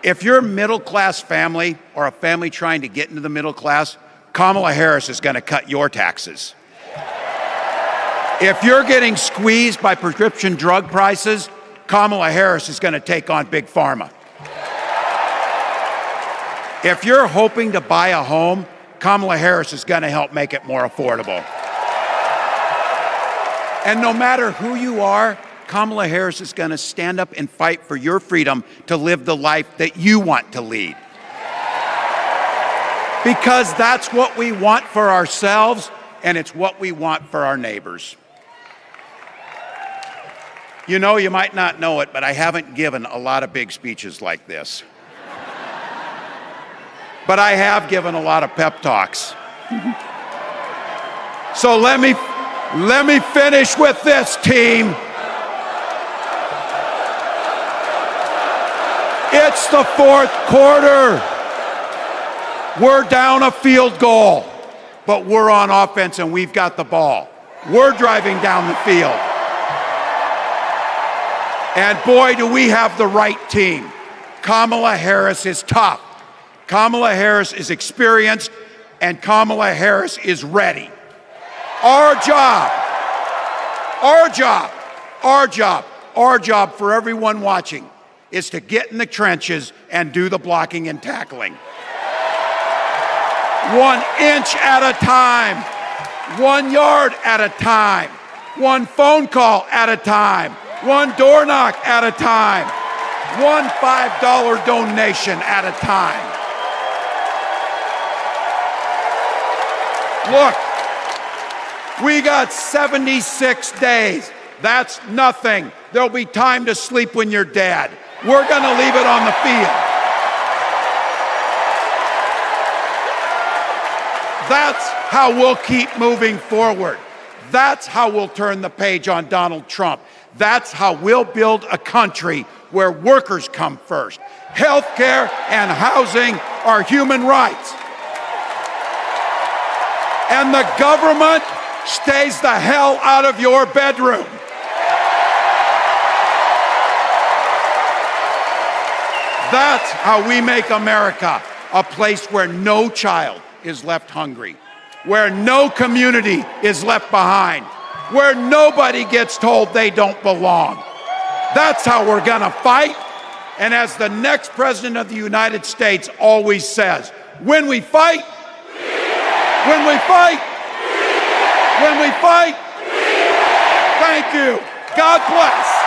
If you're a middle-class family or a family trying to get into the middle class, Kamala Harris is going to cut your taxes. If you're getting squeezed by prescription drug prices, Kamala Harris is going to take on Big Pharma. If you're hoping to buy a home, Kamala Harris is going to help make it more affordable. And no matter who you are, Kamala Harris is going to stand up and fight for your freedom to live the life that you want to lead. Because that's what we want for ourselves, and it's what we want for our neighbors. You know, you might not know it, but I haven't given a lot of big speeches like this. But I have given a lot of pep talks. So let me finish with this, team. It's the fourth quarter. We're down a field goal, but we're on offense and we've got the ball. We're driving down the field. And boy, do we have the right team. Kamala Harris is tough. Kamala Harris is experienced, and Kamala Harris is ready. Our job for everyone watching is to get in the trenches and do the blocking and tackling. 1 inch at a time, 1 yard at a time, 1 phone call at a time, 1 door knock at a time, 1 $5 donation at a time. Look, we got 76 days. That's nothing. There'll be time to sleep when you're dead. We're going to leave it on the field. That's how we'll keep moving forward. That's how we'll turn the page on Donald Trump. That's how we'll build a country where workers come first. Healthcare and housing are human rights. And the government stays the hell out of your bedroom. That's how we make America a place where no child is left hungry, where no community is left behind, where nobody gets told they don't belong. That's how we're gonna fight. And as the next president of the United States always says, when we fight, when we fight, when we fight, thank you. God bless.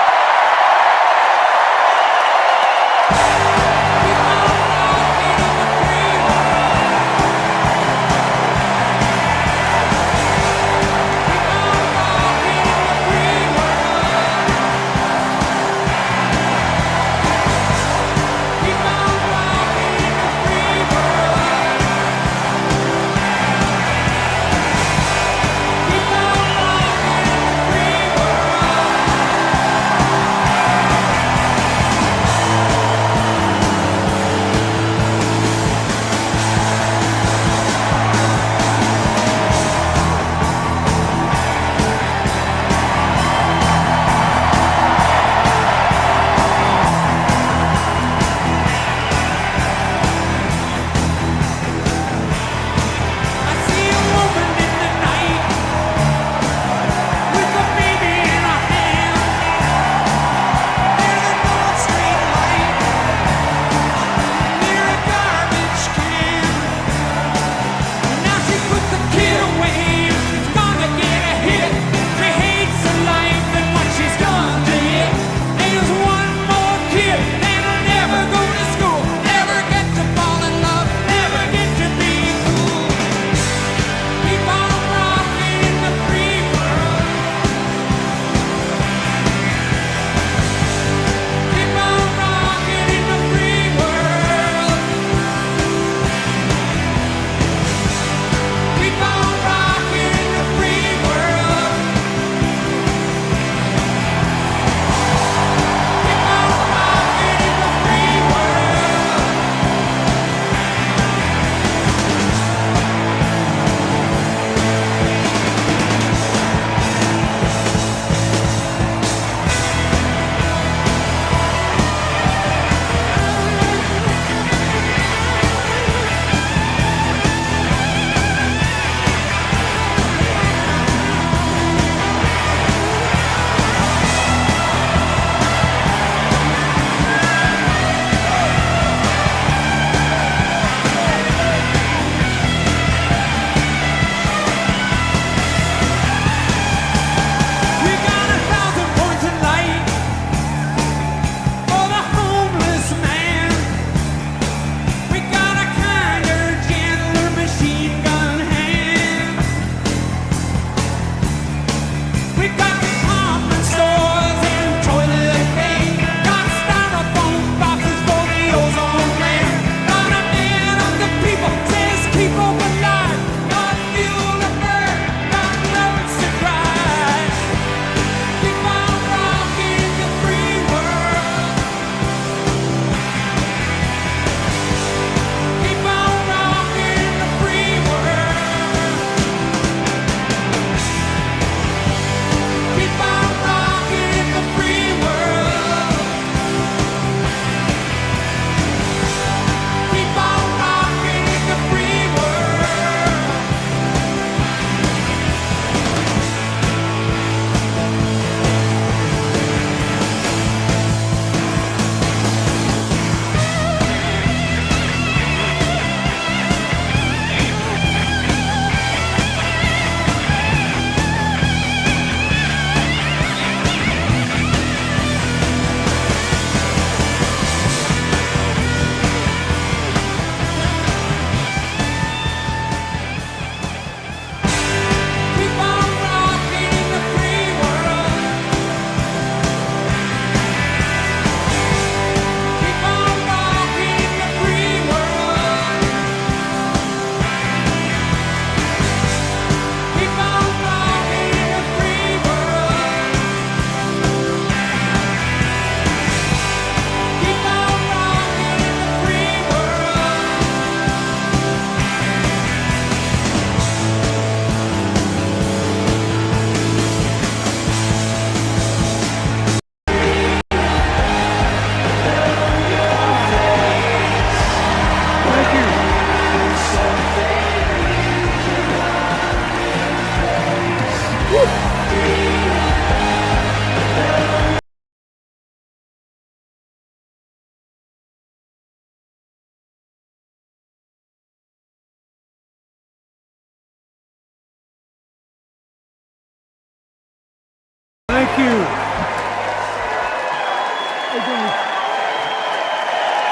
Thank you.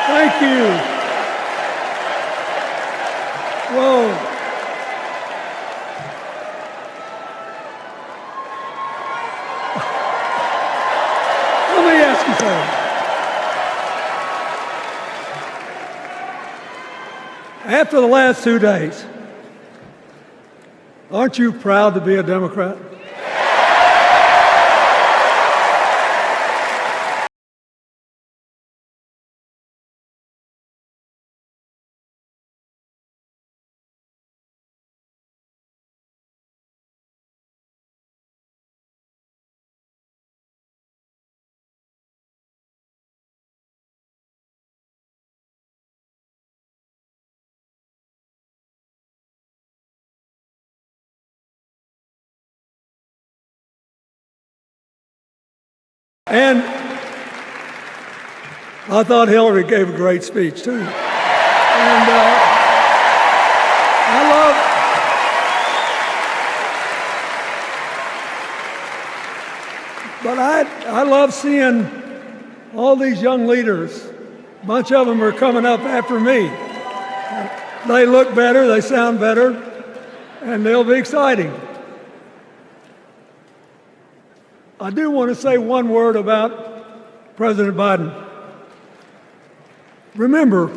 Thank you. Whoa. Let me ask you something. After the last 2 days, aren't you proud to be a Democrat? And I thought Hillary gave a great speech, too. And I love seeing all these young leaders. A bunch of them are coming up after me. They look better, they sound better, and they'll be exciting. I do want to say one word about President Biden. Remember,